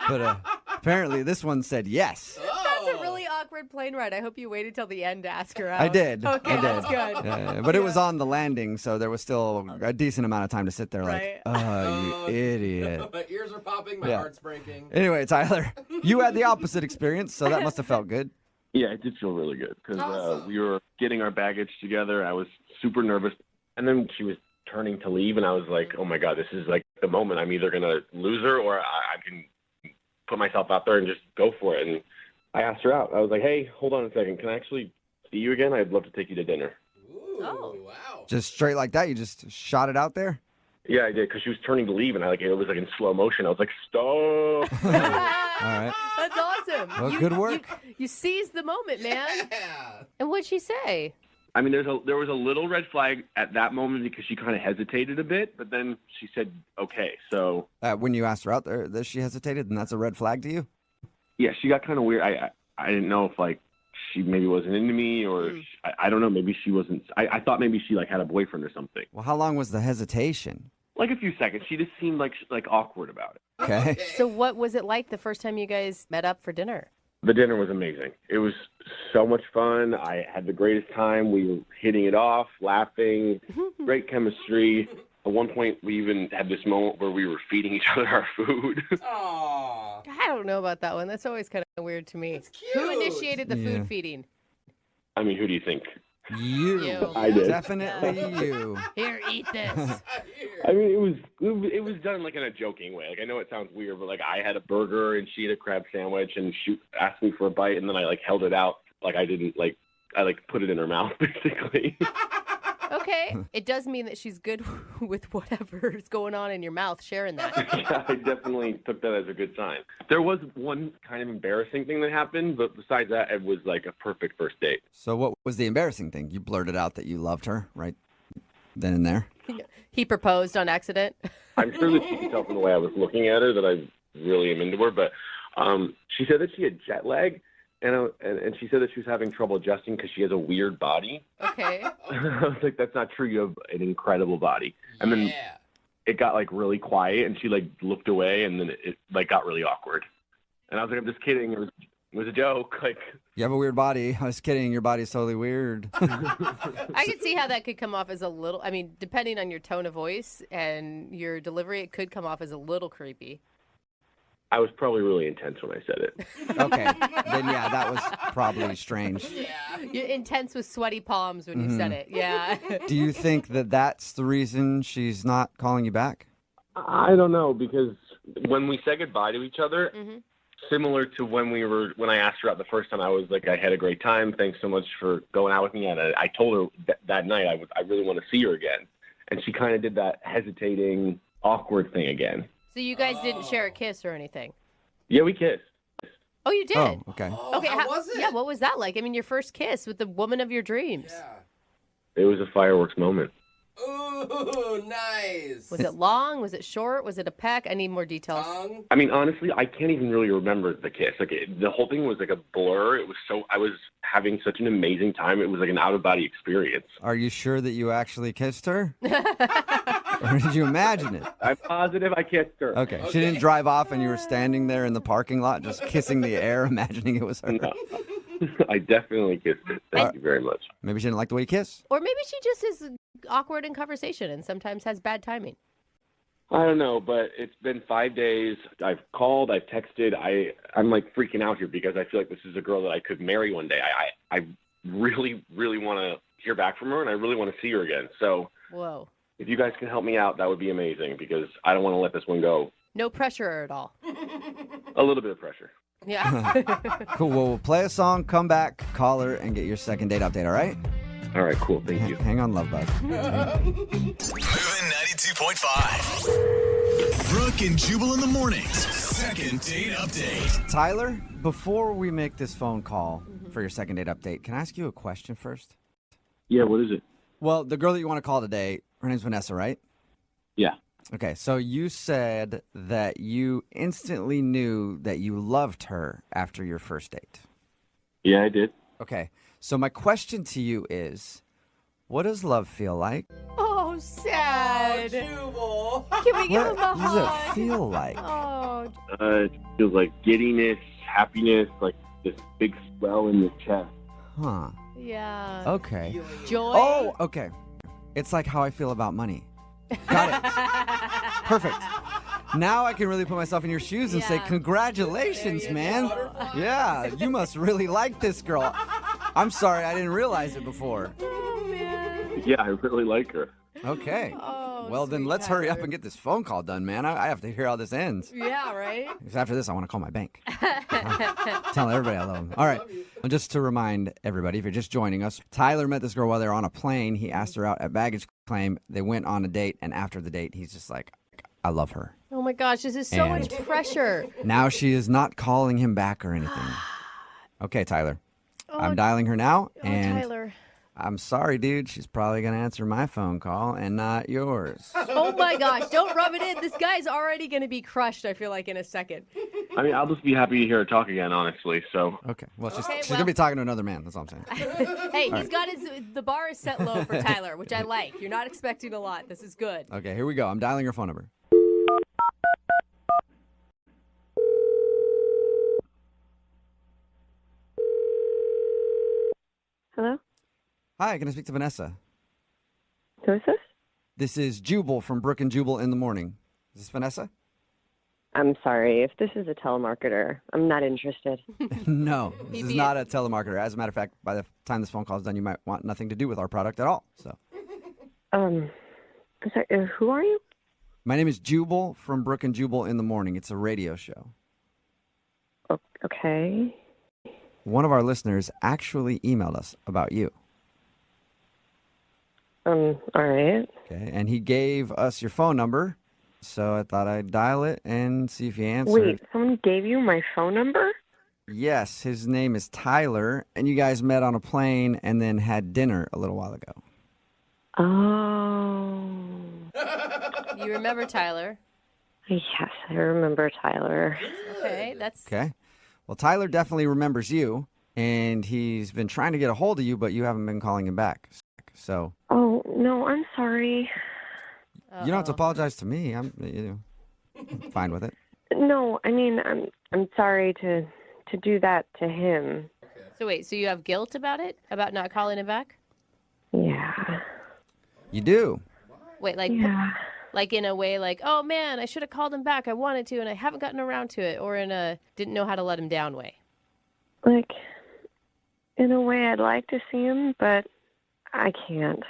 But apparently this one said yes. That's a really awkward plane ride. I hope you waited till the end to ask her out. I did. Okay, I did. that's good. But it was on the landing, so there was still a decent amount of time to sit there Right. like, oh, you idiot. My ears are are popping. My Yeah. heart's breaking. Anyway, Tyler, you had the opposite experience, so that must have felt good. Yeah, it did feel really good because we were getting our baggage together. I was super nervous. And then she was turning to leave, and I was like, oh, my God, this is like the moment. I'm either going to lose her or I can put myself out there and just go for it. And I asked her out. I was like, hey, hold on a second. Can I actually see you again? I'd love to take you to dinner. Ooh, wow. Just straight like that? You just shot it out there? Yeah, I did, because she was turning to leave, and it was like in slow motion. I was like, stop. All right. That's awesome. Well, good work. You seized the moment, man. And what'd she say? I mean, there was a little red flag at that moment because she kind of hesitated a bit, but then she said, okay. So when you asked her out there, that she hesitated, and that's a red flag to you? yeah, she got kind of weird. I didn't know if she maybe wasn't into me or I don't know. Maybe she wasn't. I thought maybe she had a boyfriend or something. Well, how long was the hesitation? Like a few seconds. She just seemed like awkward about it. Okay. So what was it like the first time you guys met up for dinner? The dinner was amazing. It was so much fun. I had the greatest time. We were hitting it off, laughing, great chemistry. At one point, we even had this moment where we were feeding each other our food. I don't know about that one. That's always kind of weird to me. It's cute. Who initiated the food feeding? I mean, who do you think? You. I did. Definitely you. Here, eat this. I mean, it was done in a joking way. I know it sounds weird, but I had a burger and she had a crab sandwich, and she asked me for a bite, and then I held it out I didn't I put it in her mouth basically. Okay. It does mean that she's good with whatever is going on in your mouth, sharing that. Yeah, I definitely took that as a good sign. There was one kind of embarrassing thing that happened, but besides that, it was a perfect first date. So what was the embarrassing thing? You blurted out that you loved her right then and there? He proposed on accident. I'm sure that she could tell from the way I was looking at her that I really am into her, but she said that she had jet lag, and she said that she was having trouble adjusting because she has a weird body. Okay. I was like, that's not true. You have an incredible body. And then it got really quiet, and she looked away, and then it got really awkward. And I was like, I'm just kidding. It was a joke. You have a weird body. I was kidding. Your body's totally weird. I could see how that could come off as a little, depending on your tone of voice and your delivery, it could come off as a little creepy. I was probably really intense when I said it. Okay. Then, yeah, that was probably strange. You're intense with sweaty palms when you said it. Yeah. Do you think that that's the reason she's not calling you back? I don't know, because when we said goodbye to each other, similar to when I asked her out the first time, I was like, I had a great time. Thanks so much for going out with me. And I told her that night I really want to see her again. And she kind of did that hesitating, awkward thing again. So you guys didn't share a kiss or anything? Yeah, we kissed. Oh, you did? Oh, okay. Okay, how was it? Yeah, what was that like? Your first kiss with the woman of your dreams. It was a fireworks moment. Ooh, nice. Was it long? Was it short? Was it a peck? I need more details. I mean, honestly, I can't even really remember the kiss. The whole thing was a blur. I was having such an amazing time. It was an out-of-body experience. Are you sure that you actually kissed her? Or did you imagine it? I'm positive I kissed her. Okay. She didn't drive off and you were standing there in the parking lot just kissing the air, imagining it was her? No. I definitely kissed her. Thank you very much. Maybe she didn't like the way you kiss. Or maybe she just is awkward in conversation and sometimes has bad timing. I don't know, but it's been 5 days. I've called, I've texted. I'm freaking out here because I feel like this is a girl that I could marry one day. I really, really want to hear back from her, and I really want to see her again. So whoa. If you guys can help me out, that would be amazing because I don't want to let this one go. No pressure at all. A little bit of pressure. Yeah. Cool. Well, we'll play a song, come back, call her, and get your second date update, all right? All right, cool. Thank you. Hang on, love bug. Moving 92.5. Brooke and Jubal in the mornings. Second date update. Tyler, before we make this phone call for your second date update, can I ask you a question first? Yeah, what is it? Well, the girl that you want to call today, her name's Vanessa, right? Yeah. Okay, so you said that you instantly knew that you loved her after your first date. Yeah, I did. Okay, so my question to you is, what does love feel like? Oh, sad. Jubal. Can we give What him a does it hug? feel like? Oh, It feels like giddiness, happiness, this big swell in your chest. Huh. yeah. Okay. Joy. Oh, okay. It's like how I feel about money. Got it. Perfect. Now I can really put myself in your shoes and say, congratulations, man. Yeah, you must really like this girl. I'm sorry, I didn't realize it before. Yeah, I really like her. Okay. Well, then let's hurry up and get this phone call done, man. I have to hear how this ends. Yeah, right? Because after this, I want to call my bank. Tell everybody I love them. All right. And just to remind everybody, if you're just joining us, Tyler met this girl while they were on a plane. He asked her out at baggage claim. They went on a date, and after the date, he's just like, I love her. Oh my gosh, this is so much pressure. Now she is not calling him back or anything. Okay, Tyler. I'm dialing her now, and Tyler. I'm sorry, dude. She's probably going to answer my phone call and not yours. Oh my gosh, don't rub it in. This guy's already going to be crushed, I feel like, in a second. I mean, I'll just be happy to hear her talk again, honestly. So. Okay. Well, she's going to be talking to another man. That's all I'm saying. Hey, the bar is set low for Tyler, which I like. You're not expecting a lot. This is good. Okay, here we go. I'm dialing her phone number. Hello? Hi, can I speak to Vanessa? Who is this? This is Jubal from Brooke and Jubal in the morning. Is this Vanessa? I'm sorry. If this is a telemarketer, I'm not interested. No, this is not a telemarketer. As a matter of fact, by the time this phone call is done, you might want nothing to do with our product at all. So, I'm sorry, who are you? my name is Jubal from Brooke and Jubal in the morning. It's a radio show. Okay. One of our listeners actually emailed us about you. All right. Okay, and he gave us your phone number, so I thought I'd dial it and see if you answered. Wait, someone gave you my phone number? Yes, his name is Tyler, and you guys met on a plane and then had dinner a little while ago. Oh. You remember Tyler? Yes, I remember Tyler. Okay, that's... Okay. Well, Tyler definitely remembers you, and he's been trying to get a hold of you, but you haven't been calling him back. So... Oh, no, I'm sorry. You don't have to apologize to me. I'm fine with it. No, I mean, I'm sorry to do that to him. So wait, so you have guilt about it? About not calling him back? Yeah. You do? Wait, like... Yeah. Like in a way like, oh man, I should have called him back. I wanted to and I haven't gotten around to it. Or in a didn't know how to let him down way. Like, in a way I'd like to see him, but I can't.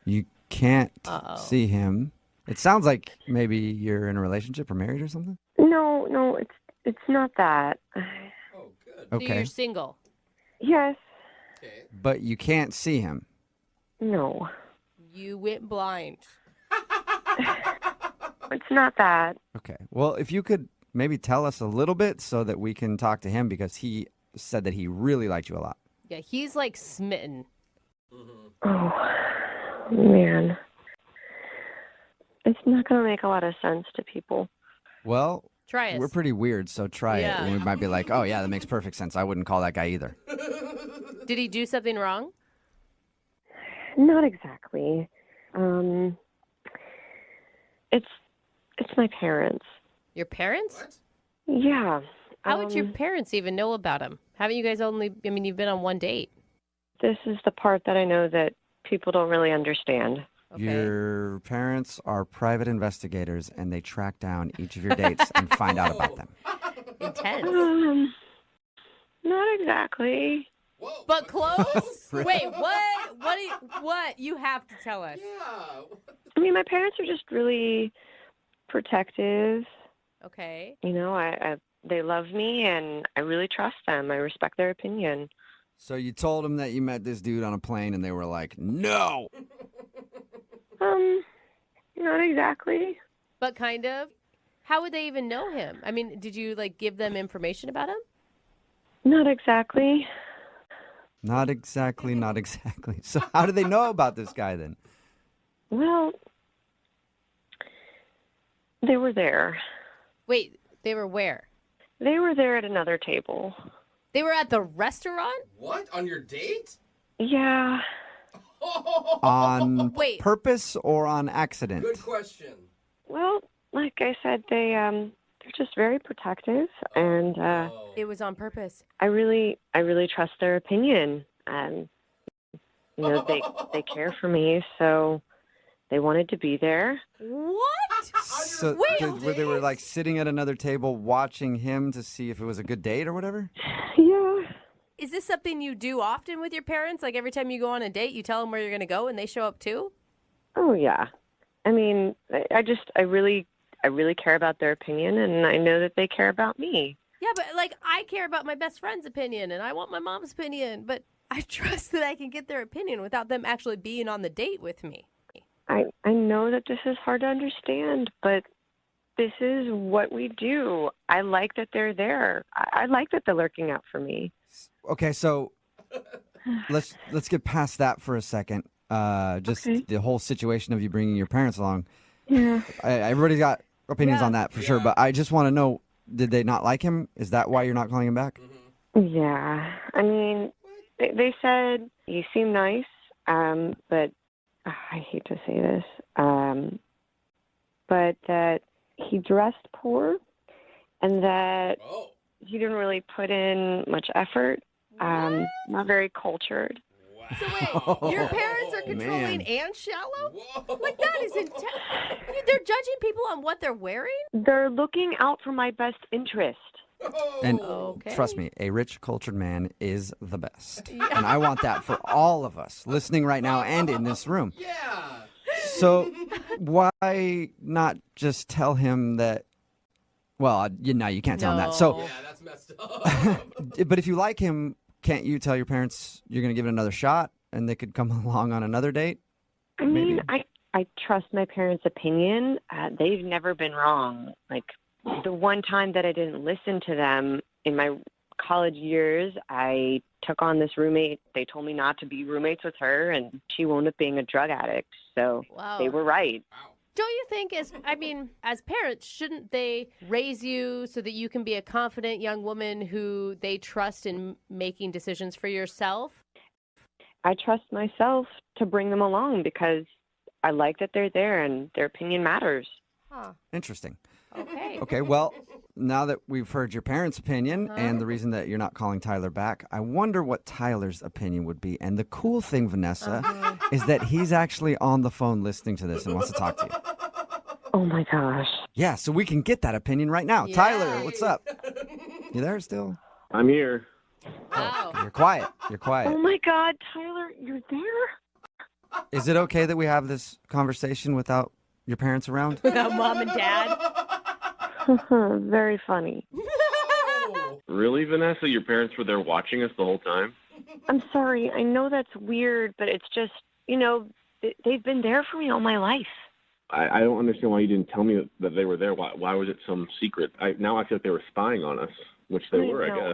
You can't see him. It sounds like maybe you're in a relationship or married or something? No, it's not that. Oh, good. Okay. So you're single? Yes. But you can't see him. No. You went blind. It's not that. Okay. Well, if you could maybe tell us a little bit so that we can talk to him, because he said that he really liked you a lot. Yeah, he's like smitten. Oh, man. It's not going to make a lot of sense to people. Well, try it. We're pretty weird, so try it. Yeah. And we might be like, oh, yeah, that makes perfect sense. I wouldn't call that guy either. Did he do something wrong? Not exactly. It's my parents. Your parents? Yeah. How would your parents even know about him? Haven't you guys you've been on one date. This is the part that I know that people don't really understand. Okay. Your parents are private investigators, and they track down each of your dates and find out about them. Intense. Not exactly. But close? Wait, what? What? You have to tell us. I mean, my parents are just really protective. Okay. You know, they love me, and I really trust them. I respect their opinion. So you told them that you met this dude on a plane, and they were like, no! Not exactly. But kind of. How would they even know him? I mean, did you, give them information about him? Not exactly. Not exactly. So how do they know about this guy then? Well, they were there. Wait, they were where? They were there at another table. They were at the restaurant? What? On your date? Yeah. On purpose or on accident? Good question. Well, like I said, they're just very protective, and It was on purpose. I really trust their opinion. And they care for me, so they wanted to be there. What? So where they were like sitting at another table watching him to see if it was a good date or whatever? Yeah. Is this something you do often with your parents? Like every time you go on a date, you tell them where you're going to go and they show up too? Oh, yeah. I mean, I really care about their opinion, and I know that they care about me. Yeah, but like I care about my best friend's opinion and I want my mom's opinion, but I trust that I can get their opinion without them actually being on the date with me. I know that this is hard to understand, but this is what we do. I like that they're there. I like that they're lurking out for me. Okay, so let's get past that for a second. The whole situation of you bringing your parents along. Yeah. Everybody's got opinions on that for sure, but I just want to know, did they not like him? Is that why you're not calling him back? Yeah. I mean, they said he seemed nice, but I hate to say this, but that he dressed poor and that he didn't really put in much effort, not very cultured. So wait, your parents are controlling and shallow? Like that is intense. They're judging people on what they're wearing? They're looking out for my best interest. And trust me, a rich, cultured man is the best. Yeah. And I want that for all of us listening right now and in this room. Yeah. So why not just tell him that, well, you can't tell him that. So, yeah, that's messed up. But if you like him, can't you tell your parents you're going to give it another shot and they could come along on another date? I mean, I trust my parents' opinion. They've never been wrong. Like, the one time that I didn't listen to them in my college years, I took on this roommate. They told me not to be roommates with her, and she wound up being a drug addict. So they were right. Don't you think, as parents, shouldn't they raise you so that you can be a confident young woman who they trust in making decisions for yourself? I trust myself to bring them along because I like that they're there and their opinion matters. Huh. Interesting. Okay. Okay, well, now that we've heard your parents' opinion and the reason that you're not calling Tyler back, I wonder what Tyler's opinion would be. And the cool thing, Vanessa, is that he's actually on the phone listening to this and wants to talk to you. Oh, my gosh. Yeah, so we can get that opinion right now. Yay. Tyler, what's up? You there still? I'm here. Wow. You're quiet. You're quiet. Oh, my God, Tyler, you're there? Is it okay that we have this conversation without your parents around? Without mom and dad? Very funny. Really, Vanessa? Your parents were there watching us the whole time? I'm sorry. I know that's weird, but it's just, they've been there for me all my life. I don't understand why you didn't tell me that they were there. Why was it some secret? Now I feel like they were spying on us, which they were, I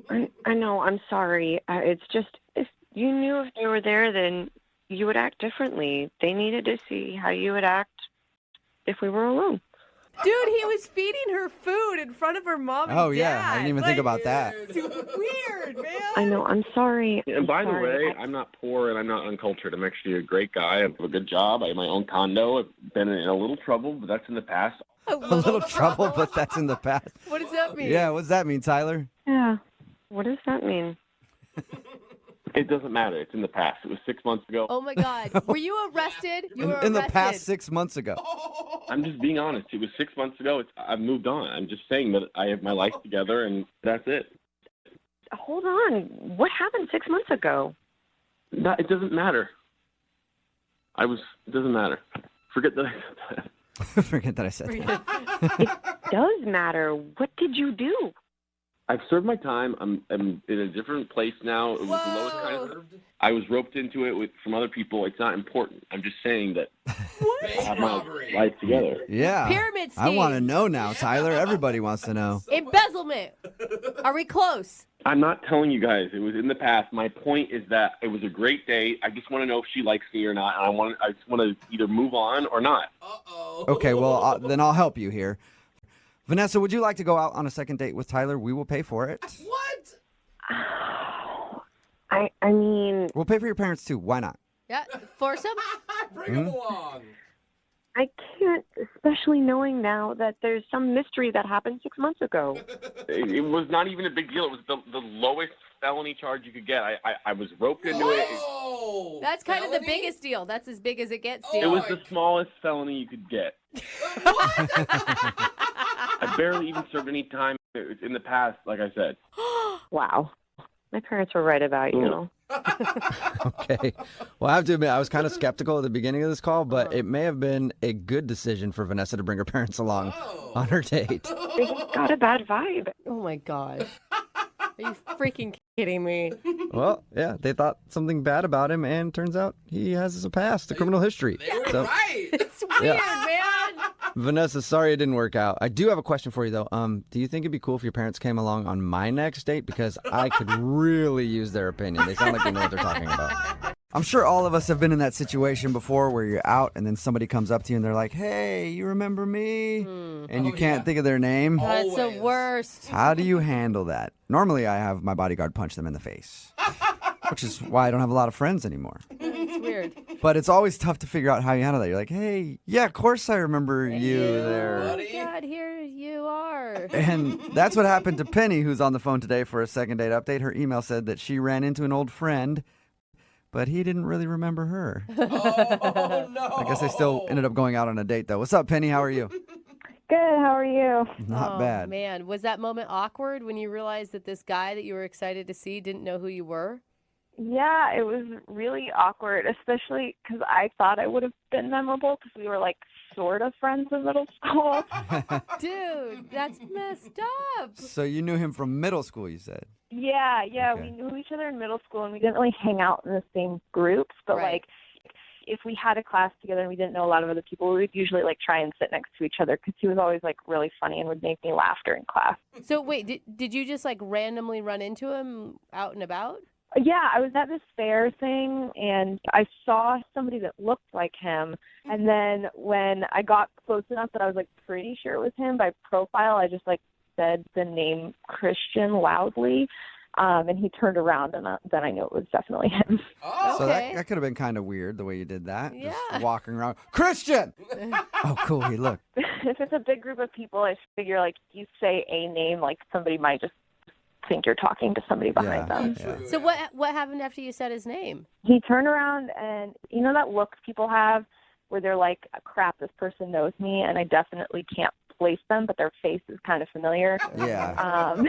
guess. I know. I'm sorry. It's just, if you knew if they were there, then you would act differently. They needed to see how you would act if we were alone. Dude, he was feeding her food in front of her mom and dad. Oh, yeah. I didn't even think about that. Weird, man. I know. I'm sorry. And by the way, I'm not poor and I'm not uncultured. I'm actually a great guy. I have a good job. I have my own condo. I've been in a little trouble, but that's in the past. A little trouble, but that's in the past. What does that mean? Yeah, what does that mean, Tyler? Yeah. What does that mean? It doesn't matter. It's in the past. It was 6 months ago. Oh, my God. Were you arrested? You were arrested. In the past 6 months ago. I'm just being honest. It was 6 months ago. I've moved on. I'm just saying that I have my life together, and that's it. Hold on. What happened 6 months ago? It doesn't matter. It doesn't matter. Forget that I said that. Forget that I said that. It does matter. What did you do? I've served my time. I'm in a different place now. It was the lowest kind of. I was roped into it from other people. It's not important. I'm just saying that I have my life together. Yeah. Pyramid scheme. I want to know now, Tyler. Everybody wants to know. Embezzlement. Are we close? I'm not telling you guys. It was in the past. My point is that it was a great date. I just want to know if she likes me or not. And I just want to either move on or not. Okay, well, then I'll help you here. Vanessa, would you like to go out on a second date with Tyler? We will pay for it. What? I mean... We'll pay for your parents, too. Why not? Yeah, foursome? Bring him along. I can't, especially knowing now that there's some mystery that happened 6 months ago. It was not even a big deal. It was the lowest felony charge you could get. I was roped into it. That's kind of the biggest deal. That's as big as it gets. It was the smallest felony you could get. I barely even served any time in the past, like I said. Wow. My parents were right about you. Okay. Well, I have to admit, I was kind of skeptical at the beginning of this call, but it may have been a good decision for Vanessa to bring her parents along on her date. They got a bad vibe. Oh my gosh. Are you freaking kidding me? Well, yeah, they thought something bad about him, and turns out he has a past, a criminal history. It's weird, man. Vanessa, sorry it didn't work out. I do have a question for you, though. Do you think it'd be cool if your parents came along on my next date? Because I could really use their opinion. They sound like they know what they're talking about. I'm sure all of us have been in that situation before where you're out and then somebody comes up to you and they're like, hey, you remember me? And you can't think of their name. That's the worst. How do you handle that? Normally, I have my bodyguard punch them in the face, which is why I don't have a lot of friends anymore. It's weird. But it's always tough to figure out how you handle that. You're like, hey, yeah, of course I remember you there. Oh, God, here you are. And that's what happened to Penny, who's on the phone today for a second date update. Her email said that she ran into an old friend, but he didn't really remember her. Oh, no. I guess they still ended up going out on a date, though. What's up, Penny? How are you? Good. How are you? Not bad. Man, was that moment awkward when you realized that this guy that you were excited to see didn't know who you were? Yeah, it was really awkward, especially because I thought I would have been memorable because we were like sort of friends in middle school. Dude, that's messed up. So you knew him from middle school, you said? Yeah, Okay. we knew each other in middle school and we didn't really hang out in the same groups, but like if we had a class together and we didn't know a lot of other people, we would usually like try and sit next to each other because he was always like really funny and would make me laugh during class. So wait, did you just like randomly run into him out and about? Yeah, I was at this fair thing and I saw somebody that looked like him. And then when I got close enough that I was like pretty sure it was him by profile, I just like said the name Christian loudly. And he turned around and then I knew it was definitely him. So that could have been kind of weird the way you did that. Yeah. Just walking around. Christian! Oh, cool. He looked. If it's a big group of people, I figure like you say a name, like somebody might just think you're talking to somebody behind them. So what happened after you said his name? He turned around and you know that look people have where they're like, crap, this person knows me and I definitely can't place them, but their face is kind of familiar. Yeah.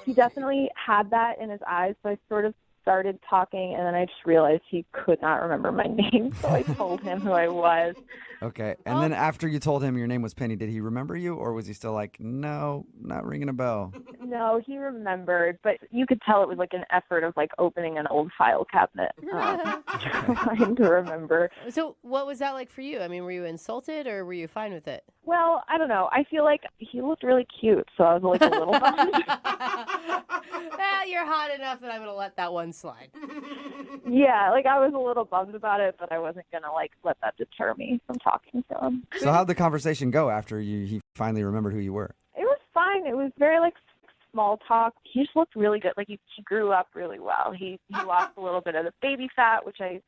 He definitely had that in his eyes, so I sort of started talking and then I just realized he could not remember my name, so I told him who I was. Okay. And then after you told him your name was Penny, did he remember you or was he still like, no, not ringing a bell? No, he remembered, but you could tell it was like an effort of like opening an old file cabinet, trying to remember. So what was that like for you? I mean, were you insulted or were you fine with it? Well, I don't know. I feel like he looked really cute, so I was like a little bummed. Well, you're hot enough that I'm going to let that one slide. Yeah, like I was a little bummed about it, but I wasn't going to like let that deter me from talking to him. So how'd the conversation go after he finally remembered who you were? It was fine. It was very like small talk. He just looked really good. Like he grew up really well. He lost a little bit of the baby fat, which I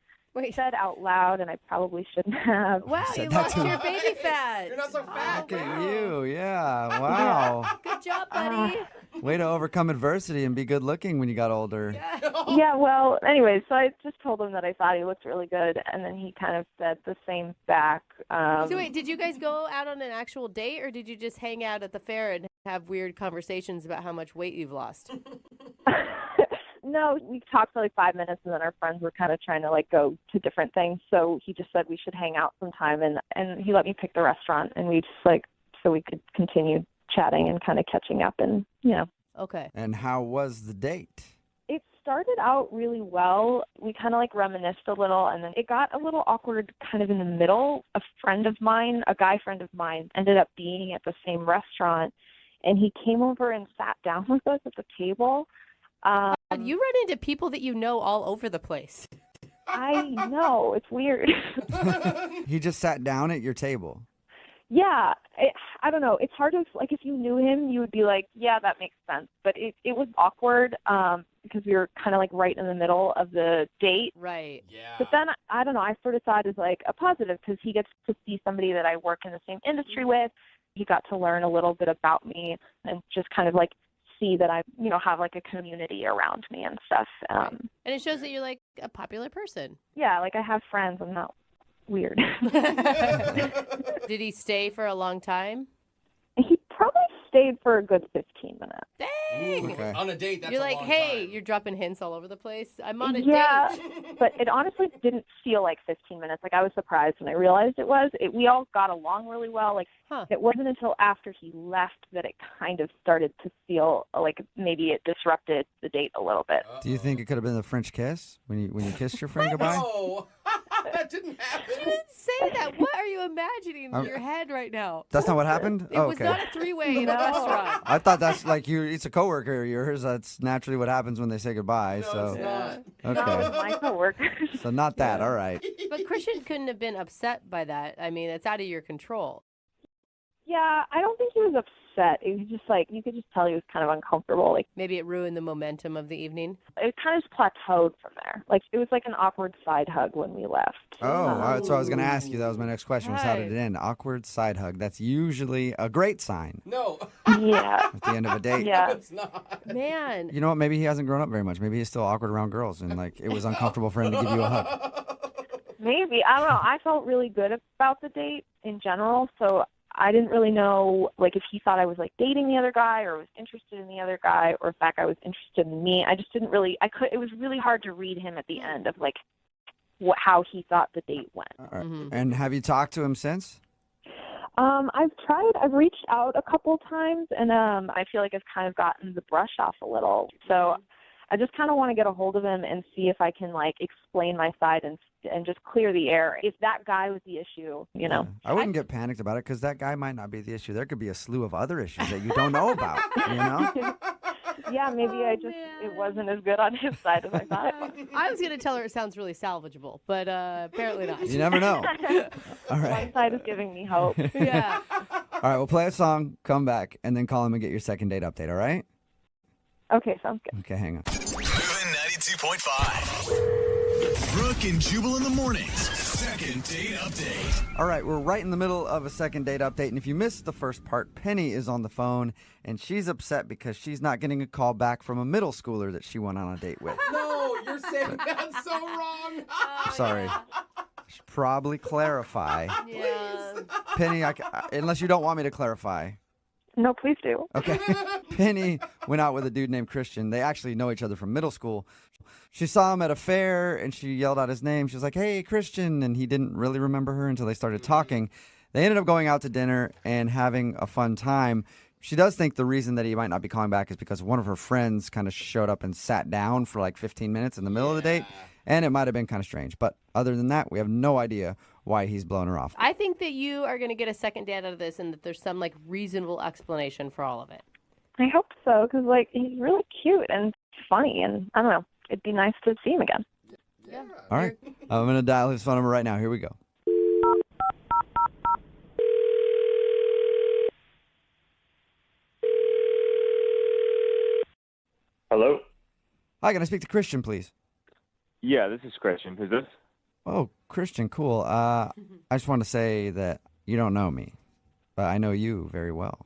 said out loud, and I probably shouldn't have. Wow, you lost your baby fat. You're not so fat. Look at you. Yeah. Wow. Good job, buddy. Way to overcome adversity and be good looking when you got older. Yeah, well, anyway, so I just told him that I thought he looked really good, and then he kind of said the same back. So wait, did you guys go out on an actual date, or did you just hang out at the fair and have weird conversations about how much weight you've lost? No, we talked for like 5 minutes, and then our friends were kind of trying to like go to different things. So he just said we should hang out sometime, and he let me pick the restaurant, and we just like so we could continue chatting and kind of catching up, and you know. Okay. And how was the date? It started out really well. We kind of like reminisced a little, and then it got a little awkward kind of in the middle. A friend of mine, a guy friend of mine, ended up being at the same restaurant, and he came over and sat down with us at the table. You run into people that you know all over the place. I know. It's weird. He just sat down at your table. Yeah. I don't know. It's hard to, like, if you knew him, you would be like, yeah, that makes sense. But it was awkward because we were kind of like right in the middle of the date. Right. Yeah. But then I don't know. I sort of saw it as like a positive because he gets to see somebody that I work in the same industry with. He got to learn a little bit about me and just kind of like see that I, have like a community around me and stuff. And it shows that you're like a popular person. Yeah, like I have friends. I'm not weird. Did he stay for a long time? He probably stayed for a good 15 minutes. Dang. Okay. On a date, that's You're a like, long hey, time. you're dropping hints all over the place. I'm on a Yeah, date. but it honestly didn't feel like 15 minutes. Like I was surprised when I realized it was. We all got along really well. Like it wasn't until after he left that it kind of started to feel like maybe it disrupted the date a little bit. Do you think it could have been the French kiss when you kissed your friend goodbye? No, that didn't happen. You didn't say that. What are you imagining in I'm- your head right now? That's not what happened? It Oh, was okay. not a three-way in a restaurant. I thought that's like it's a coworker of yours. That's naturally what happens when they say goodbye. No, it's not. Okay. No, it's my coworker. So not that. All right. But Christian couldn't have been upset by that. I mean, it's out of your control. Yeah, I don't think he was upset. It was just like you could just tell he was kind of uncomfortable. Like Maybe it ruined the momentum of the evening. it kind of just plateaued from there. Like it was like an awkward side hug when we left. Oh, all right. So I was going to ask you. That was my next question. Was how did it end? Awkward side hug. That's usually a great sign No. Yeah. at the end of a date. Yeah. No, it's not. Man. You know what? Maybe he hasn't grown up very much. Maybe he's still awkward around girls, and like it was uncomfortable for him to give you a hug. Maybe. I don't know. I felt really good about the date in general, so I didn't really know like if he thought I was like dating the other guy or was interested in the other guy or if that guy was interested in me. I just didn't really it was really hard to read him at the end of like how he thought the date went. All right. And have you talked to him since? I've reached out a couple times and I feel like I've kind of gotten the brush off a little. So I just kind of want to get a hold of him and see if I can like explain my side and just clear the air. If that guy was the issue, I wouldn't get panicked about it because that guy might not be the issue. There could be a slew of other issues that you don't know about, Yeah, maybe it wasn't as good on his side as I thought it was. I was going to tell her it sounds really salvageable, but apparently not. You never know. All right. One side is giving me hope. Yeah. All right, we'll play a song, come back, and then call him and get your second date update, all right? Okay, sounds good. Okay, hang on. Moving 92.5. Brooke and Jubal in the mornings. Second date update. All right, we're right in the middle of a second date update, and if you missed the first part, Penny is on the phone, and she's upset because she's not getting a call back from a middle schooler that she went on a date with. No, you're saying that's so wrong. I'm sorry. I should probably clarify. Yeah. Penny, unless you don't want me to clarify. No, please do. Okay. Penny went out with a dude named Christian. They actually know each other from middle school. She saw him at a fair, and she yelled out his name. She was like, hey, Christian, and he didn't really remember her until they started talking. They ended up going out to dinner and having a fun time. She does think the reason that he might not be calling back is because one of her friends kind of showed up and sat down for like 15 minutes in the middle of the date, and it might have been kind of strange. But other than that, we have no idea why he's blown her off. I think that you are going to get a second date out of this and that there's some like reasonable explanation for all of it. I hope so, because like he's really cute and funny, and I don't know, it'd be nice to see him again. Yeah. All right. I'm going to dial his phone number right now. Here we go. Hello? Hi, can I speak to Christian, please? Yeah, this is Christian. Who's this? Oh, Christian, cool. I just want to say that you don't know me, but I know you very well.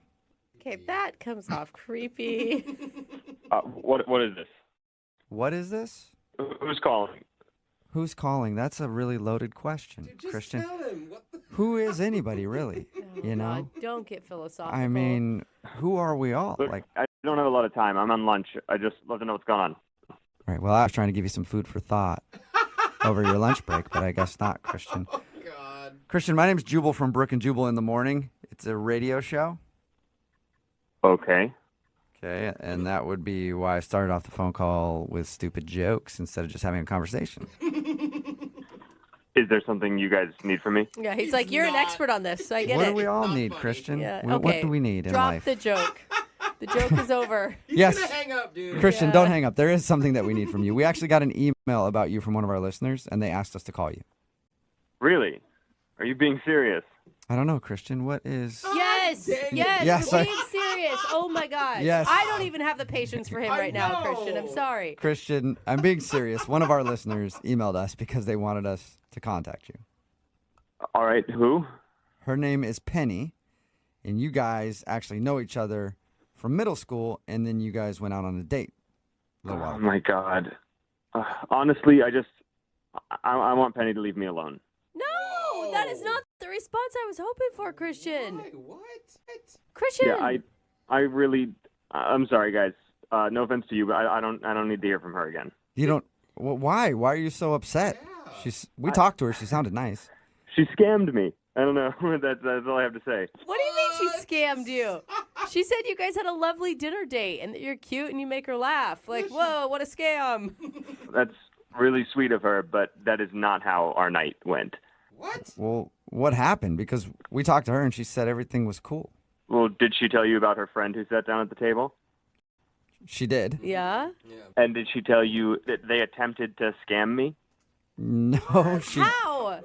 Okay, that comes off creepy. What is this? What is this? Who's calling? Who's calling? That's a really loaded question, Christian. Who is anybody, really? You know? Don't get philosophical. I mean, who are we all? Look, Like, I don't have a lot of time. I'm on lunch. I just love to know what's going on. all right, well, I was trying to give you some food for thought over your lunch break, but I guess not, Christian. Oh, God. Christian, my name's Jubal from Brooke and Jubal in the Morning. It's a radio show. Okay. Okay, and that would be why I started off the phone call with stupid jokes instead of just having a conversation. Is there something you guys need from me? Yeah, he's like, you're an expert on this, so I get What it. do we all need, Christian? Yeah, What okay. do we need in Drop life? the joke. The joke is over. Yes. Gonna hang up, dude. Christian, Yeah. don't hang up. There is something that we need from you. We actually got an email about you from one of our listeners, and they asked us to call you. Really? Are you being serious? I don't know, Christian. What is... Yes, yes, Yes, we're I- being serious. Oh my gosh. Yes. I don't even have the patience for him right now, Christian. I'm sorry. Christian, I'm being serious. One of our listeners emailed us because they wanted us to contact you. All right, who? Her name is Penny, and you guys actually know each other from middle school, and then you guys went out on a date a little while Oh ago. my God. Honestly, I want Penny to leave me alone. No, that is not the response I was hoping for, Christian. What? Christian. Yeah, I really, I'm sorry, guys. No offense to you, but I don't need to hear from her again. You don't. Well, why? Why are you so upset? We talked to her. She sounded nice. She scammed me. I don't know. That's all I have to say. What do you mean she scammed you? She said you guys had a lovely dinner date and that you're cute and you make her laugh. Like, whoa, what a scam. That's really sweet of her, but that is not how our night went. Well, what happened? Because we talked to her and she said everything was cool. Well, did she tell you about her friend who sat down at the table? She did. Yeah? And did she tell you that they attempted to scam me? No,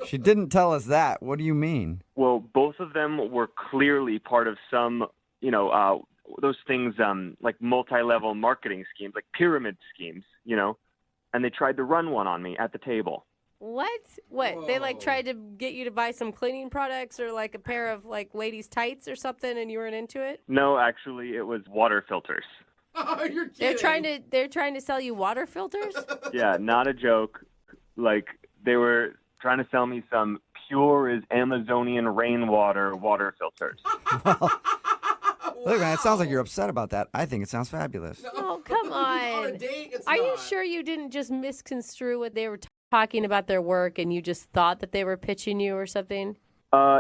she didn't tell us that. What do you mean? Well, both of them were clearly part of some, those things like multi-level marketing schemes, like pyramid schemes, and they tried to run one on me at the table. What? What? They tried to get you to buy some cleaning products or like a pair of ladies' tights or something and you weren't into it? No, actually, it was water filters. Oh, you're kidding. They're trying to sell you water filters? Yeah, not a joke. They were trying to sell me some pure as Amazonian rainwater water filters. Look, man, it sounds like you're upset about that. I think it sounds fabulous. Oh, come on. Are you sure you didn't just misconstrue what they were talking about their work and you just thought that they were pitching you or something?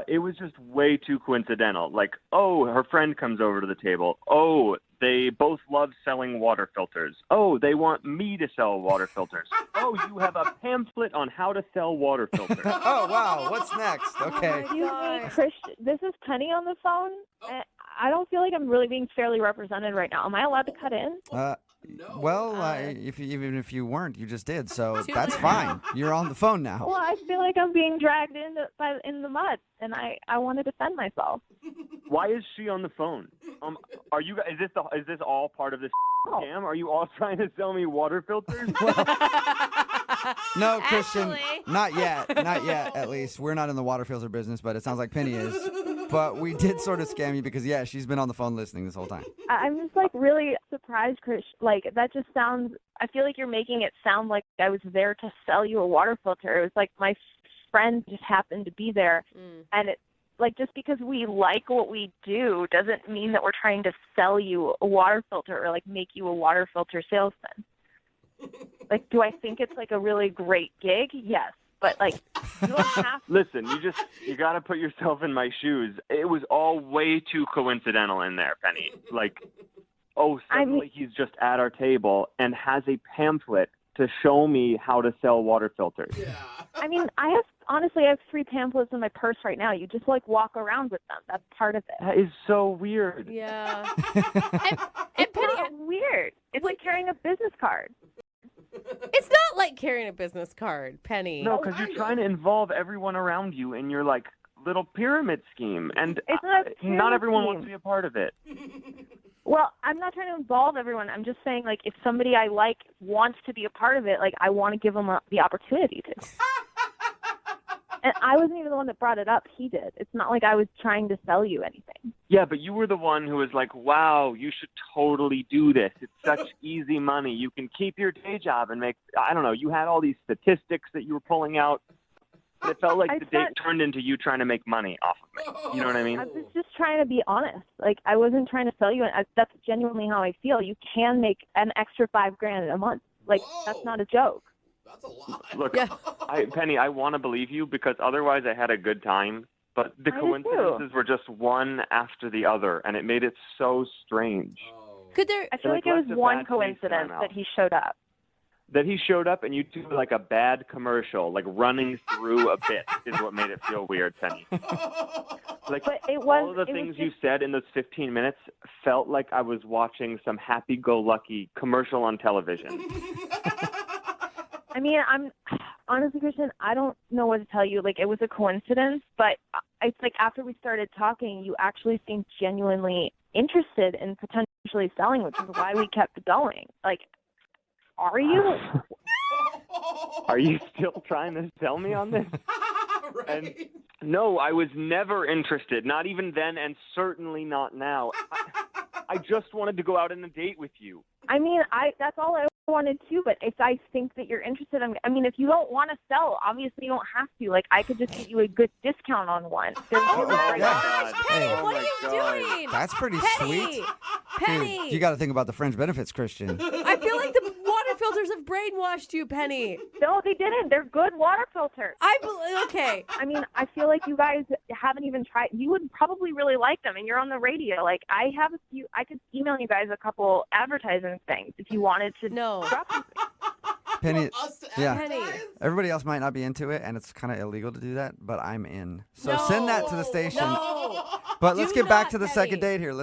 It was just way too coincidental. Her friend comes over to the table. Oh, they both love selling water filters. Oh, they want me to sell water filters. Oh, you have a pamphlet on how to sell water filters. Oh, wow. What's next? Okay. Excuse me, Christian. This is Penny on the phone. I don't feel like I'm really being fairly represented right now. Am I allowed to cut in? Well, even if you weren't, you just did, so that's fine. You're on the phone now. Well, I feel like I'm being dragged in the mud, and I want to defend myself. Why is she on the phone? Are you? Is this all part of this scam? Are you all trying to sell me water filters? No, Christian, not yet. Not yet, at least. We're not in the water filter business, but it sounds like Penny is. But we did sort of scam you because, yeah, she's been on the phone listening this whole time. I'm just, really surprised, Chris. That just sounds, I feel like you're making it sound like I was there to sell you a water filter. It was like my friend just happened to be there. And it, just because we like what we do doesn't mean that we're trying to sell you a water filter or, make you a water filter salesman. Do I think it's, a really great gig? Yes. But, you don't have to. Listen, you got to put yourself in my shoes. It was all way too coincidental in there, Penny. Suddenly he's just at our table and has a pamphlet to show me how to sell water filters. Yeah. I have 3 pamphlets in my purse right now. You just, walk around with them. That's part of it. That is so weird. Yeah. and Penny, weird. It's like carrying a business card. It's not like carrying a business card, Penny. No, because you're trying to involve everyone around you in your little pyramid scheme, and it's not everyone scheme. wants to be a part of it. Well, I'm not trying to involve everyone. I'm just saying, if somebody I like wants to be a part of it, I want to give them the opportunity to. And I wasn't even the one that brought it up. He did. It's not like I was trying to sell you anything. Yeah, but you were the one who was like, wow, you should totally do this. It's such easy money. You can keep your day job and make, I don't know, you had all these statistics that you were pulling out. And it felt like the date turned into you trying to make money off of me. You know what I mean? I was just trying to be honest. I wasn't trying to sell you. That's genuinely how I feel. You can make an extra $5,000 a month. That's not a joke. That's a lot. Look, Penny, I want to believe you because otherwise I had a good time. But the coincidences were just one after the other, and it made it so strange. I feel like it was one coincidence that he showed up. That he showed up and you do a bad commercial, running through a bit is what made it feel weird, Penny. All of the things you said in those 15 minutes felt like I was watching some happy-go-lucky commercial on television. I'm honestly, Christian, I don't know what to tell you. It was a coincidence, but it's after we started talking, you actually seemed genuinely interested in potentially selling, which is why we kept going. Like, are you? Are you still trying to sell me on this? And no, I was never interested. Not even then, and certainly not now. I just wanted to go out on a date with you. I mean, that's all I wanted to, but if I think that you're interested in, I mean, if you don't want to sell, obviously you don't have to. Like, I could just get you a good discount on one. Oh my God. Penny, Oh what my are you God. doing? That's pretty Penny, sweet. Penny. Dude, you got to think about the fringe benefits, Christian. I feel like the water filters have brainwashed you, Penny. No, they didn't. They're good water filters. Okay. I mean, I feel like you guys haven't even tried. You would probably really like them, and you're on the radio. Like, I have a few. I could email you guys a couple advertising things if you wanted to. No. Drop them. Penny, yeah. Penny. Everybody else might not be into it, and it's kind of illegal to do that, but I'm in. So No. send that to the station. No. But let's Do get back not, to the Penny. second date here.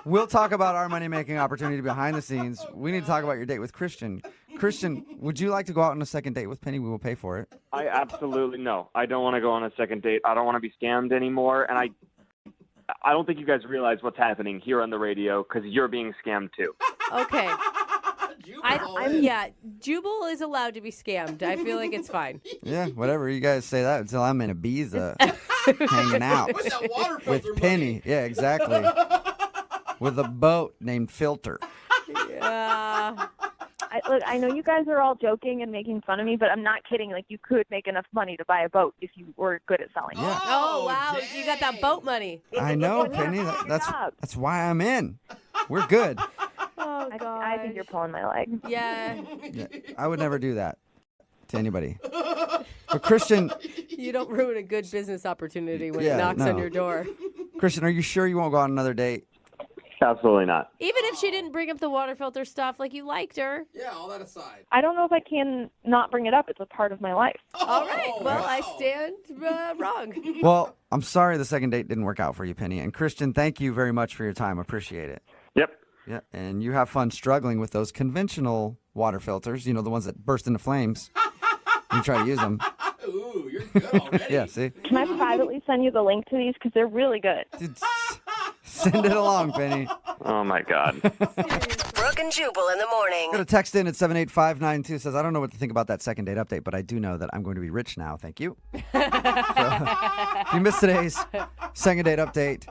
We'll talk about our money-making opportunity behind the scenes. We need to talk about your date with Christian. Christian, would you like to go out on a second date with Penny? We will pay for it. I absolutely no. I don't want to go on a second date. I don't want to be scammed anymore, and I don't think you guys realize what's happening here on the radio because you're being scammed too. Okay. Jubal is allowed to be scammed. I feel like it's fine. Yeah, whatever. You guys say that until I'm in Ibiza hanging out With that water filter with Penny. money. Yeah, exactly. With a boat named Filter. Yeah. Look, I know you guys are all joking and making fun of me, but I'm not kidding. Like, you could make enough money to buy a boat if you were good at selling. Yeah. Oh, wow. You got that boat money. I know, Penny. That's why I'm in. We're good. Oh, God. I think you're pulling my leg. Yeah. Yeah, I would never do that to anybody. But Christian, You don't ruin a good business opportunity when Yeah, it knocks no. on your door. Christian, are you sure you won't go on another date? Absolutely not. Even if she didn't bring up the water filter stuff, like you liked her. Yeah, all that aside. I don't know if I can not bring it up. It's a part of my life. All right. Well, I stand wrong. Well, I'm sorry the second date didn't work out for you, Penny. And Christian, thank you very much for your time. Appreciate it. Yep. Yeah, and you have fun struggling with those conventional water filters, the ones that burst into flames. You try to use them. Ooh, you're good already. Yeah, see? Can I privately send you the link to these? Because they're really good. Send it along, Penny. Oh my God. Brooke and Jubal in the morning. Got a text in at 78592 says, I don't know what to think about that second date update, but I do know that I'm going to be rich now. Thank you. So, if you missed today's second date update,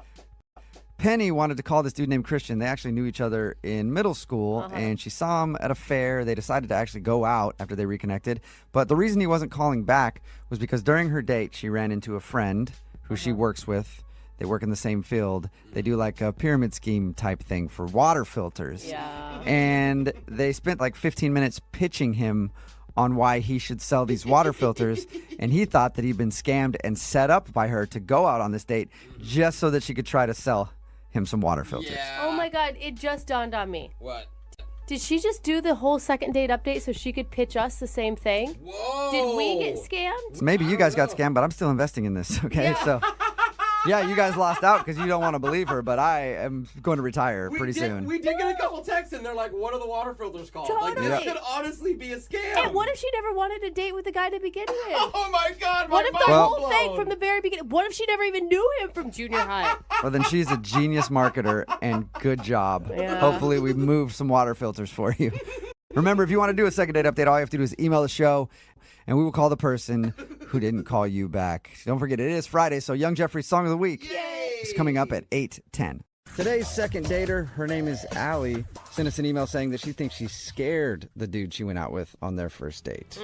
Penny wanted to call this dude named Christian. They actually knew each other in middle school, and she saw him at a fair. They decided to actually go out after they reconnected. But the reason he wasn't calling back was because during her date, she ran into a friend who she works with. They work in the same field. They do like a pyramid scheme type thing for water filters. Yeah. And they spent like 15 minutes pitching him on why he should sell these water filters. And he thought that he'd been scammed and set up by her to go out on this date just so that she could try to sell him some water filters. Oh my God, it just dawned on me. What? Did she just do the whole second date update so she could pitch us the same thing? Whoa. Did we get scammed? Maybe you guys got scammed, but I'm still investing in this, okay? So, yeah, you guys lost out because you don't want to believe her, but I am going to retire pretty soon. We did get a couple texts, and they're like, what are the water filters called? Like, Totally. this could honestly be a scam. And what if she never wanted to date with the guy to begin with? Oh, my God. What if the Well- whole thing from the very beginning? What if she never even knew him from junior high? Well, then she's a genius marketer, and good job. Yeah. Hopefully, we moved some water filters for you. Remember, if you want to do a second date update, all you have to do is email the show, and we will call the person who didn't call you back. Don't forget, it is Friday, so Young Jeffrey's Song of the Week is coming up at 8:10. Today's second dater, her name is Allie, sent us an email saying that she thinks she scared the dude she went out with on their first date.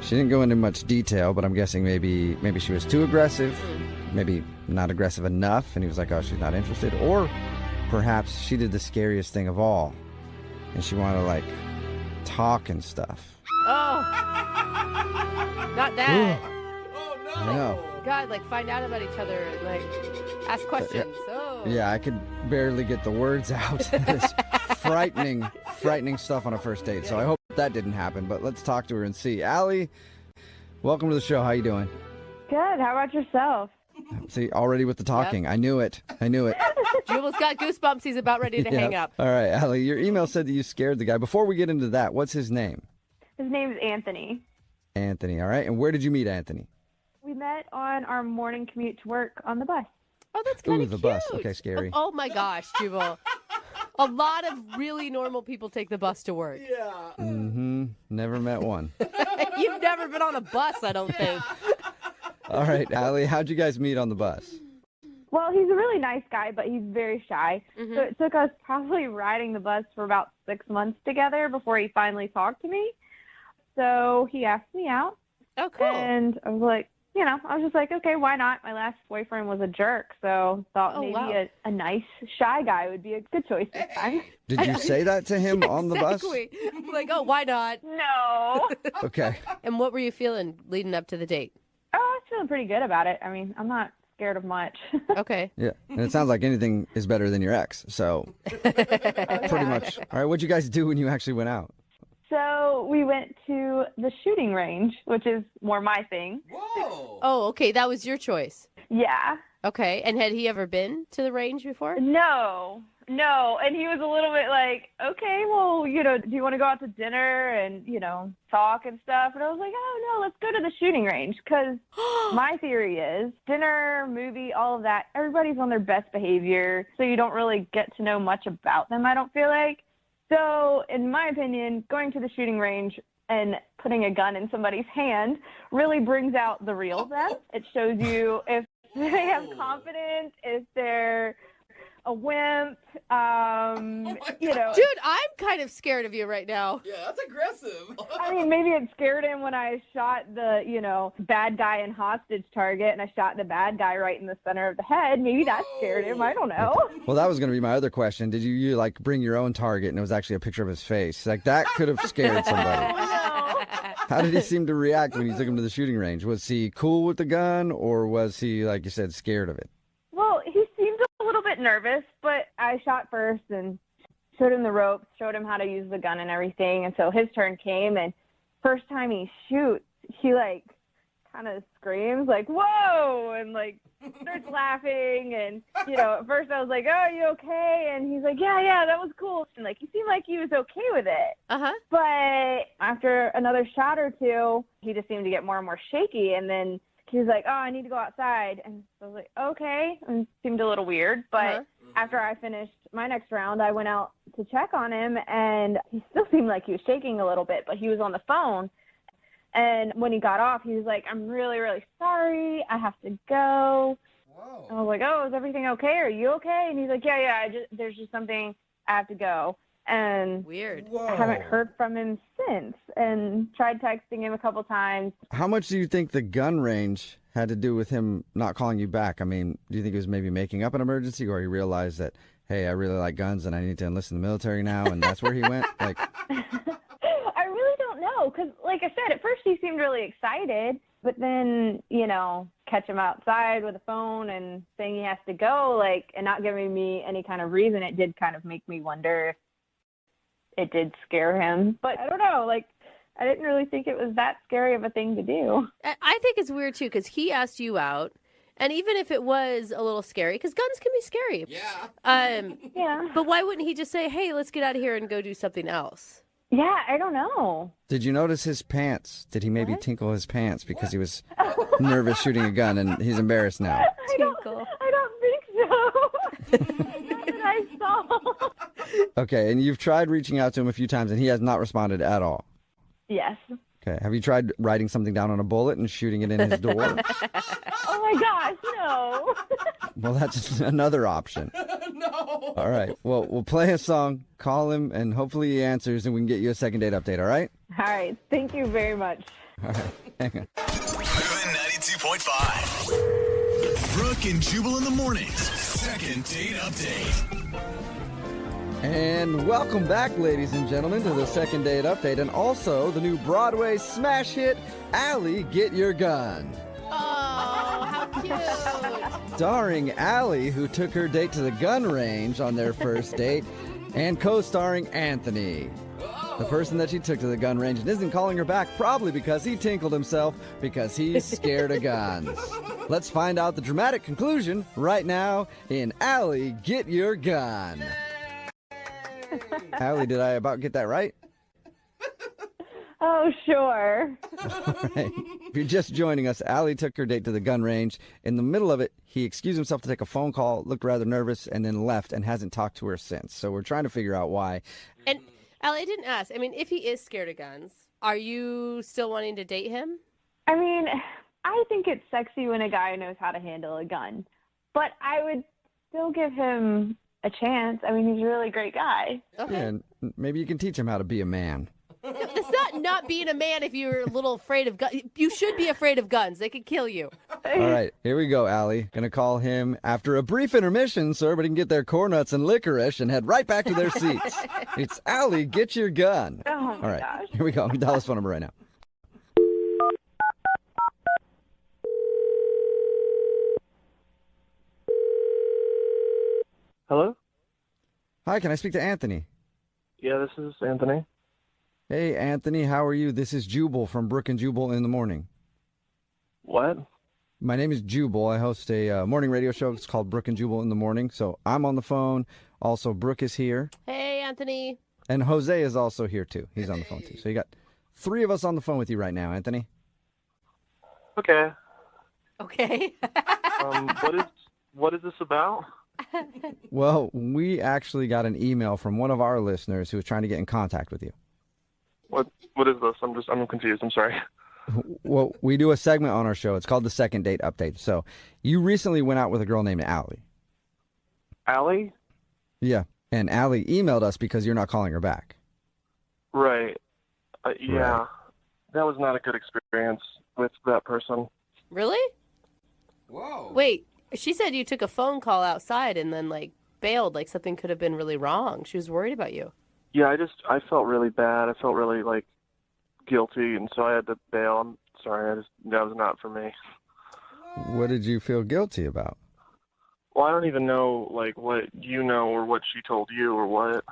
She didn't go into much detail, but I'm guessing maybe she was too aggressive, maybe not aggressive enough, and he was like, oh, she's not interested. Or perhaps she did the scariest thing of all, and she wanted to, like, talk and stuff. Oh. Not that. I know. God, like find out about each other and like ask questions. Oh. Yeah, I could barely get the words out. It's frightening stuff on a first date. So I hope that didn't happen, but let's talk to her and see. Allie, welcome to the show. How you doing? Good. How about yourself? See, already with the talking. I knew it. Jubal's got goosebumps. He's about ready to hang up. All right, Allie, your email said that you scared the guy. Before we get into that, what's his name? His name is Anthony. Anthony, all right. And where did you meet Anthony? We met on our morning commute to work on the bus. Oh, that's kind Ooh, of the cute. bus. Okay, scary. Oh my gosh, Jubal. A lot of really normal people take the bus to work. Yeah. Mm-hmm. Never met one. You've never been on a bus, I don't think. All right, Allie, how'd you guys meet on the bus? Well, he's a really nice guy, but he's very shy. So it took us probably riding the bus for about 6 months together before he finally talked to me. So he asked me out. Oh, cool. And I was like, I was just like, okay, why not? My last boyfriend was a jerk, so thought maybe a nice, shy guy would be a good choice this time. Did you say that to him on the bus? Exactly. Like, oh, why not? No. Okay. And what were you feeling leading up to the date? Oh, I was feeling pretty good about it. I mean, I'm not scared of much. Okay. Yeah, and it sounds like anything is better than your ex, so pretty much. All right, what'd you guys do when you actually went out? So we went to the shooting range, which is more my thing. Whoa. Oh, okay. That was your choice. Yeah. Okay. And had he ever been to the range before? No. And he was a little bit like, okay, well, do you want to go out to dinner and, talk and stuff? And I was like, oh, no, let's go to the shooting range. Because my theory is dinner, movie, all of that, everybody's on their best behavior. So you don't really get to know much about them, I don't feel like. So, in my opinion, going to the shooting range and putting a gun in somebody's hand really brings out the real them. It shows you if they have confidence, if they're a wimp, Dude, I'm kind of scared of you right now. Yeah, that's aggressive. I mean, maybe it scared him when I shot the, bad guy in hostage target and I shot the bad guy right in the center of the head. Maybe that scared him. I don't know. Well, that was going to be my other question. Did you like bring your own target and it was actually a picture of his face? Like that could have scared somebody. How did he seem to react when you took him to the shooting range? Was he cool with the gun or was he, like you said, scared of it? Well, he seemed a little bit nervous, but I shot first and showed him the ropes, showed him how to use the gun and everything. And so his turn came, and first time he shoots, he kind of screams like, whoa, and starts laughing. And, at first I was like, oh, are you okay? And he's like, yeah, that was cool. And he seemed like he was okay with it. Uh-huh. But after another shot or two, he just seemed to get more and more shaky. And then he was like, oh, I need to go outside. And so I was like, okay. And it seemed a little weird. But after I finished my next round, I went out to check on him, and he still seemed like he was shaking a little bit, but he was on the phone. And when he got off, he was like, I'm really, really sorry. I have to go. Whoa. I was like, oh, is everything okay? Are you okay? And he's like, yeah, there's just something. I have to go. And weird. I haven't heard from him since, and tried texting him a couple times. How much do you think the gun range had to do with him not calling you back? I mean, do you think he was maybe making up an emergency, or he realized that, hey, I really like guns and I need to enlist in the military now, and that's where he went? I really don't know, because like I said, at first he seemed really excited, but then, catch him outside with a phone and saying he has to go, and not giving me any kind of reason, it did kind of make me wonder if it did scare him. But I don't know, I didn't really think it was that scary of a thing to do. I think it's weird, too, because he asked you out. And even if it was a little scary, because guns can be scary. Yeah. Yeah. But why wouldn't he just say, hey, let's get out of here and go do something else? Yeah, I don't know. Did you notice his pants? Did he maybe tinkle his pants because he was nervous shooting a gun and he's embarrassed now? I don't think so. Not that I saw. Okay, and you've tried reaching out to him a few times and he has not responded at all. Yes. Okay, have you tried writing something down on a bullet and shooting it in his door? Oh my gosh, no. Well, that's another option. No. All right, well, we'll play a song, call him, and hopefully he answers and we can get you a second date update, all right? All right, thank you very much. All right, hang on. Moving 92.5. Brooke and Jubal in the mornings. Second date update. And welcome back, ladies and gentlemen, to the second date update, and also the new Broadway smash hit, Allie, Get Your Gun. Oh, how cute. Starring Allie, who took her date to the gun range on their first date, and co-starring Anthony, the person that she took to the gun range and isn't calling her back, probably because he tinkled himself because he's scared of guns. Let's find out the dramatic conclusion right now in Allie, Get Your Gun. Allie, did I about get that right? Oh, sure. Right. If you're just joining us, Allie took her date to the gun range. In the middle of it, he excused himself to take a phone call, looked rather nervous, and then left and hasn't talked to her since. So we're trying to figure out why. And Allie, I didn't ask. I mean, if he is scared of guns, are you still wanting to date him? I mean, I think it's sexy when a guy knows how to handle a gun, but I would still give him a chance. I mean, he's a really great guy. Okay. Yeah, and maybe you can teach him how to be a man. It's not being a man if you're a little afraid of guns. You should be afraid of guns. They could kill you. All right, here we go, Allie. Gonna call him after a brief intermission so everybody can get their corn nuts and licorice and head right back to their seats. It's Allie, get your gun. Oh, my All right, gosh. here we go. Let me dial his phone number right now. Hello? Hi, can I speak to Anthony? Yeah, this is Anthony. Hey, Anthony, how are you? This is Jubal from Brooke and Jubal in the morning. What? My name is Jubal. I host a morning radio show. It's called Brooke and Jubal in the morning. So I'm on the phone. Also, Brooke is here. Hey, Anthony. And Jose is also here, too. He's on the phone, too. So you got three of us on the phone with you right now, Anthony. Okay. Okay. What is this about? Well, we actually got an email from one of our listeners who was trying to get in contact with you. What is this? I'm confused. I'm sorry. Well, we do a segment on our show. It's called the Second Date Update. So you recently went out with a girl named Allie. Allie? Yeah. And Allie emailed us because you're not calling her back. Right. Yeah. Right. That was not a good experience with that person. Really? Whoa. Wait, she said you took a phone call outside and then, like, bailed, like something could have been really wrong. She was worried about you. Yeah, I felt really bad. I felt really, like, guilty, and so I had to bail. I'm sorry. That was not for me. What did you feel guilty about? Well, I don't even know, like, what you know or what she told you or what.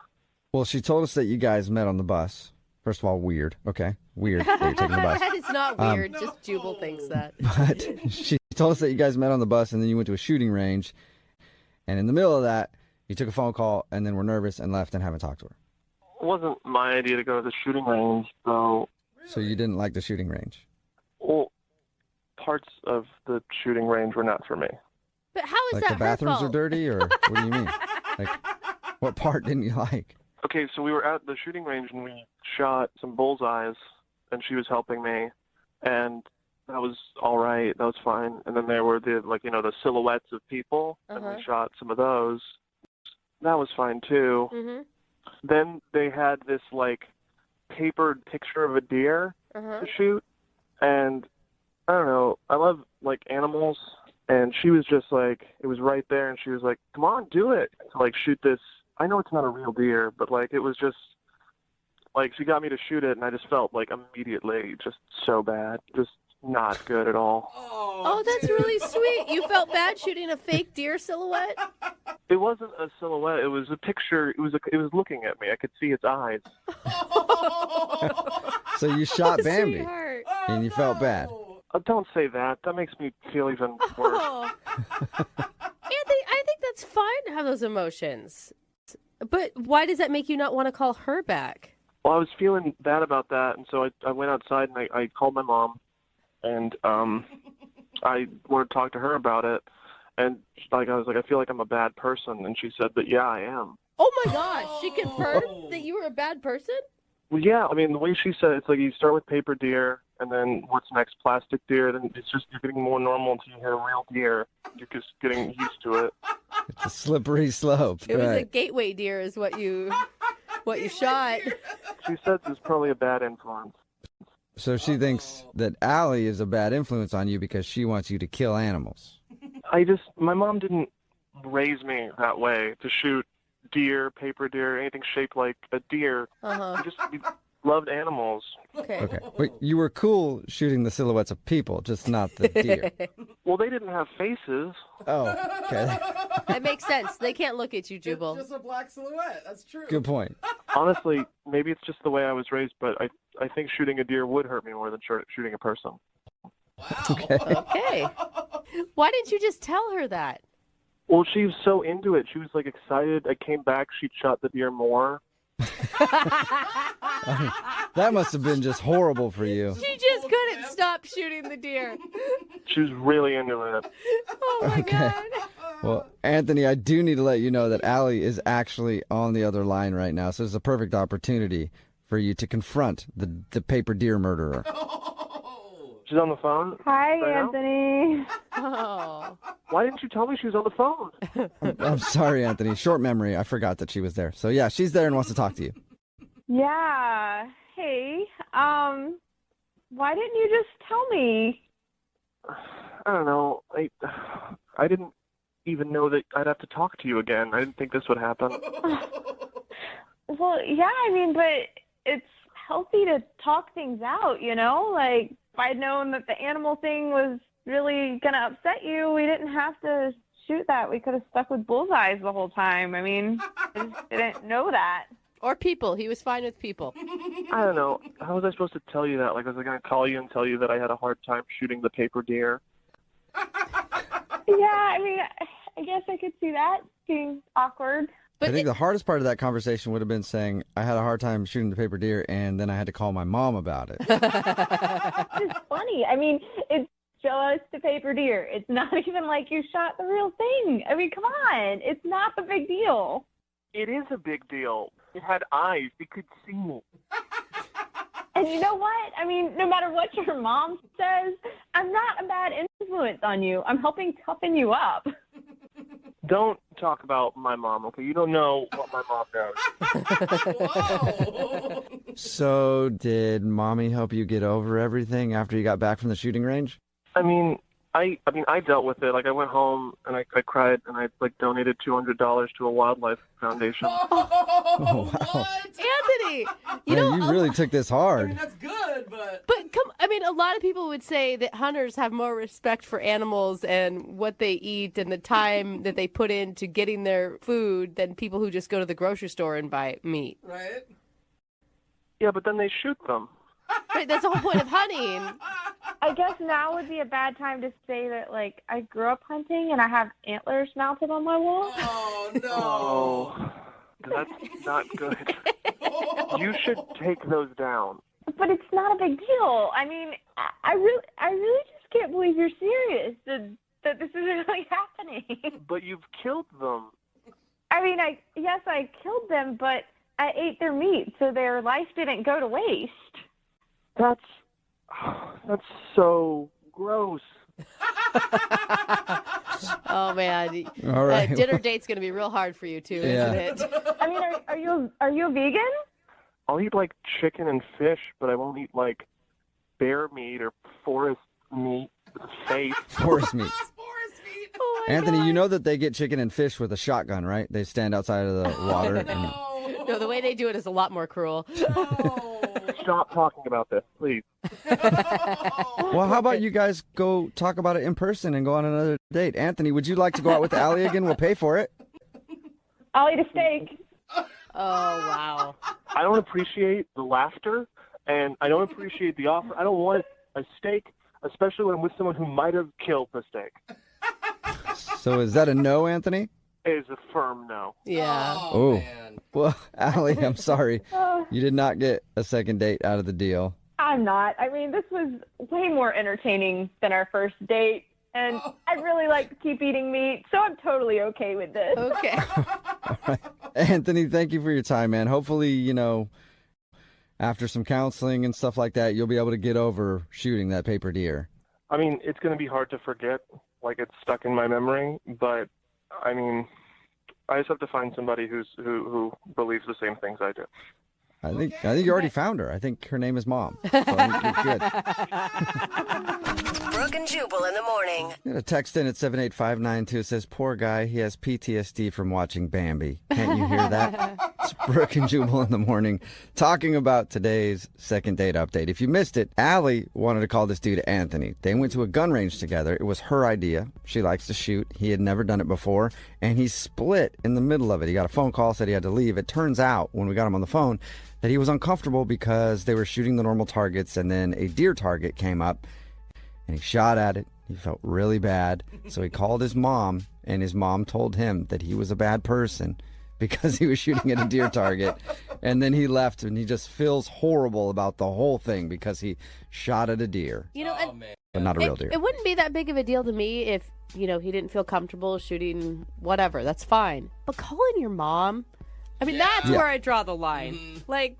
Well, she told us that you guys met on the bus. First of all, weird. Okay. Weird that you're taking the bus. It's not weird. Just Jubal thinks that. But she told us that you guys met on the bus and then you went to a shooting range. And in the middle of that, you took a phone call and then were nervous and left and haven't talked to her. It wasn't my idea to go to the shooting range, though. So you didn't like the shooting range? Well, parts of the shooting range were not for me. But how is Like that the her bathrooms fault? are dirty, or what do you mean? Like, what part didn't you like? Okay, so we were at the shooting range and we shot some bullseyes, and she was helping me, and that was all right. That was fine. And then there were the silhouettes of people, and we shot some of those. That was fine too. Mm-hmm. Then they had this papered picture of a deer to shoot, and I don't know. I love animals, and she was just it was right there, and she was like, "Come on, do it!" To shoot this. I know it's not a real deer, but it was just she got me to shoot it, and I just felt immediately just so bad, just not good at all. Oh, that's really sweet. You felt bad shooting a fake deer silhouette? It wasn't a silhouette. It was a picture. It was looking at me. I could see its eyes. So you shot Bambi, Sweetheart. and you felt bad. Don't say that. That makes me feel even worse. Oh. Anthony, I think that's fine to have those emotions. But why does that make you not want to call her back? Well, I was feeling bad about that, and so I went outside and I called my mom, and I wanted to talk to her about it. And I was like, I feel like I'm a bad person, and she said that yeah, I am. Oh my gosh, she confirmed that you were a bad person? Well, yeah, I mean the way she said it's you start with paper deer, and then what's next, plastic deer. Then it's just you're getting more normal until you hit a real deer. You're just getting used to it. It's a slippery slope. It was a right. gateway deer is what you shot. She said there's probably a bad influence. So she thinks that Allie is a bad influence on you because she wants you to kill animals. My mom didn't raise me that way to shoot deer, paper deer, anything shaped like a deer. We loved animals. Okay. But you were cool shooting the silhouettes of people, just not the deer. Well, they didn't have faces. Oh, okay. That makes sense. They can't look at you, Jubal. Just a black silhouette. That's true. Good point. Honestly, maybe it's just the way I was raised, but I think shooting a deer would hurt me more than shooting a person. Okay. Why didn't you just tell her that? Well, she was so into it. She was excited. I came back. She shot the deer more. That must have been just horrible for you. She just couldn't stop shooting the deer. She was really into it. Oh my God. Well, Anthony, I do need to let you know that Allie is actually on the other line right now, so it's a perfect opportunity for you to confront the paper deer murderer. She's on the phone? Hi, right now? Anthony. Oh. Why didn't you tell me she was on the phone? I'm sorry, Anthony. Short memory. I forgot that she was there. So, yeah, she's there and wants to talk to you. Yeah. Hey. Why didn't you just tell me? I don't know. I didn't even know that I'd have to talk to you again. I didn't think this would happen. Well, yeah, I mean, but it's healthy to talk things out, you know? Like, if I'd known that the animal thing was really going to upset you, we didn't have to shoot that. We could have stuck with bullseyes the whole time. I mean, I just didn't know that. Or people. He was fine with people. I don't know. How was I supposed to tell you that? Like, was I going to call you and tell you that I had a hard time shooting the paper deer? Yeah, I mean, I guess I could see that being awkward. I think the hardest part of that conversation would have been saying, I had a hard time shooting the paper deer, and then I had to call my mom about it. It's funny. I mean, it's just a paper deer. It's not even like you shot the real thing. I mean, come on. It's not the big deal. It is a big deal. It had eyes. It could see me. And you know what? I mean, no matter what your mom says, I'm not a bad influence on you. I'm helping toughen you up. Don't talk about my mom, okay? You don't know what my mom knows. So, did mommy help you get over everything after you got back from the shooting range? I mean, I dealt with it. Like, I went home and I cried and I donated $200 to a wildlife foundation. Oh, wow. Anthony, you Man, know, you really took this hard. That's good, but I mean, a lot of people would say that hunters have more respect for animals and what they eat and the time that they put into getting their food than people who just go to the grocery store and buy meat. right? Yeah, but then they shoot them. Right, that's the whole point of hunting. I guess now would be a bad time to say that, like, I grew up hunting and I have antlers mounted on my wall. Oh no. Oh, that's not good. You should take those down. But it's not a big deal. I mean, I really just can't believe you're serious that this is really happening. But you've killed them. I mean, yes, I killed them, but I ate their meat, so their life didn't go to waste. That's so gross. Oh man, All right. dinner date's gonna be real hard for you too, Yeah. isn't it? I mean, are you a vegan? I'll eat chicken and fish, but I won't eat bear meat or forest meat with a face. Forest meat. Oh my Anthony, God. you know that they get chicken and fish with a shotgun, right? They stand outside of the water. And... No, the way they do it is a lot more cruel. Stop talking about this, please. Well, how about you guys go talk about it in person and go on another date? Anthony, would you like to go out with Allie again? We'll pay for it. I'll eat a steak. Oh wow. I don't appreciate the laughter, and I don't appreciate the offer. I don't want a steak, especially when I'm with someone who might have killed the steak. So is that a no, Anthony? It is a firm no. Yeah. Oh, man. well, Allie, I'm sorry. You did not get a second date out of the deal. I'm not. I mean, this was way more entertaining than our first date, and I really like to keep eating meat, so I'm totally okay with this. Okay. All right. Anthony, thank you for your time, man. Hopefully, after some counseling and stuff like that, you'll be able to get over shooting that paper deer. I mean, it's going to be hard to forget, it's stuck in my memory, but, I mean, I just have to find somebody who believes the same things I do. I think you already found her. I think her name is Mom. So I think you're good. Brooke and Jubal in the morning. Got a text in at 78592. It says, poor guy, he has PTSD from watching Bambi. Can't you hear that? It's Brooke and Jubal in the morning talking about today's second date update. If you missed it, Allie wanted to call this dude Anthony. They went to a gun range together. It was her idea. She likes to shoot. He had never done it before, and he split in the middle of it. He got a phone call, said he had to leave. It turns out, when we got him on the phone, that he was uncomfortable because they were shooting the normal targets, and then a deer target came up, and he shot at it. He felt really bad, so he called his mom, and his mom told him that he was a bad person because he was shooting at a deer target. And then he left, and he just feels horrible about the whole thing because he shot at a deer. You know, But not a real deer. It wouldn't be that big of a deal to me if, he didn't feel comfortable shooting whatever. That's fine. But calling your mom, that's Yeah. where I draw the line. Like,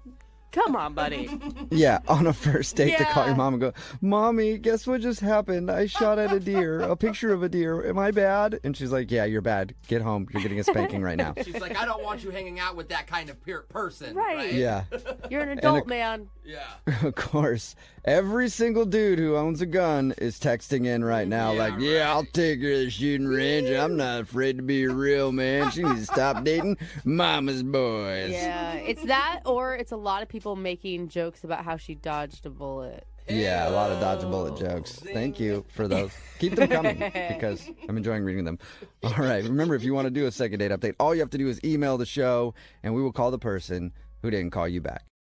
come on, buddy. Yeah, on a first date to call Yeah. your mom and go, Mommy, guess what just happened? I shot at a deer, a picture of a deer. Am I bad? And she's like, yeah, you're bad. Get home. You're getting a spanking right now. She's like, I don't want you hanging out with that kind of person. Right. Yeah. You're an adult, man. Yeah. Of course, every single dude who owns a gun is texting in right now like, yeah, I'll take her to the shooting range. I'm not afraid to be a real man. She needs to stop dating mama's boys. Yeah, it's that, or it's a lot of people making jokes about how she dodged a bullet. Yeah, a lot of dodge a bullet jokes. Thank you for those. Keep them coming because I'm enjoying reading them. All right. Remember, if you want to do a second date update, all you have to do is email the show and we will call the person who didn't call you back.